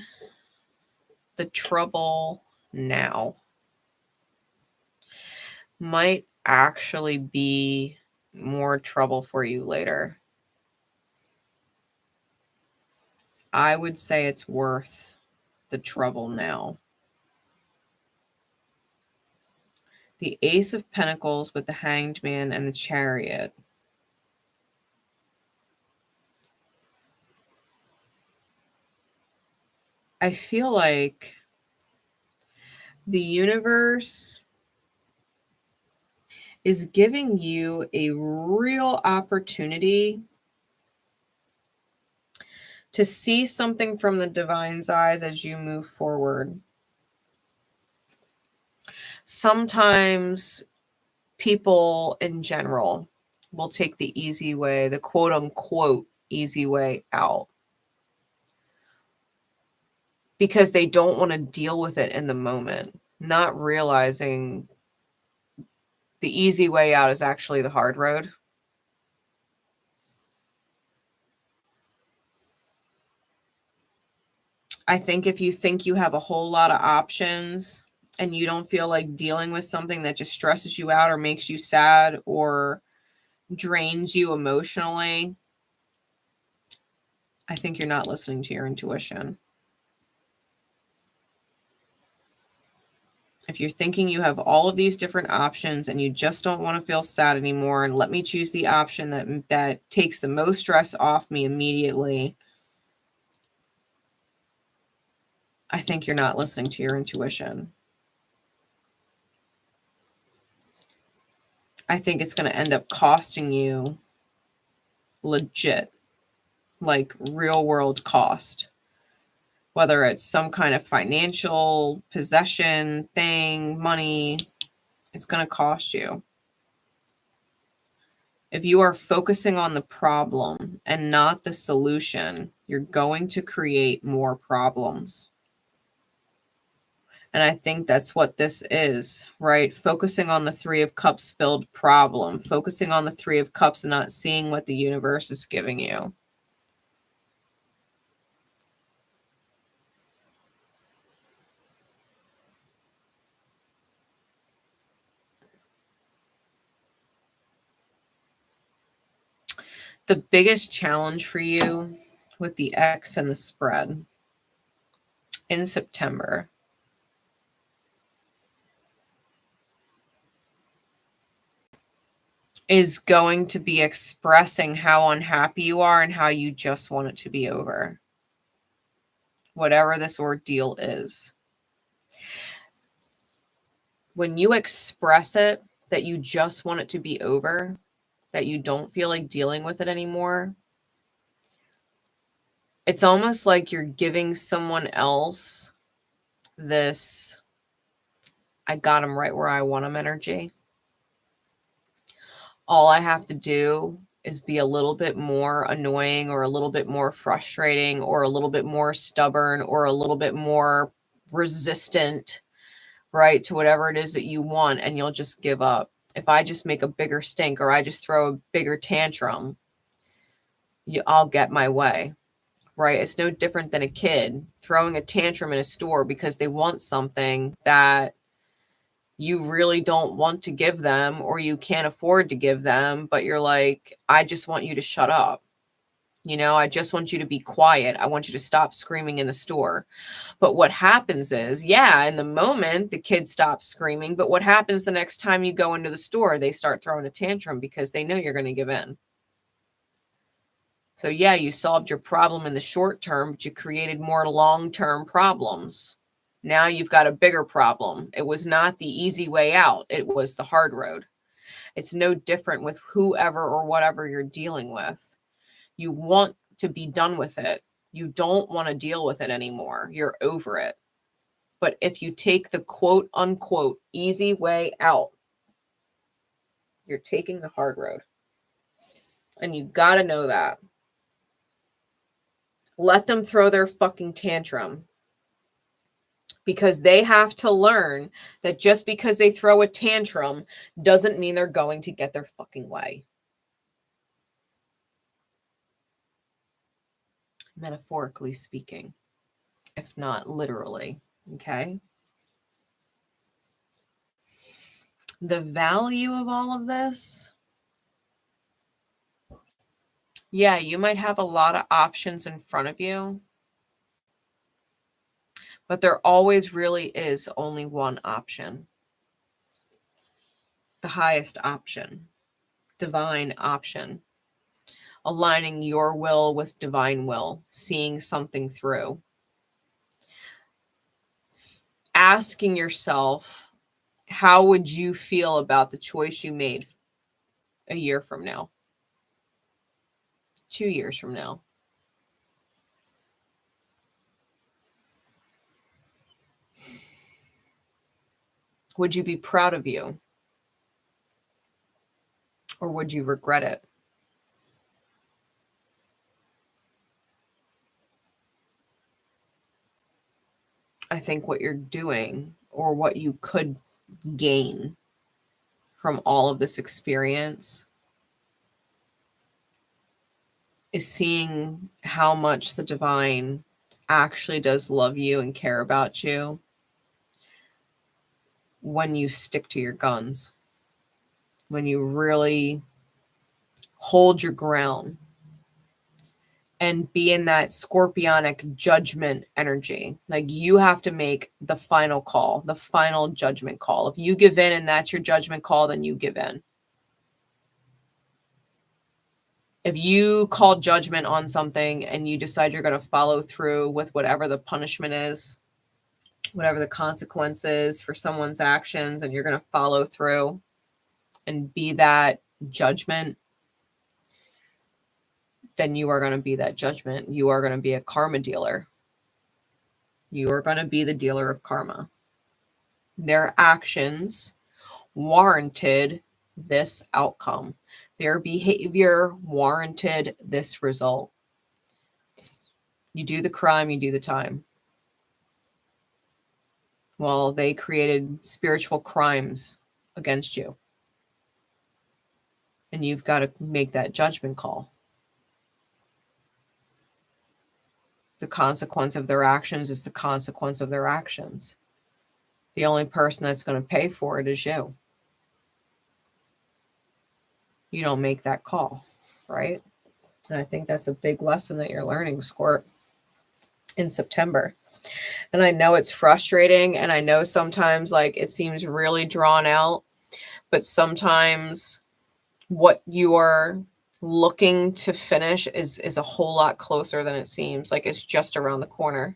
the trouble now might actually be more trouble for you later. I would say it's worth the trouble now. The Ace of Pentacles with the Hanged Man and the Chariot. I feel like the universe is giving you a real opportunity to see something from the divine's eyes as you move forward. Sometimes people in general will take the easy way, the quote unquote easy way out, because they don't want to deal with it in the moment, not realizing the easy way out is actually the hard road. I think if you think you have a whole lot of options and you don't feel like dealing with something that just stresses you out or makes you sad or drains you emotionally, I think you're not listening to your intuition. If you're thinking you have all of these different options and you just don't want to feel sad anymore and let me choose the option that takes the most stress off me immediately, I think you're not listening to your intuition. I think it's going to end up costing you legit, like real world cost. Whether it's some kind of financial possession thing, money, it's going to cost you. If you are focusing on the problem and not the solution, you're going to create more problems. And I think that's what this is, right? Focusing on the Three of Cups spilled problem, focusing on the Three of Cups and not seeing what the universe is giving you. The biggest challenge for you with the X and the spread in September is going to be expressing how unhappy you are and how you just want it to be over. Whatever this ordeal is. When you express it, that you just want it to be over, that you don't feel like dealing with it anymore, it's almost like you're giving someone else this, I got them right where I want them energy. All I have to do is be a little bit more annoying or a little bit more frustrating or a little bit more stubborn or a little bit more resistant, right, to whatever it is that you want, and you'll just give up. If I just make a bigger stink or I just throw a bigger tantrum, I'll get my way, right? It's no different than a kid throwing a tantrum in a store because they want something that you really don't want to give them or you can't afford to give them, but you're like, I just want you to shut up. You know, I just want you to be quiet. I want you to stop screaming in the store. But what happens is, yeah, in the moment, the kid stops screaming. But what happens the next time you go into the store? They start throwing a tantrum because they know you're going to give in. So yeah, you solved your problem in the short term, but you created more long-term problems. Now you've got a bigger problem. It was not the easy way out. It was the hard road. It's no different with whoever or whatever you're dealing with. You want to be done with it. You don't want to deal with it anymore. You're over it. But if you take the quote unquote easy way out, you're taking the hard road. And you got to know that. Let them throw their fucking tantrum. Because they have to learn that just because they throw a tantrum doesn't mean they're going to get their fucking way. Metaphorically speaking, if not literally, okay? The value of all of this, yeah, you might have a lot of options in front of you, but there always really is only one option. The highest option, divine option. Aligning your will with divine will, seeing something through. Asking yourself, how would you feel about the choice you made a year from now? 2 years from now? Would you be proud of you? Or would you regret it? I think what you're doing, or what you could gain from all of this experience, is seeing how much the divine actually does love you and care about you when you stick to your guns, when you really hold your ground and be in that scorpionic judgment energy. Like, you have to make the final call, the final judgment call. If you give in and that's your judgment call, then you give in. If you call judgment on something and you decide you're going to follow through with whatever the punishment is, whatever the consequence is for someone's actions, and you're going to follow through and be that judgment, then you are going to be that judgment. You are going to be a karma dealer. You are going to be the dealer of karma. Their actions warranted this outcome. Their behavior warranted this result. You do the crime, you do the time. Well, they created spiritual crimes against you. And you've got to make that judgment call. The consequence of their actions is the consequence of their actions. The only person that's going to pay for it is you. You don't make that call, right? And I think that's a big lesson that you're learning, Scorp, in September. And I know it's frustrating, and I know sometimes like it seems really drawn out, but sometimes what you are looking to finish is a whole lot closer than it seems. Like it's just around the corner.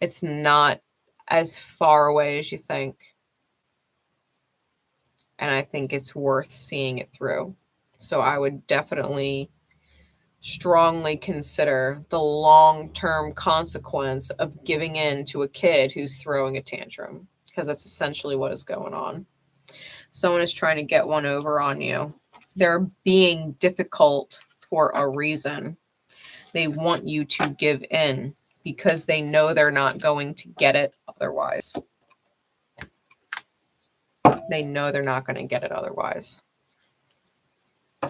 It's not as far away as you think. And I think it's worth seeing it through. So I would definitely strongly consider the long-term consequence of giving in to a kid who's throwing a tantrum, because that's essentially what is going on. Someone is trying to get one over on you. They're being difficult for a reason. They want you to give in because they know they're not going to get it otherwise. They know they're not going to get it otherwise.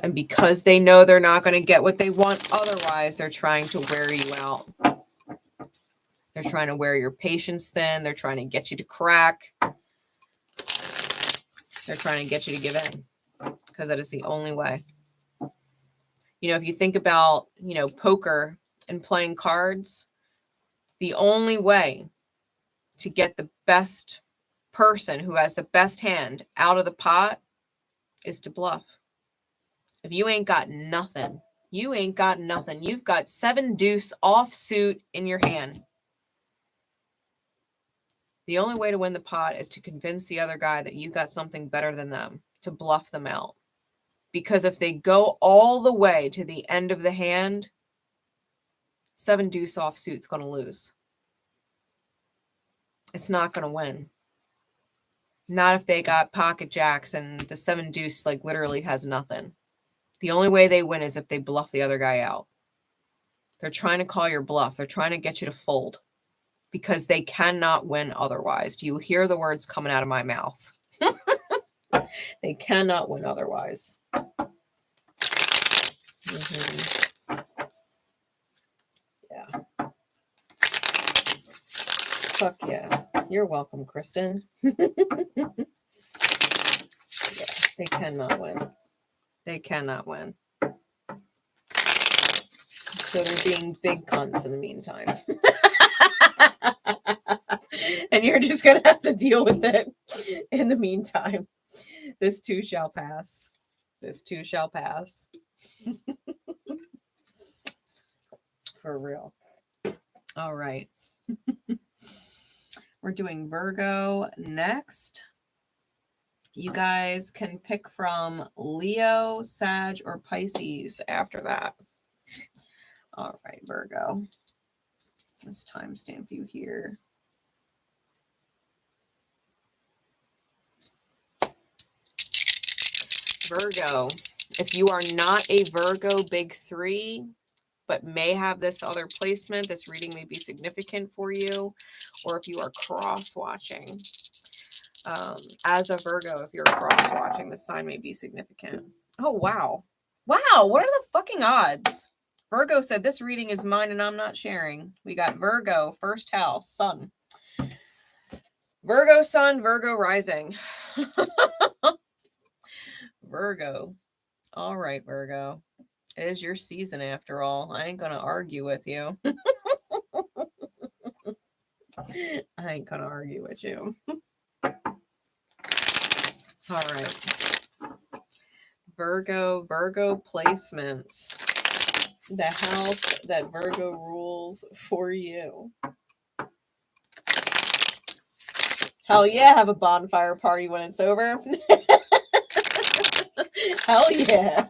And because they know they're not going to get what they want otherwise, they're trying to wear you out. They're trying to wear your patience thin. They're trying to get you to crack. They're trying to get you to give in, because that is the only way. You know, if you think about, you know, poker and playing cards, the only way to get the best person who has the best hand out of the pot is to bluff. If you ain't got nothing, you ain't got nothing. You've got 7 deuce offsuit in your hand. The only way to win the pot is to convince the other guy that you got something better than them, to bluff them out. Because if they go all the way to the end of the hand, 7 deuce offsuit's going to lose. It's not going to win. Not if they got pocket jacks and the 7 deuce like literally has nothing. The only way they win is if they bluff the other guy out. They're trying to call your bluff. They're trying to get you to fold because they cannot win otherwise. Do you hear the words coming out of my mouth? They cannot win otherwise. Yeah. Fuck yeah. You're welcome, Kristen. Yeah, they cannot win. They cannot win. So they're being big cunts in the meantime. And you're just going to have to deal with it in the meantime. This too shall pass. This too shall pass. For real. All right. We're doing Virgo next. You guys can pick from Leo, Sag, or Pisces after that. All right, Virgo. Let's timestamp you here. Virgo. If you are not a Virgo big 3, but may have this other placement, this reading may be significant for you. Or if you are cross-watching. As a Virgo, if you're cross-watching, this sign may be significant. Oh, wow. Wow, what are the fucking odds? Virgo said, this reading is mine and I'm not sharing. We got Virgo, first house, sun. Virgo sun, Virgo rising. Virgo. All right, Virgo. It is your season after all. I ain't going to argue with you. I ain't going to argue with you. All right. Virgo placements. The house that Virgo rules for you. Hell yeah, have a bonfire party when it's over. Hell yeah.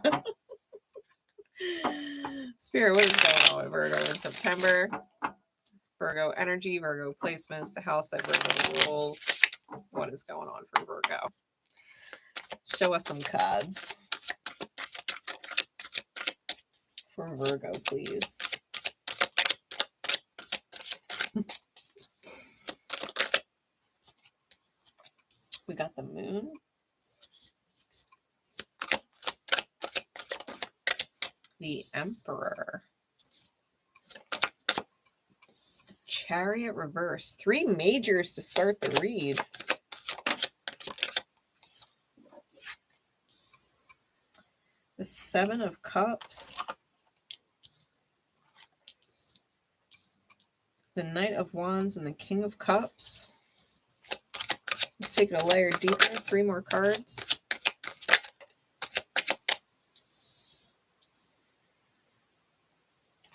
Spirit, what is going on with Virgo in September? Virgo energy, Virgo placements, the house that Virgo rules. What is going on for Virgo? Show us some cards for Virgo, please. got the moon. The Emperor. Chariot reverse. 3 majors to start the read. The 7 of Cups. The Knight of Wands and the King of Cups. Let's take it a layer deeper. 3 more cards.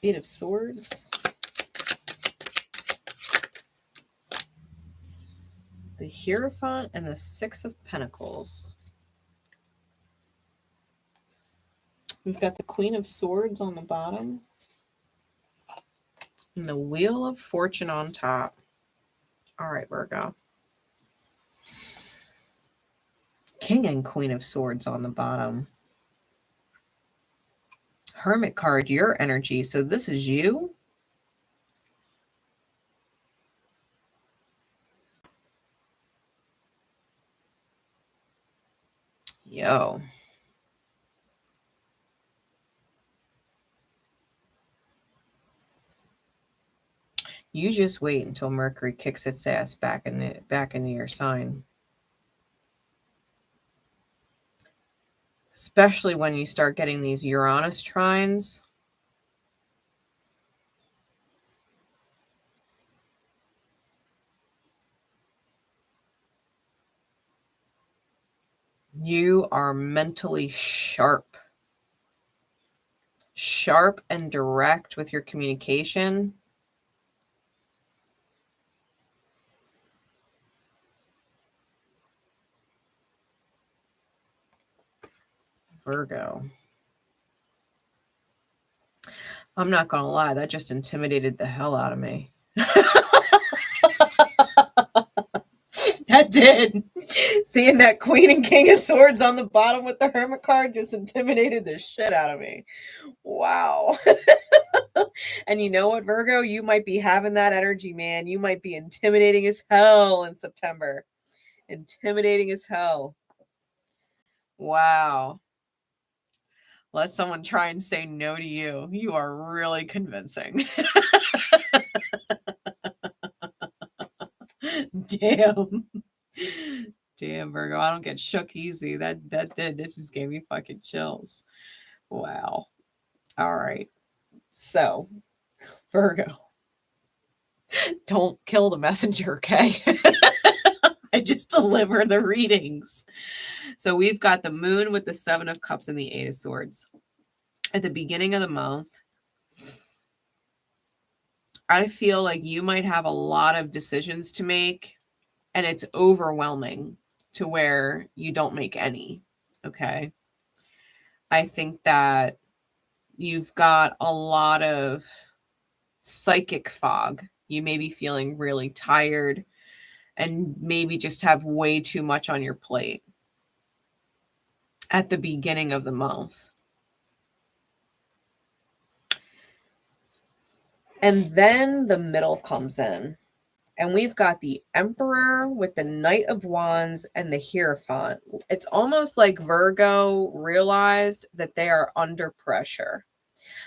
Eight of Swords. The Hierophant and the 6 of Pentacles. We've got the Queen of Swords on the bottom. And the Wheel of Fortune on top. All right, Virgo. King and Queen of Swords on the bottom. Hermit card, your energy. So this is you. Yo. You just wait until Mercury kicks its ass back into your sign. Especially when you start getting these Uranus trines. You are mentally sharp. Sharp and direct with your communication. Virgo. I'm not going to lie, that just intimidated the hell out of me. That did. Seeing that Queen and King of Swords on the bottom with the Hermit card just intimidated the shit out of me. Wow. And you know what, Virgo? You might be having that energy, man. You might be intimidating as hell in September. Intimidating as hell. Wow. Let someone try and say no to you. You are really convincing. Damn. Damn, Virgo. I don't get shook easy. That just gave me fucking chills. Wow. All right. So, Virgo. Don't kill the messenger, okay? I just deliver the readings. So we've got the moon with the 7 of Cups and the 8 of Swords. At the beginning of the month, I feel like you might have a lot of decisions to make, and it's overwhelming to where you don't make any, okay? I think that you've got a lot of psychic fog. You may be feeling really tired and maybe just have way too much on your plate at the beginning of the month. And then the middle comes in. And we've got the Emperor with the Knight of Wands and the Hierophant. It's almost like Virgo realized that they are under pressure.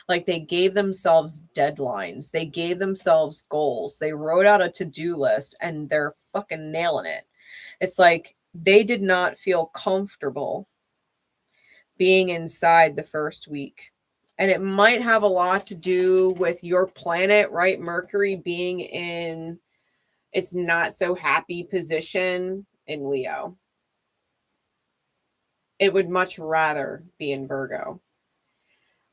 Like they gave themselves deadlines. They gave themselves goals. They wrote out a to-do list and they're fucking nailing it. It's like they did not feel comfortable being inside the first week. And it might have a lot to do with your planet, right? Mercury being in its not so happy position in Leo. It would much rather be in Virgo.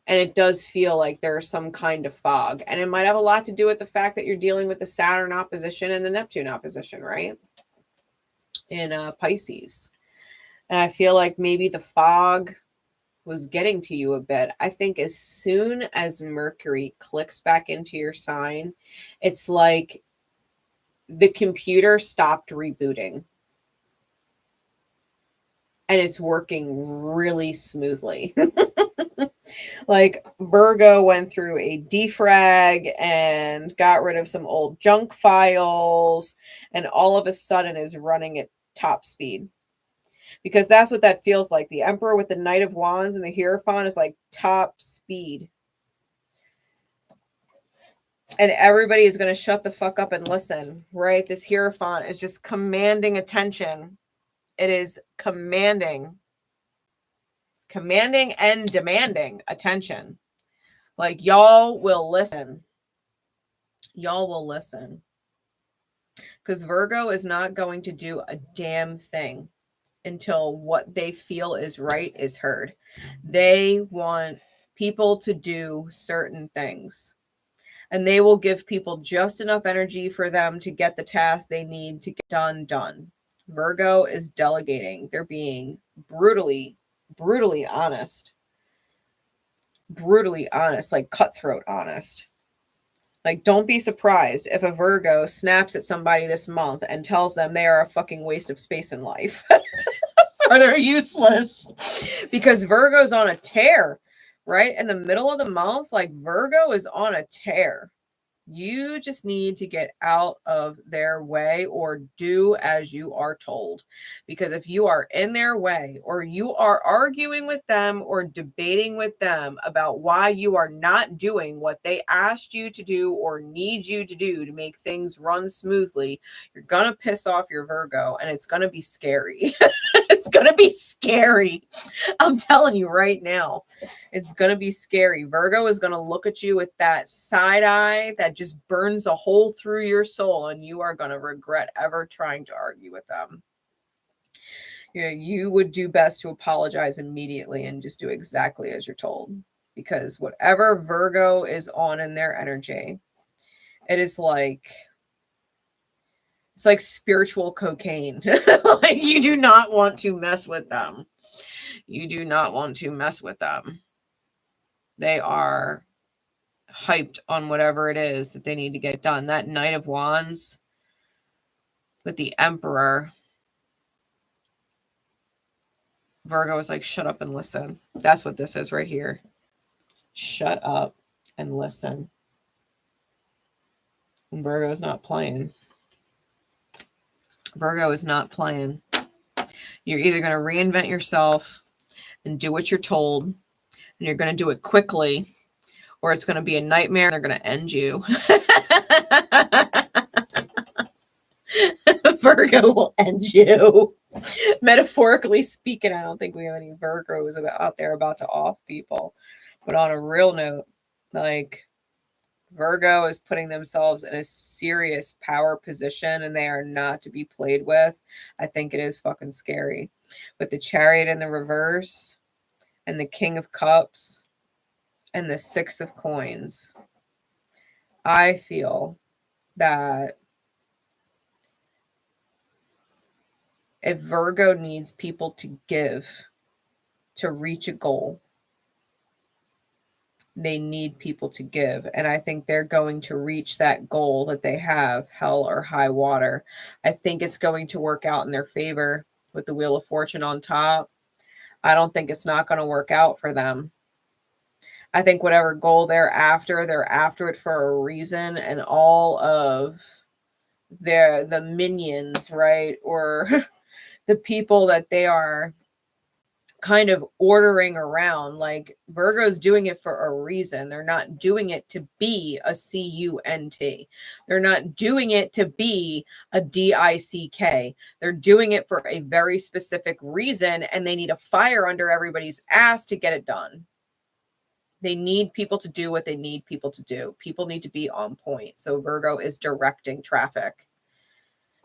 And it does feel like there's some kind of fog. And it might have a lot to do with the fact that you're dealing with the Saturn opposition and the Neptune opposition, right? In Pisces. And I feel like maybe the fog was getting to you a bit. I think as soon as Mercury clicks back into your sign, it's like the computer stopped rebooting. And it's working really smoothly. Like Virgo went through a defrag and got rid of some old junk files and all of a sudden is running at top speed. Because that's what that feels like. The Emperor with the Knight of Wands and the Hierophant is like top speed. And everybody is going to shut the fuck up and listen, right? This Hierophant is just commanding attention. It is commanding and demanding attention. Like, y'all will listen. Y'all will listen. Because Virgo is not going to do a damn thing until what they feel is right is heard. They want people to do certain things. And they will give people just enough energy for them to get the task they need to get done. Virgo is delegating. They're being brutally honest. Brutally honest, like cutthroat honest. Like, don't be surprised if a Virgo snaps at somebody this month and tells them they are a fucking waste of space in life. Or they're useless. Because Virgo's on a tear, right? In the middle of the month, like, Virgo is on a tear. You just need to get out of their way or do as you are told. Because if you are in their way or you are arguing with them or debating with them about why you are not doing what they asked you to do or need you to do to make things run smoothly, you're going to piss off your Virgo, and it's going to be scary. It's going to be scary. I'm telling you right now, it's going to be scary. Virgo is going to look at you with that side eye that just burns a hole through your soul, and you are going to regret ever trying to argue with them. You would do best to apologize immediately and just do exactly as you're told. Because whatever Virgo is on in their energy, it is like... it's like spiritual cocaine. Like, you do not want to mess with them. You do not want to mess with them. They are hyped on whatever it is that they need to get done. That Knight of Wands with the Emperor. Virgo is like, shut up and listen. That's what this is right here. Shut up and listen. And Virgo's not playing. Virgo is not playing. You're either going to reinvent yourself and do what you're told, and you're going to do it quickly, or it's going to be a nightmare and they're going to end you. Virgo will end you. Metaphorically speaking, I don't think we have any Virgos out there about to off people. But on a real note, like, Virgo is putting themselves in a serious power position, and they are not to be played with. I think it is fucking scary. With the Chariot in the reverse, and the King of Cups, and the Six of Coins, I feel that if Virgo needs people to give to reach a goal, they need people to give. And I think they're going to reach that goal that they have, hell or high water. I think it's going to work out in their favor with the Wheel of Fortune on top. I don't think it's not going to work out for them. I think whatever goal they're after it for a reason. And all of the minions, right? Or the people that they are kind of ordering around, like, Virgo's doing it for a reason. They're not doing it to be a CUNT. They're not doing it to be a DICK. They're doing it for a very specific reason, and they need a fire under everybody's ass to get it done. They need people to do what they need people to do. People need to be on point. So Virgo is directing traffic.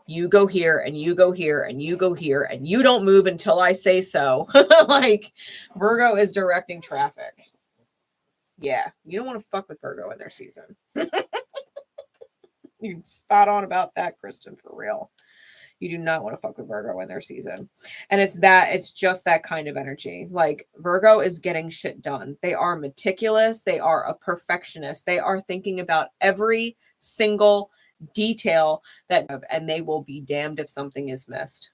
You go here and you go here and you go here and you don't move until I say so. Like, Virgo is directing traffic. Yeah, you don't want to fuck with Virgo in their season. You're spot on about that, Kristen, for real. You do not want to fuck with Virgo in their season. And it's just that kind of energy. Like, Virgo is getting shit done. They are meticulous. They are a perfectionist. They are thinking about every single detail and they will be damned if something is missed.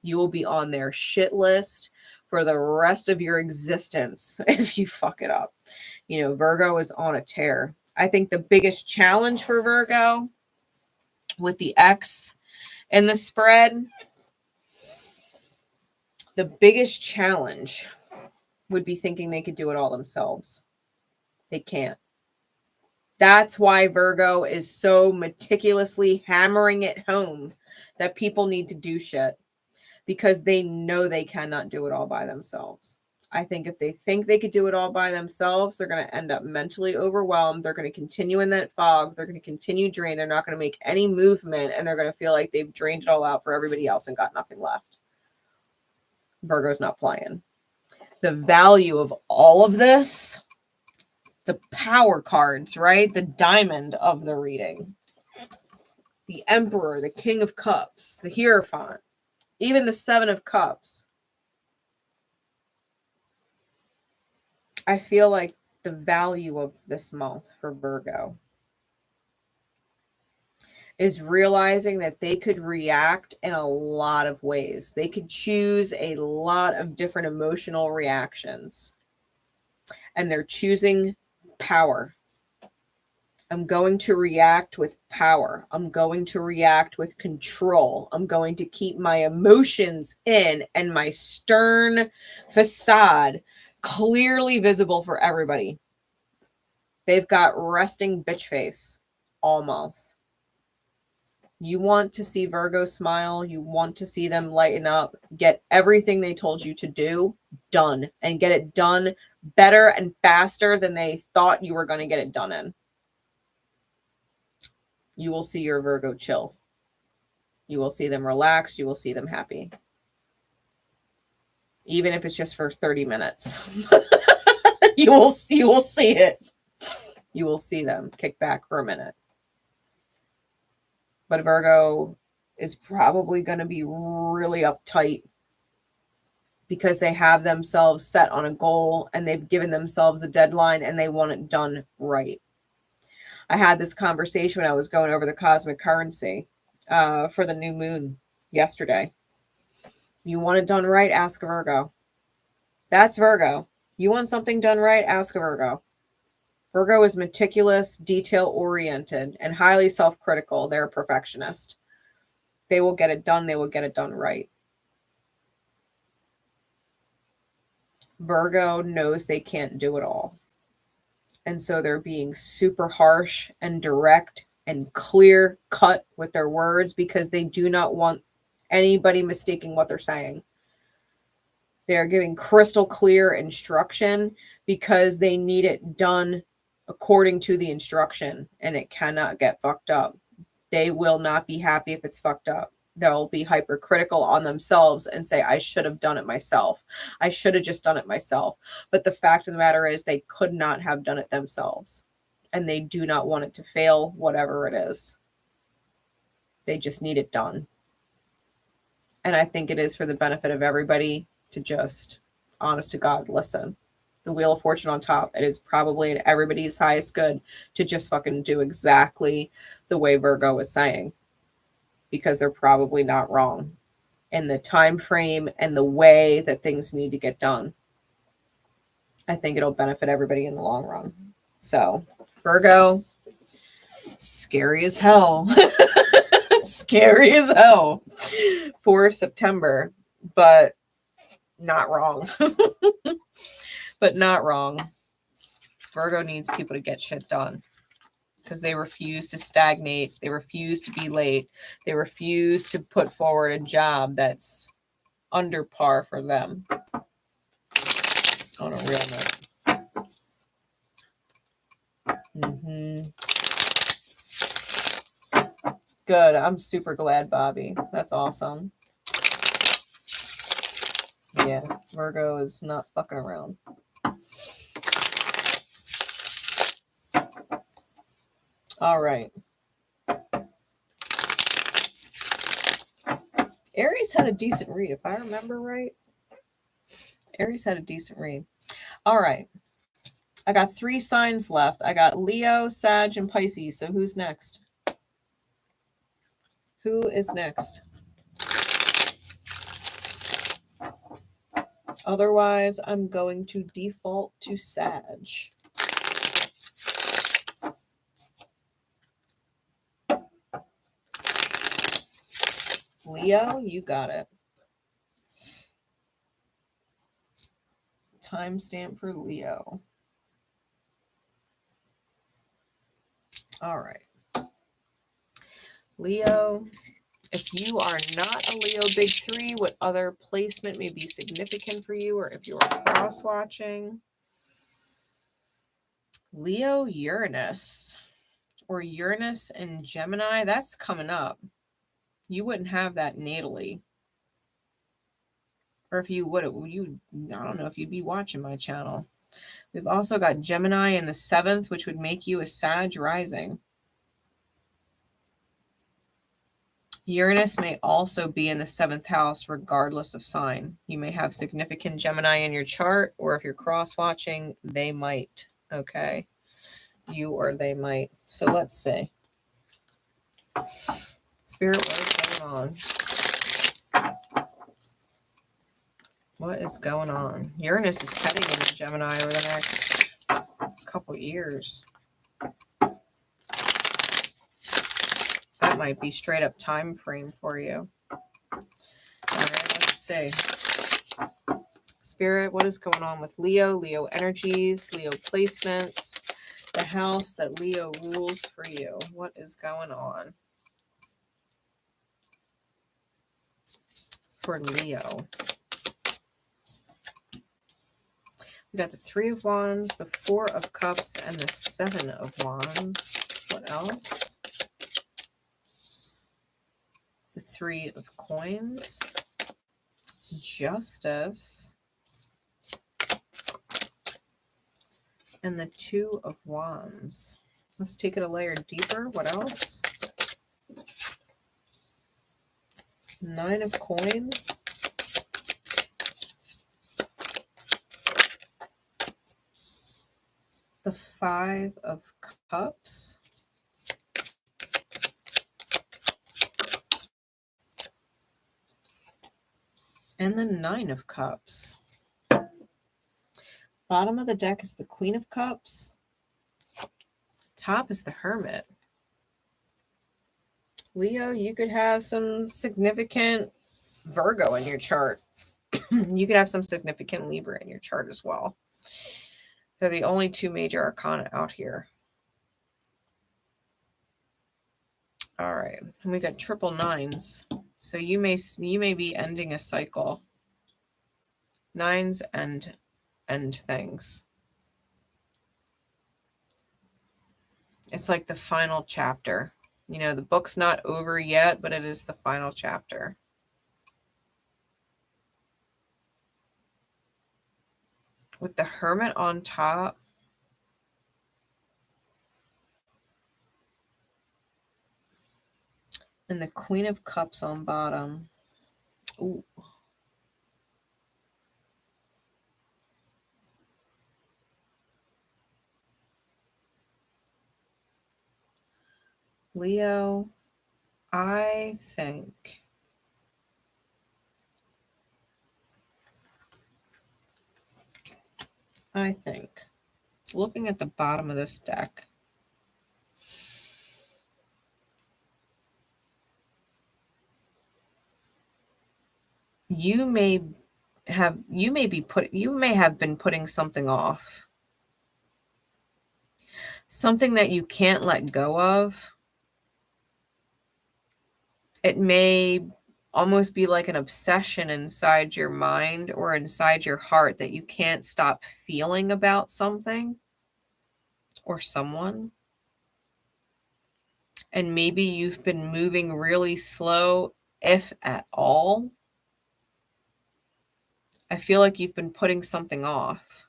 You will be on their shit list for the rest of your existence if you fuck it up. Virgo is on a tear. I think the biggest challenge for Virgo with the X in the spread The biggest challenge would be thinking they could do it all themselves. They can't. That's why Virgo is so meticulously hammering it home that people need to do shit, because they know they cannot do it all by themselves. I think if they think they could do it all by themselves, they're going to end up mentally overwhelmed. They're going to continue in that fog. They're going to continue drained. They're not going to make any movement, and they're going to feel like they've drained it all out for everybody else and got nothing left. Virgo's not playing. The value of all of this, the power cards, right? The diamond of the reading, the Emperor, the King of Cups, the Hierophant, even the Seven of Cups. I feel like the value of this month for Virgo is realizing that they could react in a lot of ways. They could choose a lot of different emotional reactions, and they're choosing power. I'm going to react with power. I'm going to react with control. I'm going to keep my emotions in and my stern facade clearly visible for everybody. They've got resting bitch face all month. You want to see Virgo smile. You want to see them lighten up. Get everything they told you to do done, and get it done better and faster than they thought you were going to get it done in. You will see your Virgo chill. You will see them relax. You will see them happy. Even if it's just for 30 minutes. You will see it. You will see them kick back for a minute. But Virgo is probably going to be really uptight because they have themselves set on a goal and they've given themselves a deadline and they want it done right. I had this conversation when I was going over the cosmic currency for the new moon yesterday. You want it done right? Ask a Virgo. That's Virgo. You want something done right? Ask a Virgo. Virgo is meticulous, detail-oriented, and highly self-critical. They're a perfectionist. They will get it done. They will get it done right. Virgo knows they can't do it all. And so they're being super harsh and direct and clear cut with their words because they do not want anybody mistaking what they're saying. They're giving crystal clear instruction because they need it done according to the instruction, and it cannot get fucked up. They will not be happy if it's fucked up. They'll be hypercritical on themselves and say, I should have done it myself. I should have just done it myself. But the fact of the matter is they could not have done it themselves, and they do not want it to fail, whatever it is. They just need it done. And I think it is for the benefit of everybody to just, honest to God, listen. The Wheel of Fortune on top, it is probably in everybody's highest good to just fucking do exactly the way Virgo is saying, because they're probably not wrong in the time frame and the way that things need to get done. I think it'll benefit everybody in the long run. So Virgo, scary as hell. Scary as hell for September, but not wrong. But not wrong. Virgo needs people to get shit done because they refuse to stagnate. They refuse to be late. They refuse to put forward a job that's under par for them. On a real note. Good. I'm super glad, Bobby. That's awesome. Yeah, Virgo is not fucking around. All right. Aries had a decent read, if I remember right. Aries had a decent read. All right. I got 3 signs left. I got Leo, Sag, and Pisces. So who's next? Who is next? Otherwise, I'm going to default to Sag. Leo, you got it. timestamp for Leo. All right. Leo, if you are not a Leo big three, what other placement may be significant for you, or if you're cross-watching? Leo Uranus, or Uranus and Gemini, that's coming up. You wouldn't have that natally. Or if you would, I don't know if you'd be watching my channel. We've also got Gemini in the 7th, which would make you a Sag rising. Uranus may also be in the 7th house, regardless of sign. You may have significant Gemini in your chart, or if you're cross-watching, they might. Okay? You or they might. So let's see. Spirit, what is going on? What is going on? Uranus is heading into Gemini over the next couple years. That might be straight up time frame for you. All right, let's see. Spirit, what is going on with Leo? Leo energies, Leo placements, the house that Leo rules for you. What is going on for Leo? We got the 3 of Wands, the 4 of Cups, and the 7 of Wands. What else? The 3 of Coins, Justice, and the 2 of Wands. Let's take it a layer deeper. What else? 9 of Coins. The 5 of Cups. And the 9 of Cups. Bottom of the deck is the Queen of Cups. Top is the Hermit. Leo, you could have some significant Virgo in your chart. You could have some significant Libra in your chart as well. They're the only 2 major arcana out here. All right. And we got triple 9s. So you may be ending a cycle. 9s end things. It's like the final chapter. You know, the book's not over yet, but it is the final chapter. With the Hermit on top, and the Queen of Cups on bottom. Ooh. Leo, I think looking at the bottom of this deck, you may have been putting something off. Something that you can't let go of. It may almost be like an obsession inside your mind or inside your heart that you can't stop feeling about something or someone. And maybe you've been moving really slow, if at all. I feel like you've been putting something off.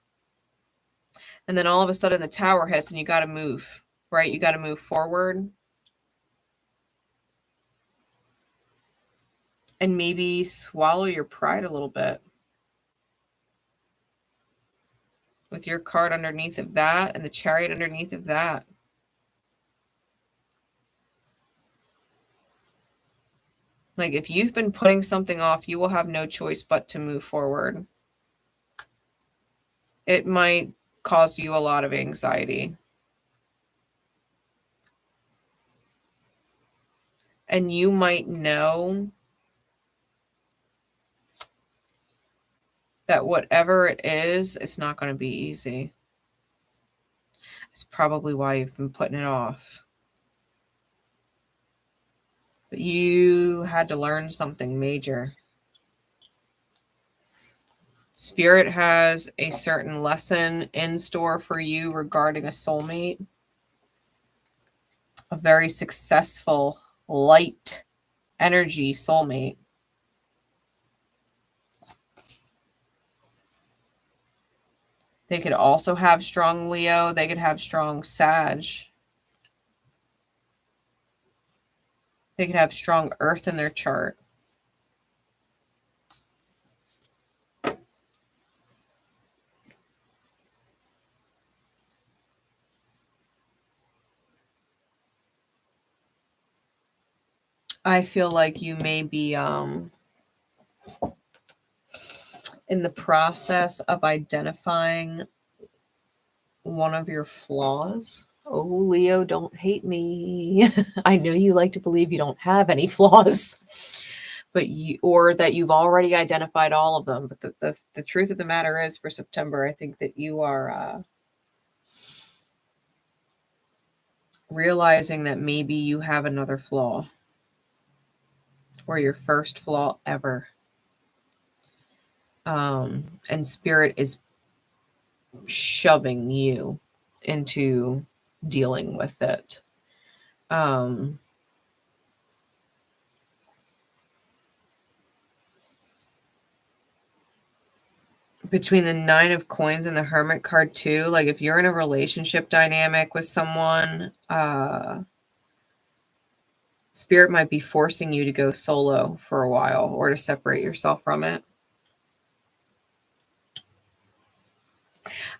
And then all of a sudden the Tower hits and you got to move, right? You got to move forward. And maybe swallow your pride a little bit. With your card underneath of that and the Chariot underneath of that. Like if you've been putting something off, you will have no choice but to move forward. It might cause you a lot of anxiety. And you might know that whatever it is, it's not going to be easy. It's probably why you've been putting it off. But you had to learn something major. Spirit has a certain lesson in store for you regarding a soulmate. A very successful, light energy soulmate. They could also have strong Leo. They could have strong Sag. They could have strong Earth in their chart. I feel like you may be in the process of identifying one of your flaws. Oh, Leo, don't hate me. I know you like to believe you don't have any flaws, but or that you've already identified all of them. But the truth of the matter is, for September, I think that you are realizing that maybe you have another flaw, or your first flaw ever. And Spirit is shoving you into dealing with it. Between the Nine of Coins and the Hermit card too, like if you're in a relationship dynamic with someone, Spirit might be forcing you to go solo for a while or to separate yourself from it.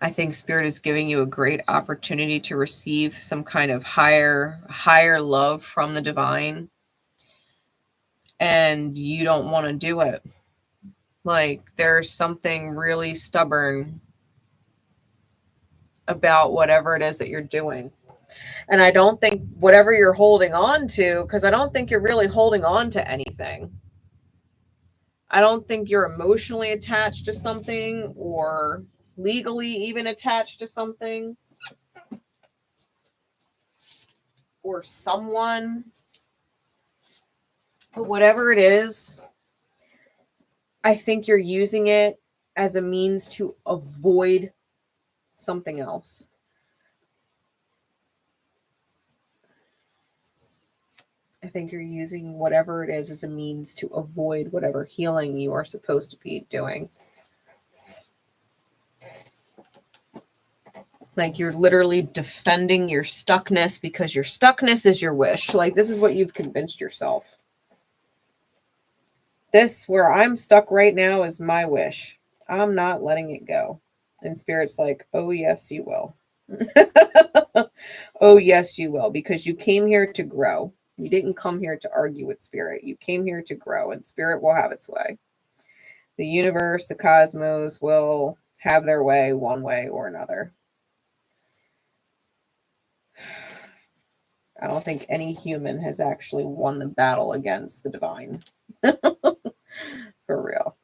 I think Spirit is giving you a great opportunity to receive some kind of higher love from the divine. And you don't want to do it. Like there's something really stubborn about whatever it is that you're doing. And I don't think whatever you're holding on to, because I don't think you're really holding on to anything. I don't think you're emotionally attached to something or legally even attached to something or someone. But whatever it is, I think you're using it as a means to avoid something else. I think you're using whatever it is as a means to avoid whatever healing you are supposed to be doing. Like you're literally defending your stuckness because your stuckness is your wish. Like this is what you've convinced yourself. This, where I'm stuck right now, is my wish. I'm not letting it go. And Spirit's like, oh, yes, you will. Oh, yes, you will. Because you came here to grow. You didn't come here to argue with Spirit. You came here to grow, and Spirit will have its way. The universe, the cosmos will have their way one way or another. I don't think any human has actually won the battle against the divine. For real.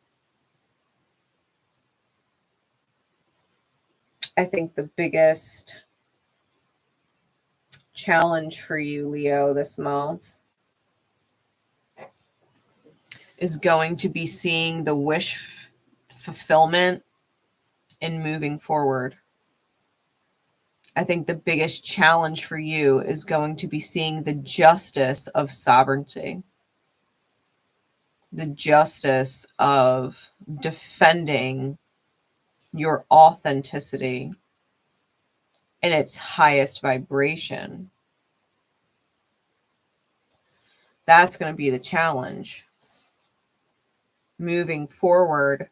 I think the biggest challenge for you, Leo, this month is going to be seeing the wish fulfillment and moving forward. I think the biggest challenge for you is going to be seeing the justice of sovereignty. The justice of defending your authenticity in its highest vibration. That's going to be the challenge. Moving forward,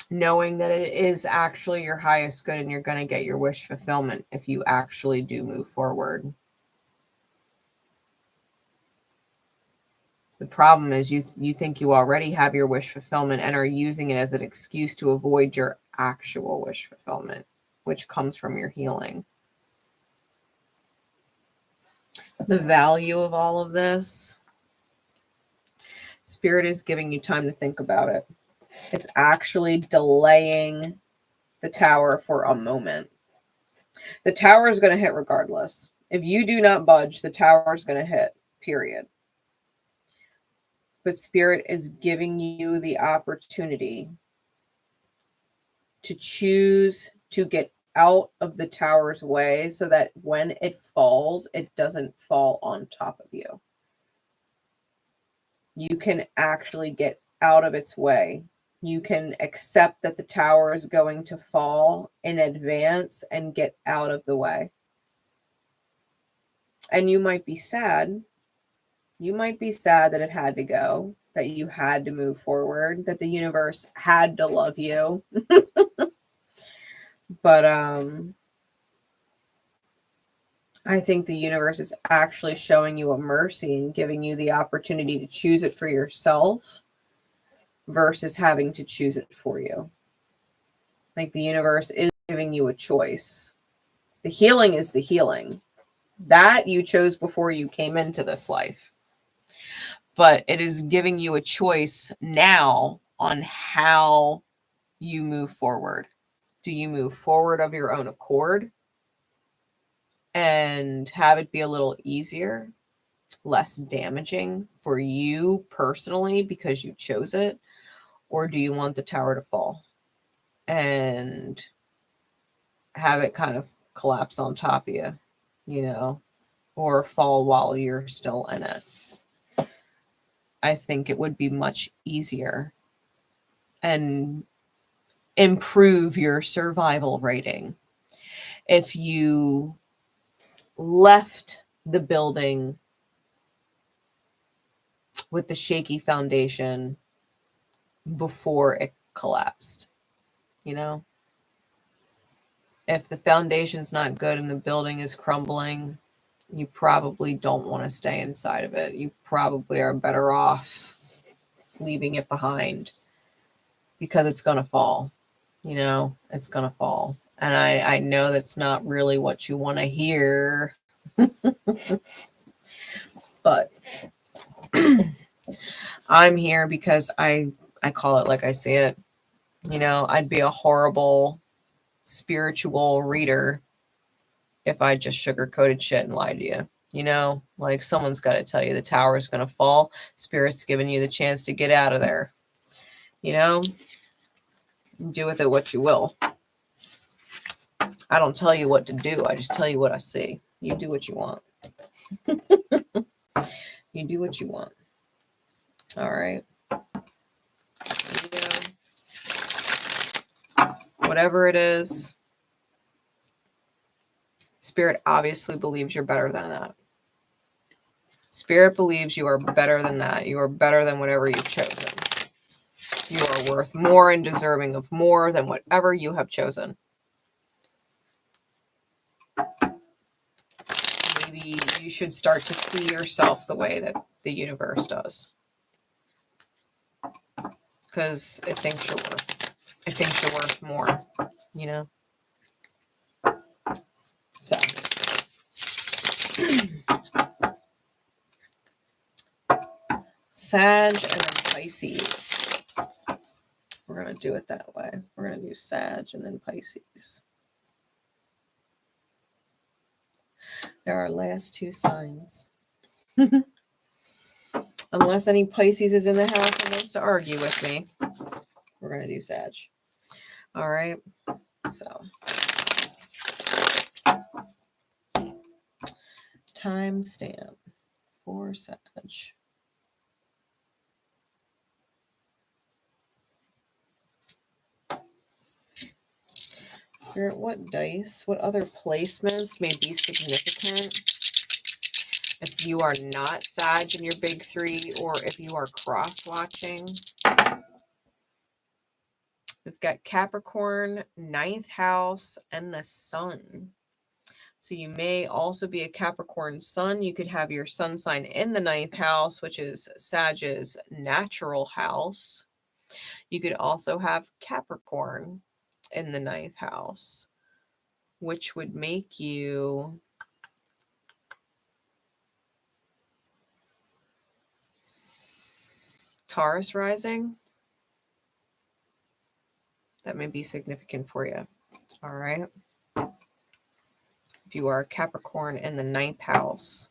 knowing that it is actually your highest good and you're going to get your wish fulfillment if you actually do move forward. The problem is you think you already have your wish fulfillment and are using it as an excuse to avoid your actual wish fulfillment, which comes from your healing. The value of all of this, Spirit is giving you time to think about it. It's actually delaying the Tower for a moment. The Tower is going to hit regardless. If you do not budge, the Tower is going to hit, period. But Spirit is giving you the opportunity to choose to get out of the Tower's way so that when it falls, it doesn't fall on top of you. You can actually get out of its way. You can accept that the Tower is going to fall in advance and get out of the way. And you might be sad. You might be sad that it had to go, that you had to move forward, that the universe had to love you. But I think the universe is actually showing you a mercy and giving you the opportunity to choose it for yourself versus having to choose it for you. Like the universe is giving you a choice. The healing is the healing. That you chose before you came into this life. But it is giving you a choice now on how you move forward. Do you move forward of your own accord and have it be a little easier, less damaging for you personally because you chose it? Or do you want the Tower to fall and have it kind of collapse on top of you, you know, or fall while you're still in it? I think it would be much easier and improve your survival rating if you left the building with the shaky foundation before it collapsed. You know, if the foundation's not good and the building is crumbling, you probably don't want to stay inside of it. You probably are better off leaving it behind because it's going to fall. You know, it's going to fall. And I know that's not really what you want to hear. But I'm here because I call it like I see it. You know, I'd be a horrible spiritual reader if I just sugar-coated shit and lied to you. You know, like someone's got to tell you the Tower is going to fall. Spirit's giving you the chance to get out of there. You know, do with it what you will. I don't tell you what to do. I just tell you what I see. You do what you want. You do what you want. All right. Whatever it is, Spirit obviously believes you're better than that. Spirit believes you are better than that. You are better than whatever you've chosen. You are worth more and deserving of more than whatever you have chosen. Maybe you should start to see yourself the way that the universe does. Because it thinks you're worth more, you know? So. Sag and then Pisces. We're going to do it that way. We're going to do Sag and then Pisces. They're our last two signs. Unless any Pisces is in the house and wants to argue with me, we're going to do Sag. All right. So. Timestamp for Sag. Spirit, what dice, what other placements may be significant if you are not Sag in your big three or if you are cross-watching? We've got Capricorn, 9th house, and the Sun. So you may also be a Capricorn Sun. You could have your sun sign in the 9th house, which is Sag's natural house. You could also have Capricorn in the 9th house, which would make you Taurus rising, that may be significant for you. All right. If you are a Capricorn in the 9th house,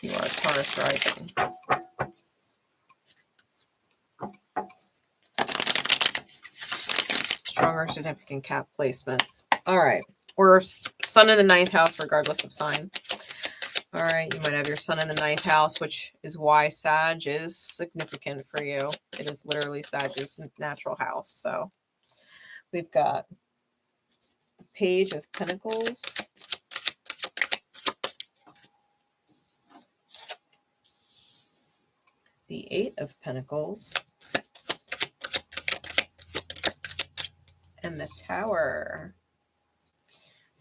you are Taurus rising. Stronger significant cap placements. All right. Or sun in the 9th house, regardless of sign. All right. You might have your sun in the 9th house, which is why Sag is significant for you. It is literally Sag's natural house. So we've got the Page of Pentacles, the 8 of Pentacles, and the Tower.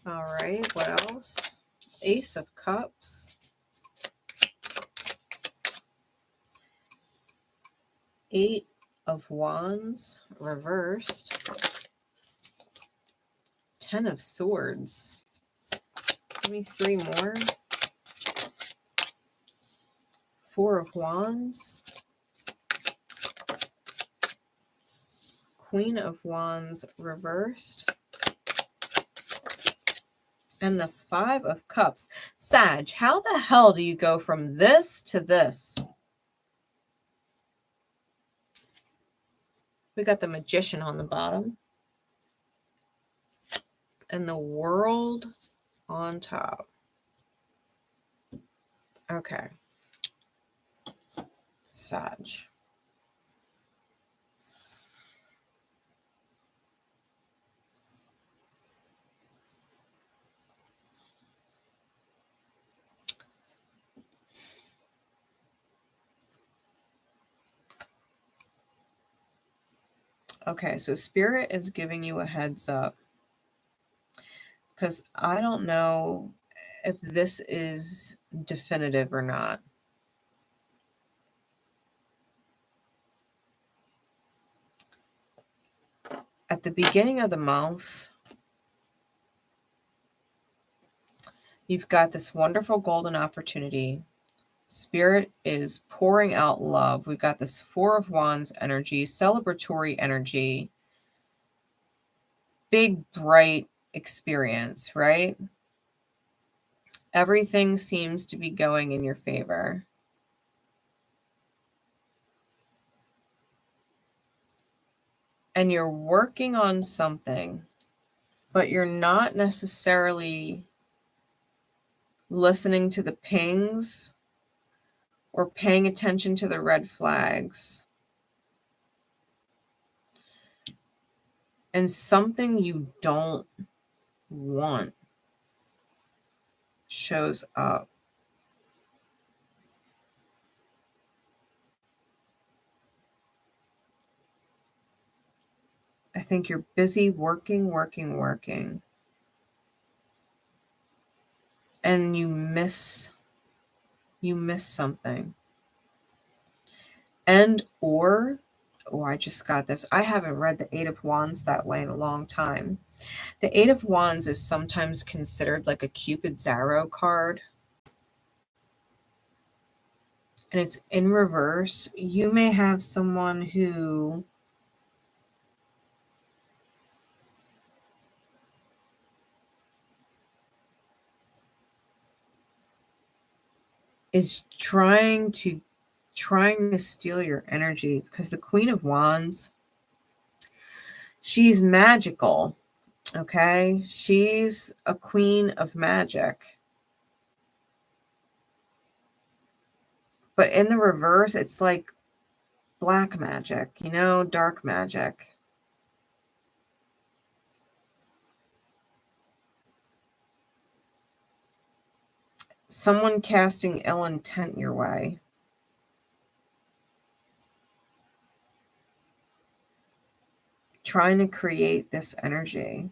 All right, what else? Ace of Cups, 8 of Wands reversed, 10 of Swords. Give me 3 more. 4 of Wands, Queen of Wands reversed, and the 5 of Cups. Sag, how the hell do you go from this to this? We got the Magician on the bottom and the World on top. Okay. Sag. Okay, so Spirit is giving you a heads up because I don't know if this is definitive or not. At the beginning of the month, you've got this wonderful golden opportunity. Spirit is pouring out love. We've got this 4 of Wands energy, celebratory energy, big, bright experience, right? Everything seems to be going in your favor. And you're working on something, but you're not necessarily listening to the pings or paying attention to the red flags. And something you don't want shows up. I think you're busy working. And you miss something. And or, oh, I just got this. I haven't read the 8 of Wands that way in a long time. The 8 of Wands is sometimes considered like a 𝐤𝐞𝐫𝐽 card. And it's in reverse. You may have someone who is trying to steal your energy, because the Queen of Wands, she's magical, okay? She's a queen of magic. But in the reverse, it's like black magic, you know, dark magic. Someone casting ill intent your way. Trying to create this energy.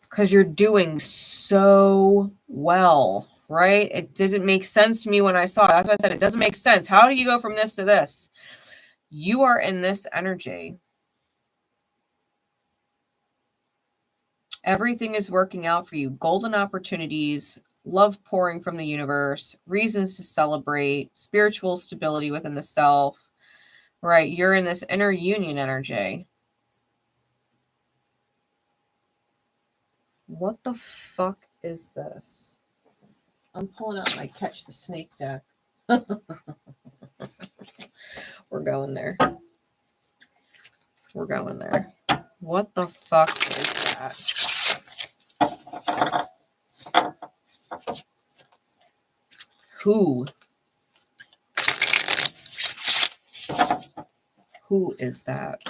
Because you're doing so well, right? It didn't make sense to me when I saw it. That's why I said it doesn't make sense. How do you go from this to this? You are in this energy. Everything is working out for you. Golden opportunities love pouring from the universe, reasons to celebrate, spiritual stability within the self, right? You're in this inner union energy. What the fuck is this? I'm pulling out my Catch the Snake deck. We're going there. We're going there. What the fuck is that? Who is that?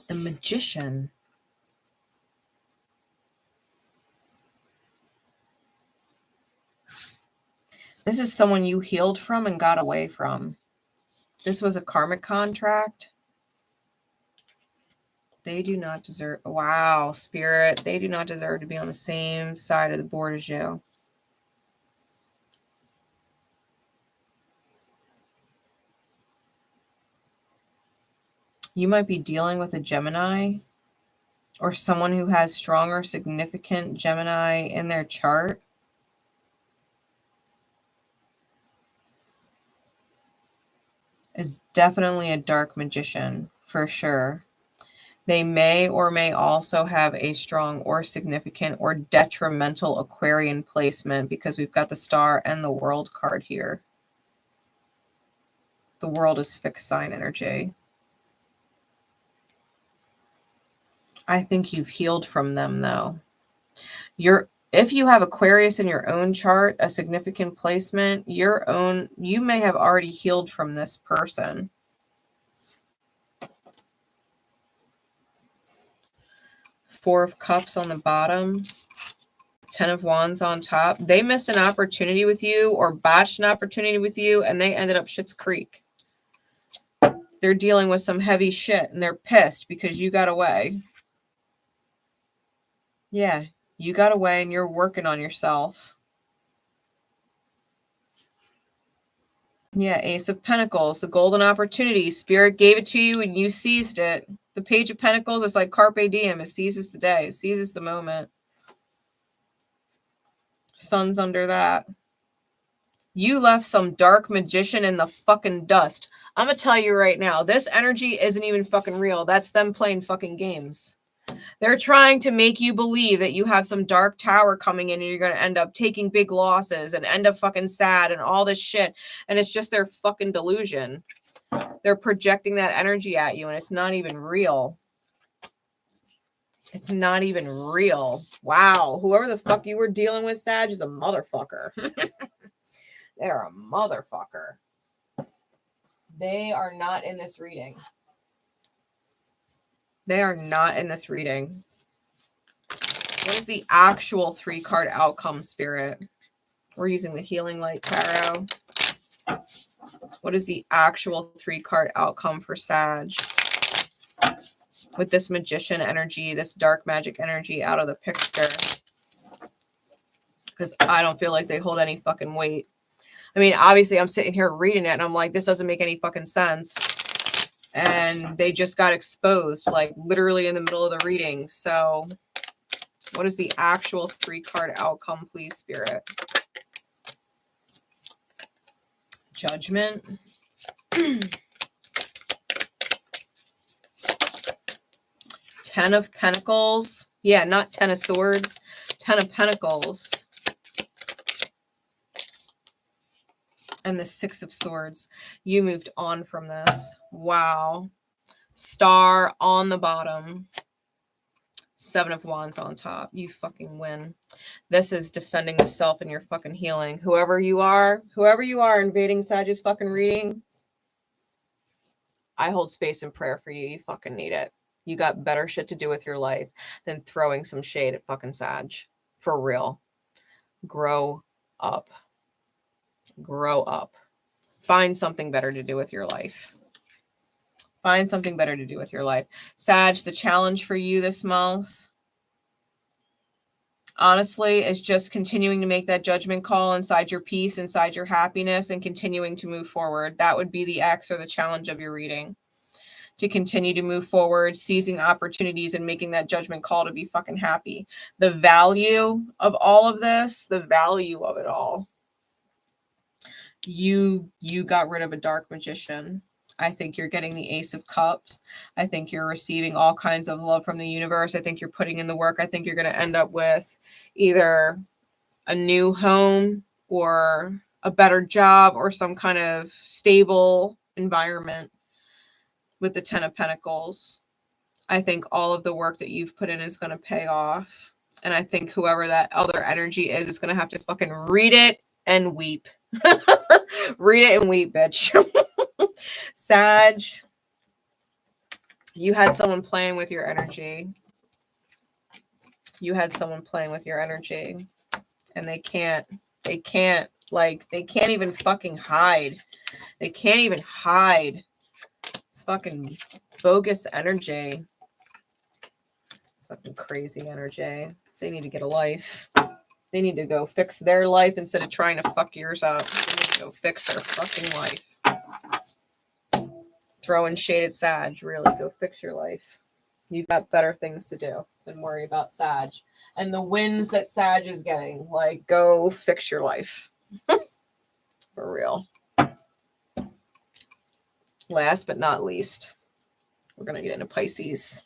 The Magician. This is someone you healed from and got away from. This was a karmic contract. They do not deserve... Wow, Spirit. They do not deserve to be on the same side of the board as you. You might be dealing with a Gemini or someone who has strong or significant Gemini in their chart. Is definitely a dark magician for sure. They may or may also have a strong or significant or detrimental Aquarian placement because we've got the Star and the World card here. The World is fixed sign energy. I think you've healed from them though. If you have Aquarius in your own chart, a significant placement, you may have already healed from this person. Four of Cups on the bottom, 10 of Wands on top. They missed an opportunity with you or botched an opportunity with you, and they ended up Schitt's Creek. They're dealing with some heavy shit, and they're pissed because you got away. Yeah, you got away, and you're working on yourself. Yeah, Ace of Pentacles, the golden opportunity. Spirit gave it to you, and you seized it. The Page of Pentacles is like Carpe Diem. It seizes the day. It seizes the moment. Sun's under that. You left some dark magician in the fucking dust. I'm going to tell you right now, this energy isn't even fucking real. That's them playing fucking games. They're trying to make you believe that you have some dark tower coming in and you're going to end up taking big losses and end up fucking sad and all this shit. And it's just their fucking delusion. They're projecting that energy at you and it's not even real. It's not even real. Wow. Whoever the fuck you were dealing with, Sag, is a motherfucker. They're a motherfucker. They are not in this reading. They are not in this reading. What is the actual 3-card outcome, Spirit? We're using the Healing Light Tarot. What is the actual 3-card outcome for Sag? With this magician energy, this dark magic energy out of the picture. Because I don't feel like they hold any fucking weight. I mean, obviously I'm sitting here reading it and I'm like, this doesn't make any fucking sense. And they just got exposed, like literally in the middle of the reading. So what is the actual 3-card outcome, please, Spirit? Judgment. 10 of Pentacles. Yeah, not 10 of Swords. 10 of Pentacles. And the 6 of Swords. You moved on from this. Wow. Star on the bottom. 7 of Wands on top. You fucking win. This is defending the self and your fucking healing. Whoever you are invading Sag's fucking reading, I hold space and prayer for you. You fucking need it. You got better shit to do with your life than throwing some shade at fucking Sag. For real. Grow up. Grow up. Find something better to do with your life. Find something better to do with your life. Sag, the challenge for you this month. honestly, is just continuing to make that judgment call inside your peace, inside your happiness, and continuing to move forward. That would be the X or the challenge of your reading. To continue to move forward, seizing opportunities and making that judgment call to be fucking happy. The value of all of this, the value of it all. You got rid of a dark magician. I think you're getting the Ace of Cups. I think you're receiving all kinds of love from the universe. I think you're putting in the work. I think you're going to end up with either a new home or a better job or some kind of stable environment with the Ten of Pentacles. I think all of the work that you've put in is going to pay off. And I think whoever that other energy is going to have to fucking read it and weep. Read it and weep, bitch. Sag, you had someone playing with your energy. You had someone playing with your energy. And they can't even fucking hide. They can't even hide. It's fucking bogus energy. It's fucking crazy energy. They need to get a life. They need to go fix their life instead of trying to fuck yours up. They need to go fix their fucking life. Throwing shade at Sag. Really, go fix your life. You've got better things to do than worry about Sag. And the wins that Sag is getting, like, go fix your life. For real. Last but not least, we're going to get into Pisces.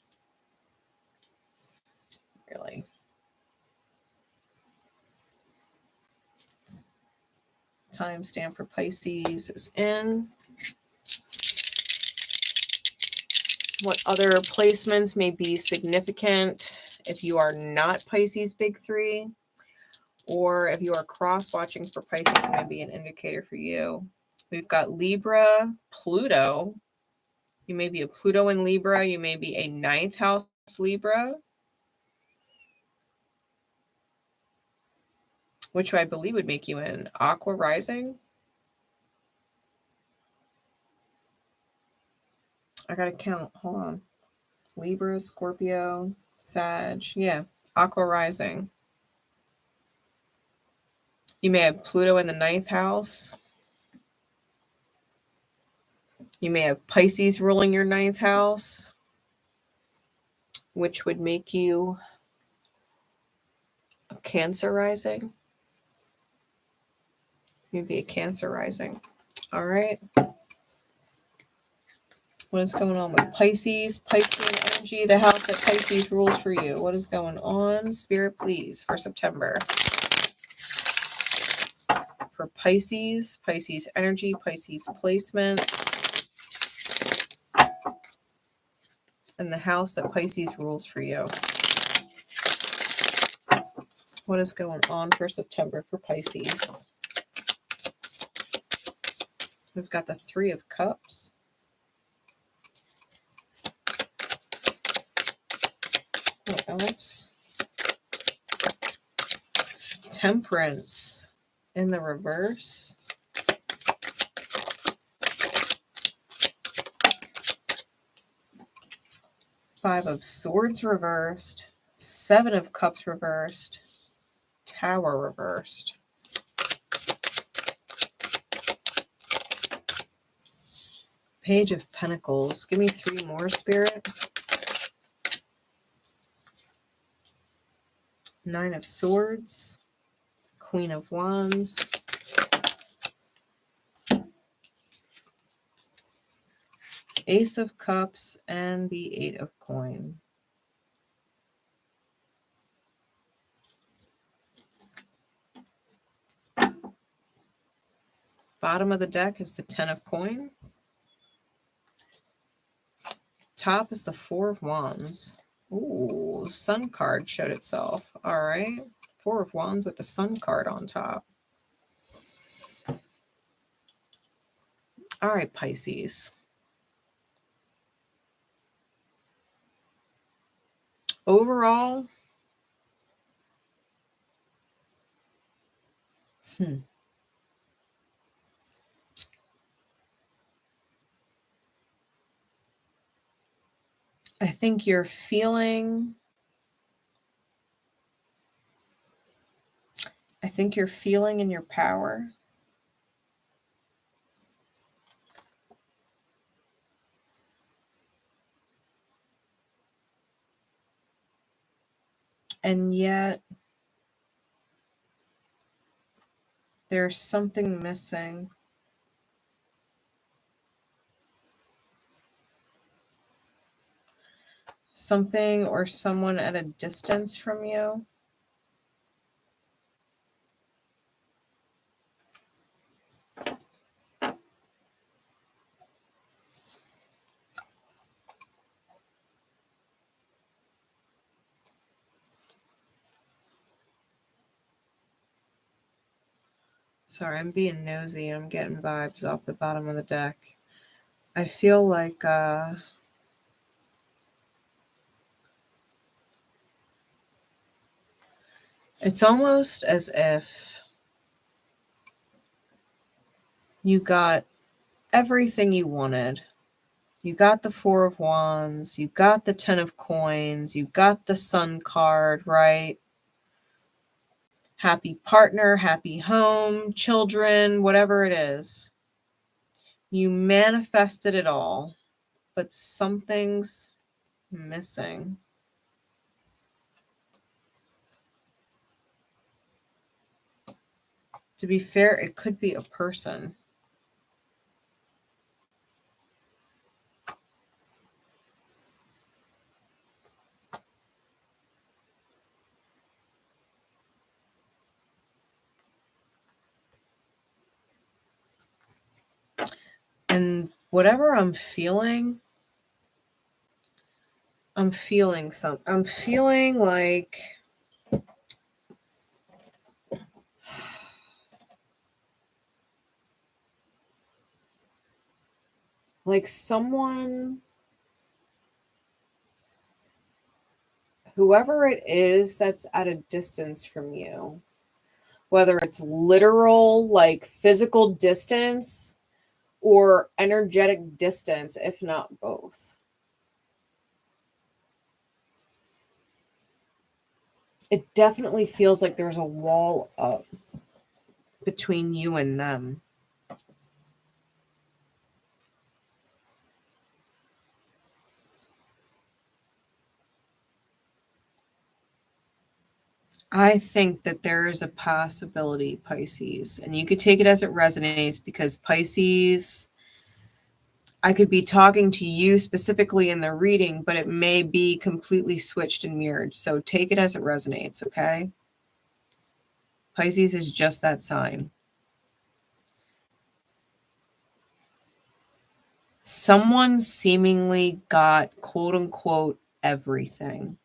Really. Timestamp for Pisces is in. What other placements may be significant if you are not Pisces Big Three, or if you are cross-watching for Pisces, it may be an indicator for you. We've got Libra, Pluto. You may be a Pluto in Libra. You may be a 9th house Libra, which I believe would make you an Aqua rising. I gotta count. Hold on. Libra, Scorpio, Sag. Yeah, Aqua rising. You may have Pluto in the 9th house. You may have Pisces ruling your 9th house, which would make you a Cancer rising. You'd be a Cancer rising. All right. What is going on with Pisces? Piscean energy, the house that Pisces rules for you. What is going on? Spirit, please, for September. For Pisces, Pisces energy, Pisces placement. And the house that Pisces rules for you. What is going on for September for Pisces? We've got the 3 of Cups. What else? Temperance in the reverse. Five of Swords reversed. 7 of Cups reversed. Tower reversed. Page of Pentacles. Give me 3 more, Spirit. 9 of Swords. Queen of Wands. Ace of Cups and the 8 of Coin. Bottom of the deck is the 10 of Coin. Top is the 4 of Wands. Ooh, Sun card showed itself. All right. 4 of Wands with the Sun card on top. All right, Pisces. Overall, I think you're feeling I think you're feeling in your power. And yet, there's something missing. Something or someone at a distance from you. Sorry, I'm being nosy. I'm getting vibes off the bottom of the deck. I feel like it's almost as if you got everything you wanted. You got the Four of Wands, you got the Ten of Coins, you got the Sun card, right? Happy partner, happy home, children, whatever it is. You manifested it all, but something's missing. To be fair, it could be a person. And whatever I'm feeling something. I'm feeling like someone, whoever it is that's at a distance from you, whether it's literal, like physical distance, or energetic distance, if not both. It definitely feels like there's a wall up between you and them. I think that there is a possibility, Pisces, and you could take it as it resonates, because Pisces, I could be talking to you specifically in the reading, but it may be completely switched and mirrored. So take it as it resonates, okay? Pisces is just that sign. Someone seemingly got, quote unquote, everything.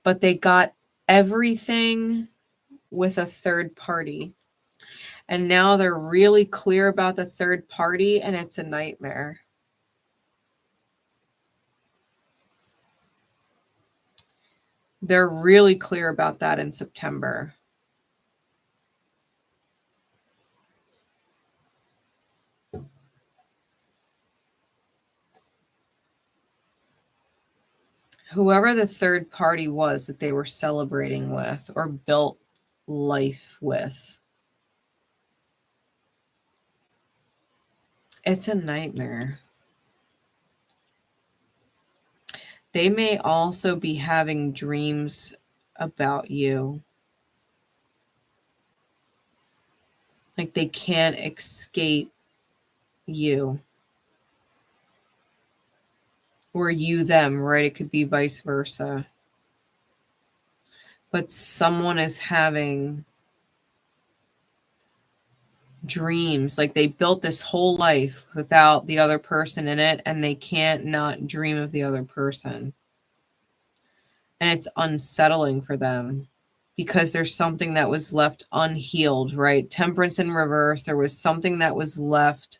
But they got everything with a third party. And now they're really clear about the third party, and it's a nightmare. They're really clear about that in September. Whoever the third party was that they were celebrating with or built life with, it's a nightmare. They may also be having dreams about you. Like they can't escape you. Or you them, right? It could be vice versa. But someone is having dreams, like they built this whole life without the other person in it, and they can't not dream of the other person. And it's unsettling for them because there's something that was left unhealed, right? Temperance in reverse. There was something that was left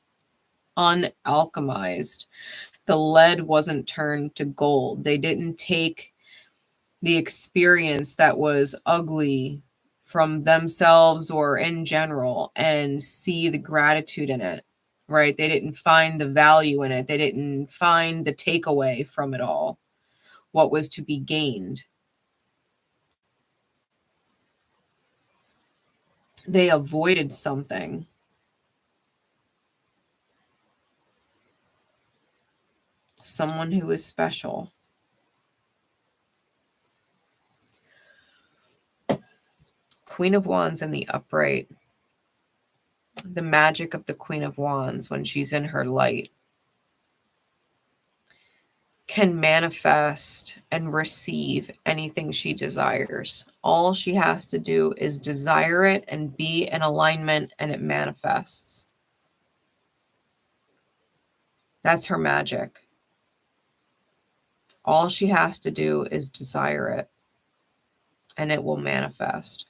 unalchemized. The lead wasn't turned to gold. They didn't take the experience that was ugly from themselves or in general and see the gratitude in it, right? They didn't find the value in it. They didn't find the takeaway from it all, what was to be gained. They avoided something. Someone who is special. Queen of Wands in the upright. The magic of the Queen of Wands when she's in her light can manifest and receive anything she desires. All she has to do is desire it and be in alignment, and it manifests. That's her magic. All she has to do is desire it, and it will manifest.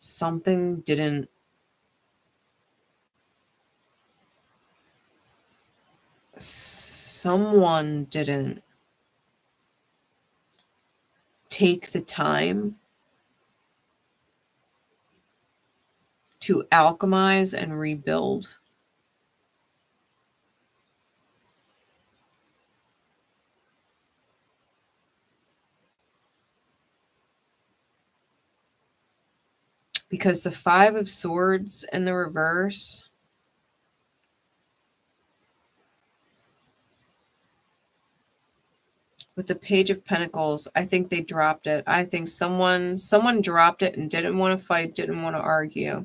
Someone didn't take the time to alchemize and rebuild. Because the Five of Swords in the reverse with the Page of Pentacles, I think they dropped it. I think someone dropped it and didn't want to fight, didn't want to argue.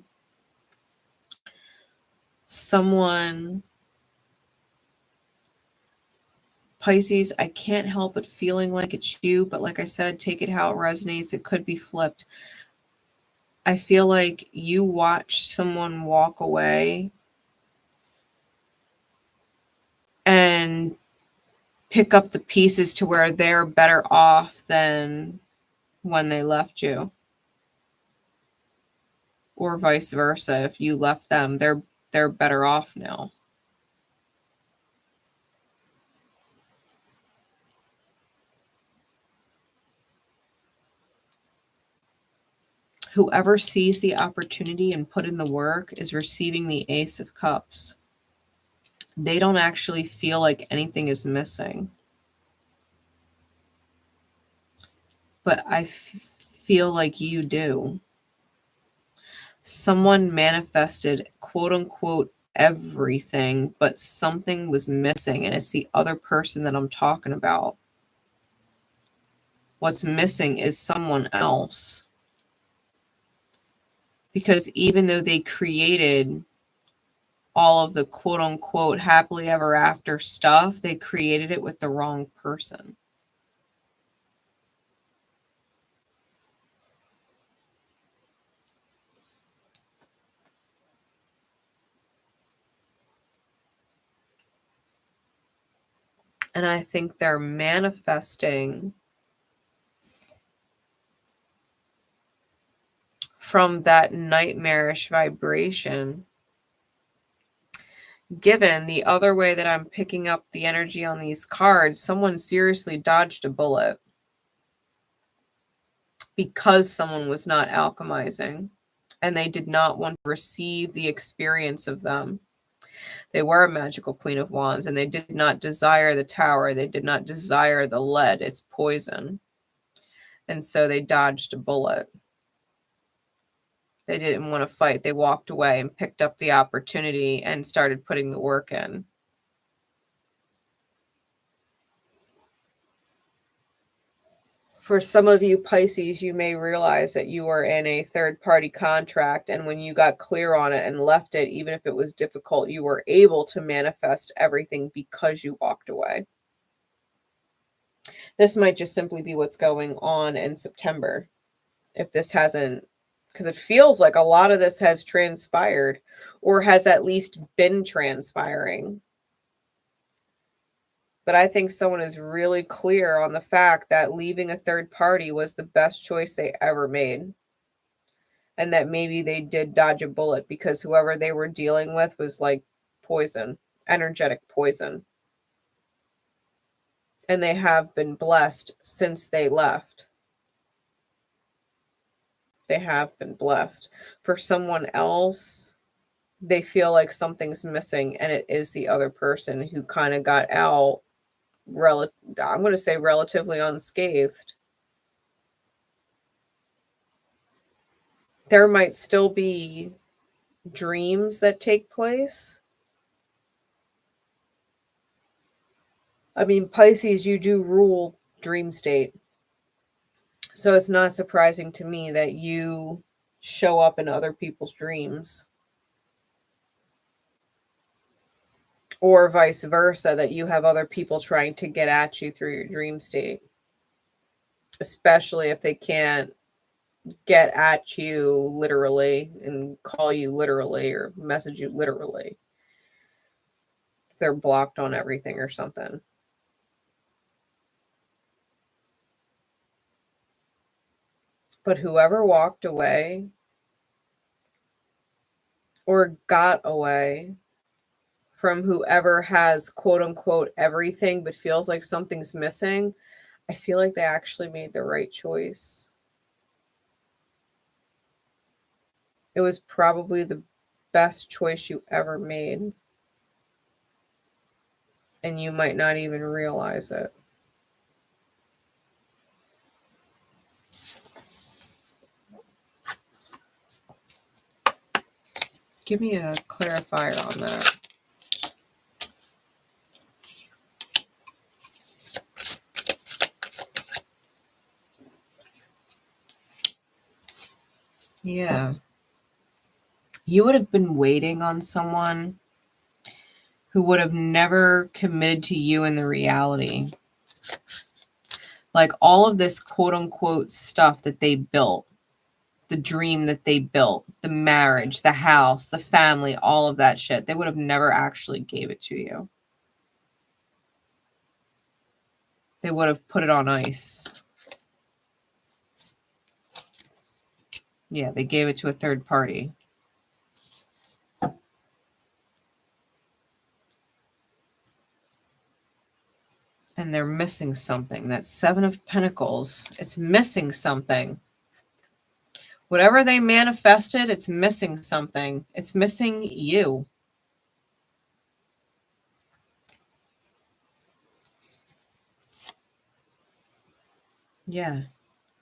Someone, Pisces, I can't help but feeling like it's you, but like I said, take it how it resonates. It could be flipped. I feel like you watched someone walk away and pick up the pieces to where they're better off than when they left you. Or vice versa. If you left them, they're better off now. Whoever sees the opportunity and put in the work is receiving the Ace of Cups. They don't actually feel like anything is missing. But I feel like you do. Someone manifested, quote unquote, everything, but something was missing, and it's the other person that I'm talking about. What's missing is someone else. Because even though they created all of the quote unquote happily ever after stuff, they created it with the wrong person. And I think they're manifesting from that nightmarish vibration. Given the other way that I'm picking up the energy on these cards, someone seriously dodged a bullet because someone was not alchemizing and they did not want to receive the experience of them. They were a magical Queen of Wands and they did not desire the Tower. They did not desire the lead. It's poison. And so they dodged a bullet. They didn't want to fight. They walked away and picked up the opportunity and started putting the work in. For some of you Pisces, you may realize that you were in a third-party contract, and when you got clear on it and left it, even if it was difficult, you were able to manifest everything because you walked away. This might just simply be what's going on in September. If this hasn't, because it feels like a lot of this has transpired or has at least been transpiring. But I think someone is really clear on the fact that leaving a third party was the best choice they ever made. And that maybe they did dodge a bullet because whoever they were dealing with was like poison, energetic poison. And they have been blessed since they left. They have been blessed. For someone else, they feel like something's missing, and it is the other person who kind of got out, I'm going to say relatively unscathed. There might still be dreams that take place. I mean, Pisces, you do rule dream state. So it's not surprising to me that you show up in other people's dreams. Or vice versa, that you have other people trying to get at you through your dream state. Especially if they can't get at you literally and call you literally or message you literally. If they're blocked on everything or something. But whoever walked away or got away from whoever has quote unquote everything but feels like something's missing, I feel like they actually made the right choice. It was probably the best choice you ever made. And you might not even realize it. Give me a clarifier on that. Yeah. You would have been waiting on someone who would have never committed to you in the reality. Like all of this quote unquote stuff that they built, the dream that they built, the marriage, the house, the family, all of that shit, they would have never actually gave it to you. They would have put it on ice. Yeah, they gave it to a third party. And they're missing something. That Seven of Pentacles, it's missing something. Whatever they manifested, it's missing something. It's missing you. Yeah.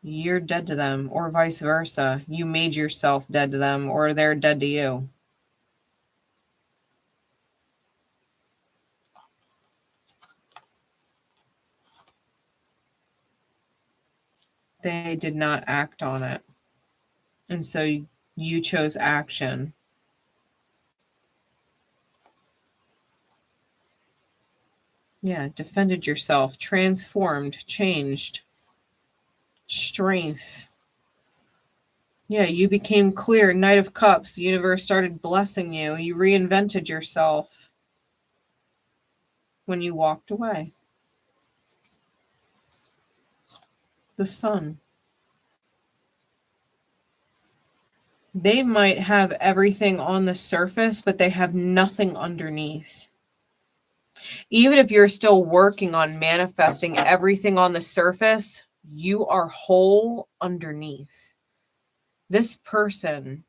You're dead to them, or vice versa. You made yourself dead to them, or they're dead to you. They did not act on it. And so you chose action. Yeah, defended yourself, transformed, changed. Strength. Yeah, you became clear. Knight of Cups. The universe started blessing you. You reinvented yourself when you walked away. The Sun. They might have everything on the surface, but they have nothing underneath. Even if you're still working on manifesting everything on the surface, you are whole underneath. This person,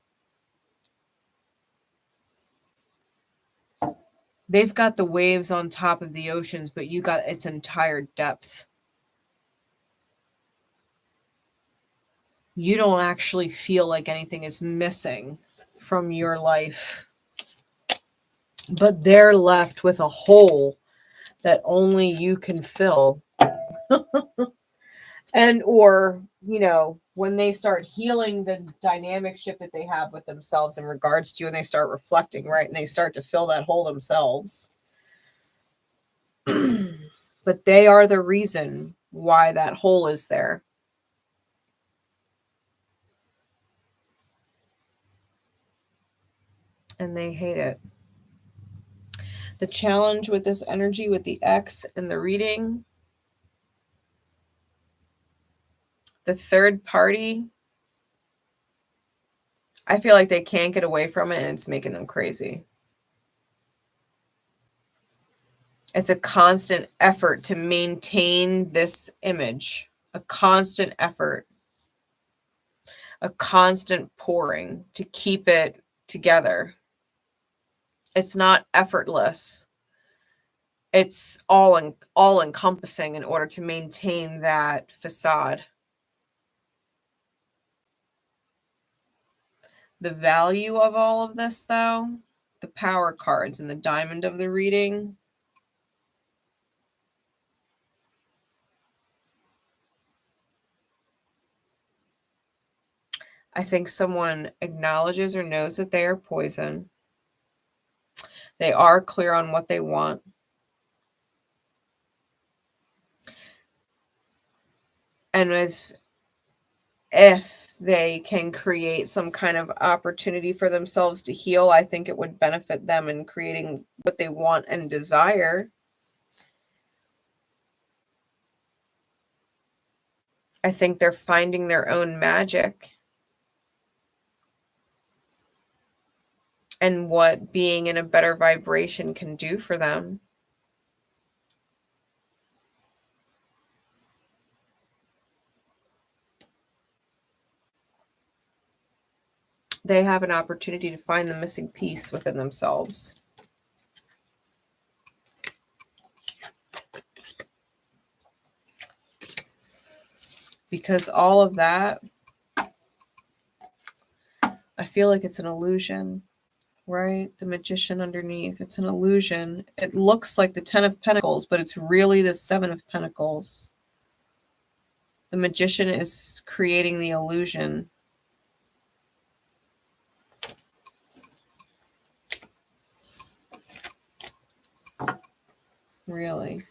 they've got the waves on top of the oceans, but you got its entire depth. You don't actually feel like anything is missing from your life. But they're left with a hole that only you can fill. And or, you know, when they start healing the dynamic shift that they have with themselves in regards to you, and they start reflecting, right? And they start to fill that hole themselves. But they are the reason why that hole is there. And they hate it. The challenge with this energy, with the X and the reading, the third party, I feel like they can't get away from it, and it's making them crazy. It's a constant effort to maintain this image, a constant effort, a constant pouring to keep it together. It's not effortless. It's all encompassing in order to maintain that facade. The value of all of this, though, the power cards and the diamond of the reading, I think someone acknowledges or knows that they are poison. They are clear on what they want. And if they can create some kind of opportunity for themselves to heal, I think it would benefit them in creating what they want and desire. I think they're finding their own magic and what being in a better vibration can do for them. They have an opportunity to find the missing piece within themselves. Because all of that, I feel like it's an illusion, right? The Magician underneath, it's an illusion. It looks like the 10 of Pentacles, but it's really the 7 of Pentacles. The Magician is creating the illusion. Really.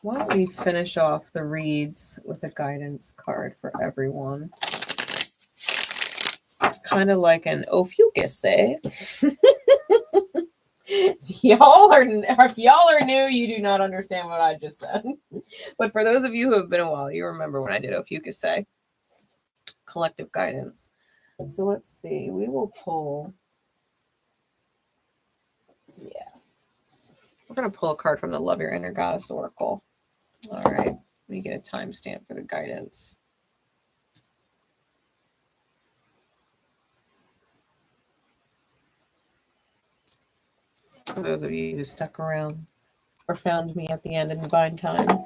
Why don't we finish off the reads with a guidance card for everyone? It's kind of like an 𝐬𝐿𝐿𝐼𝐶𝐫. If y'all are new, you do not understand what I just said. But for those of you who have been a while, you remember when I did 𝐬𝐿𝐿𝐼𝐶𝐫. Collective guidance. So let's see. We will pull. Yeah. We're going to pull a card from the Love Your Inner Goddess Oracle. All right. Let me get a timestamp for the guidance. For those of you who stuck around or found me at the end in divine time.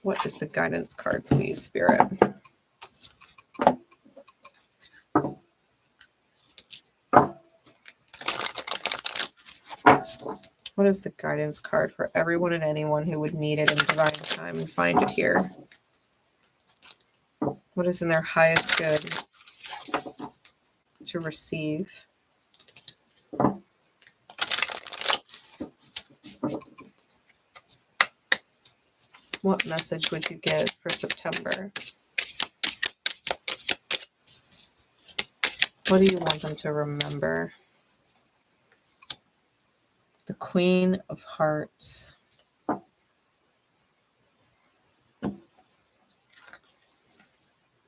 What is the guidance card, please, Spirit? What is the guidance card for everyone and anyone who would need it in divine time and find it here? What is in their highest good to receive? What message would you give for September? What do you want them to remember? The Queen of Hearts.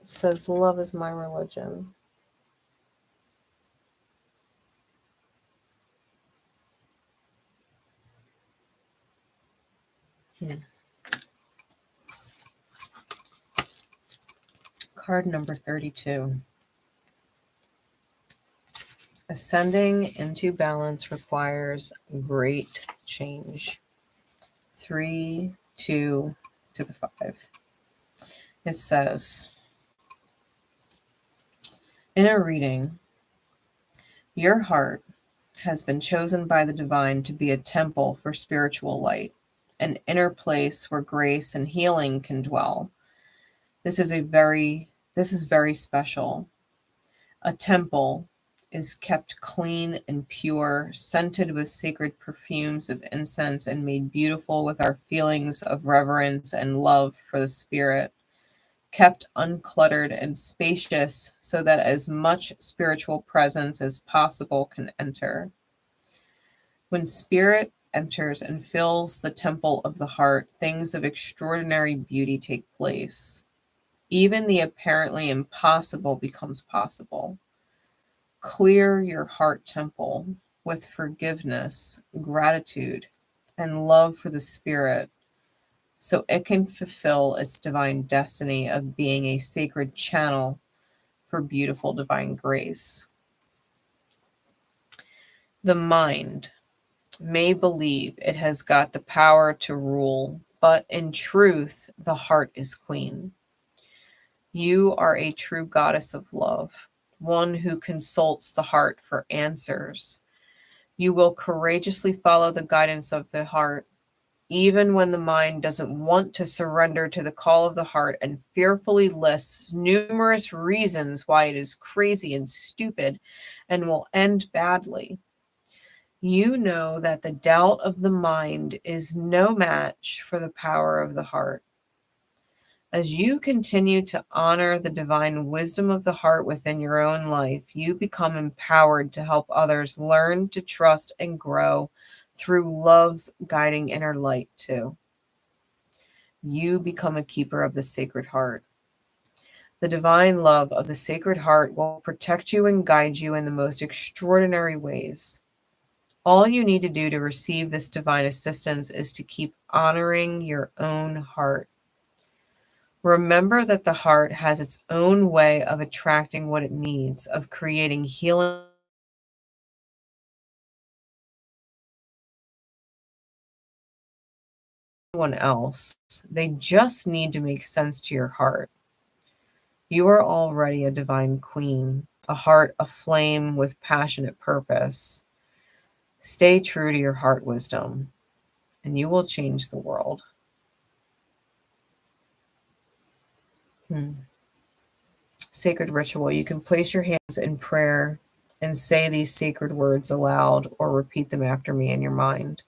Says, love is my religion. Card number 32. Ascending into balance requires great change. 3, 2 to the 5. It says, in a reading, your heart has been chosen by the divine to be a temple for spiritual light, an inner place where grace and healing can dwell. This is very special. A temple is kept clean and pure, scented with sacred perfumes of incense, and made beautiful with our feelings of reverence and love for the spirit, kept uncluttered and spacious so that as much spiritual presence as possible can enter. When spirit enters and fills the temple of the heart, things of extraordinary beauty take place. Even the apparently impossible becomes possible. Clear your heart temple with forgiveness, gratitude, and love for the spirit so it can fulfill its divine destiny of being a sacred channel for beautiful divine grace. The mind may believe it has got the power to rule, but in truth, the heart is queen. You are a true goddess of love, one who consults the heart for answers. You will courageously follow the guidance of the heart, even when the mind doesn't want to surrender to the call of the heart and fearfully lists numerous reasons why it is crazy and stupid and will end badly. You know that the doubt of the mind is no match for the power of the heart. As you continue to honor the divine wisdom of the heart within your own life, you become empowered to help others learn to trust and grow through love's guiding inner light too. You become a keeper of the sacred heart. The divine love of the sacred heart will protect you and guide you in the most extraordinary ways. All you need to do to receive this divine assistance is to keep honoring your own heart. Remember that the heart has its own way of attracting what it needs, of creating healing everyone else. They just need to make sense to your heart. You are already a divine queen, a heart aflame with passionate purpose. Stay true to your heart wisdom, and you will change the world. Sacred ritual. You can place your hands in prayer and say these sacred words aloud or repeat them after me in your mind.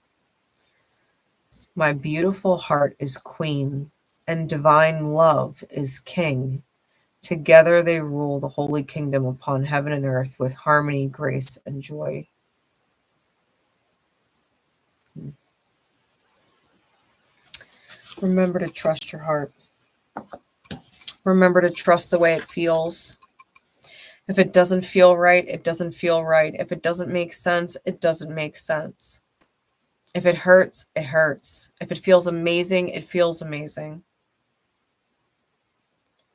My beautiful heart is queen, and divine love is king. Together they rule the holy kingdom upon heaven and earth with harmony, grace, and joy. Remember to trust your heart. Remember to trust the way it feels. If it doesn't feel right, it doesn't feel right. If it doesn't make sense, it doesn't make sense. If it hurts, it hurts. If it feels amazing, it feels amazing.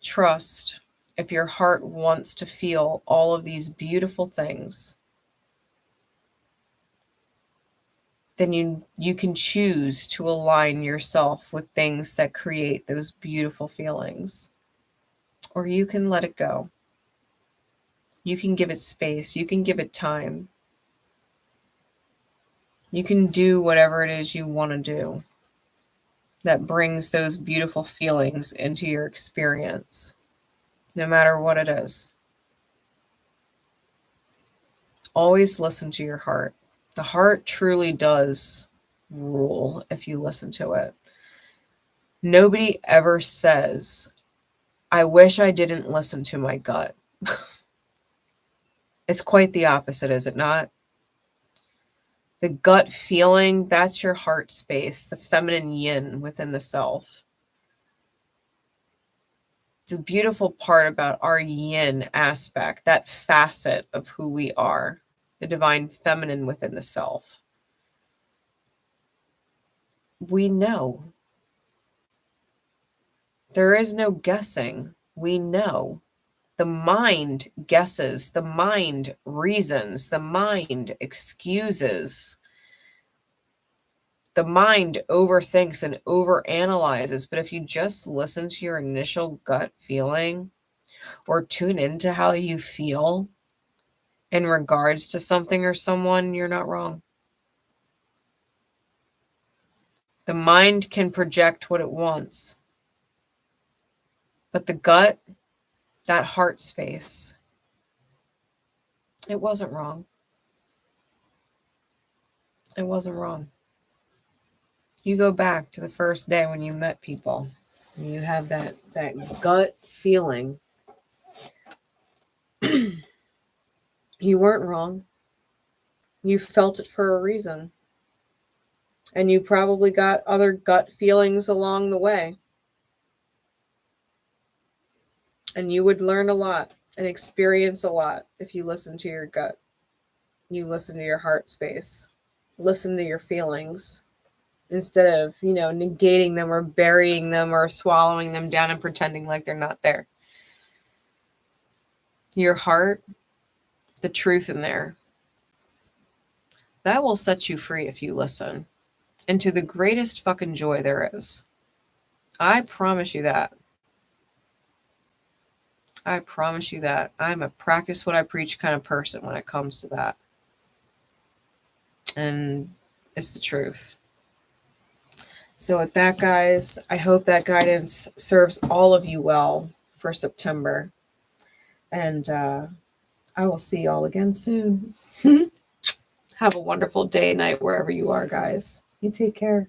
Trust. If your heart wants to feel all of these beautiful things, then you can choose to align yourself with things that create those beautiful feelings. Or you can let it go. You can give it space. You can give it time. You can do whatever it is you want to do that brings those beautiful feelings into your experience, no matter what it is. Always listen to your heart. The heart truly does rule if you listen to it. Nobody ever says, I wish I didn't listen to my gut. It's quite the opposite, is it not? The gut feeling, that's your heart space, the feminine yin within the self. The beautiful part about our yin aspect, that facet of who we are, the divine feminine within the self. We know. There is no guessing. We know. The mind guesses, the mind reasons, the mind excuses. The mind overthinks and overanalyzes. But if you just listen to your initial gut feeling or tune into how you feel in regards to something or someone, you're not wrong. The mind can project what it wants. But the gut, that heart space, it wasn't wrong. It wasn't wrong. You go back to the first day when you met people, and you have that gut feeling. You weren't wrong. You felt it for a reason. And you probably got other gut feelings along the way. And you would learn a lot and experience a lot if you listen to your gut. You listen to your heart space. Listen to your feelings. instead of, you know, negating them or burying them or swallowing them down and pretending like they're not there. Your heart, the truth in there, that will set you free if you listen into the greatest fucking joy there is. I promise you that. I promise you that. I'm a practice what I preach kind of person when it comes to that. And it's the truth. So with that, guys, I hope that guidance serves all of you well for September. And I will see you all again soon. Have a wonderful day, night, wherever you are, guys. You take care.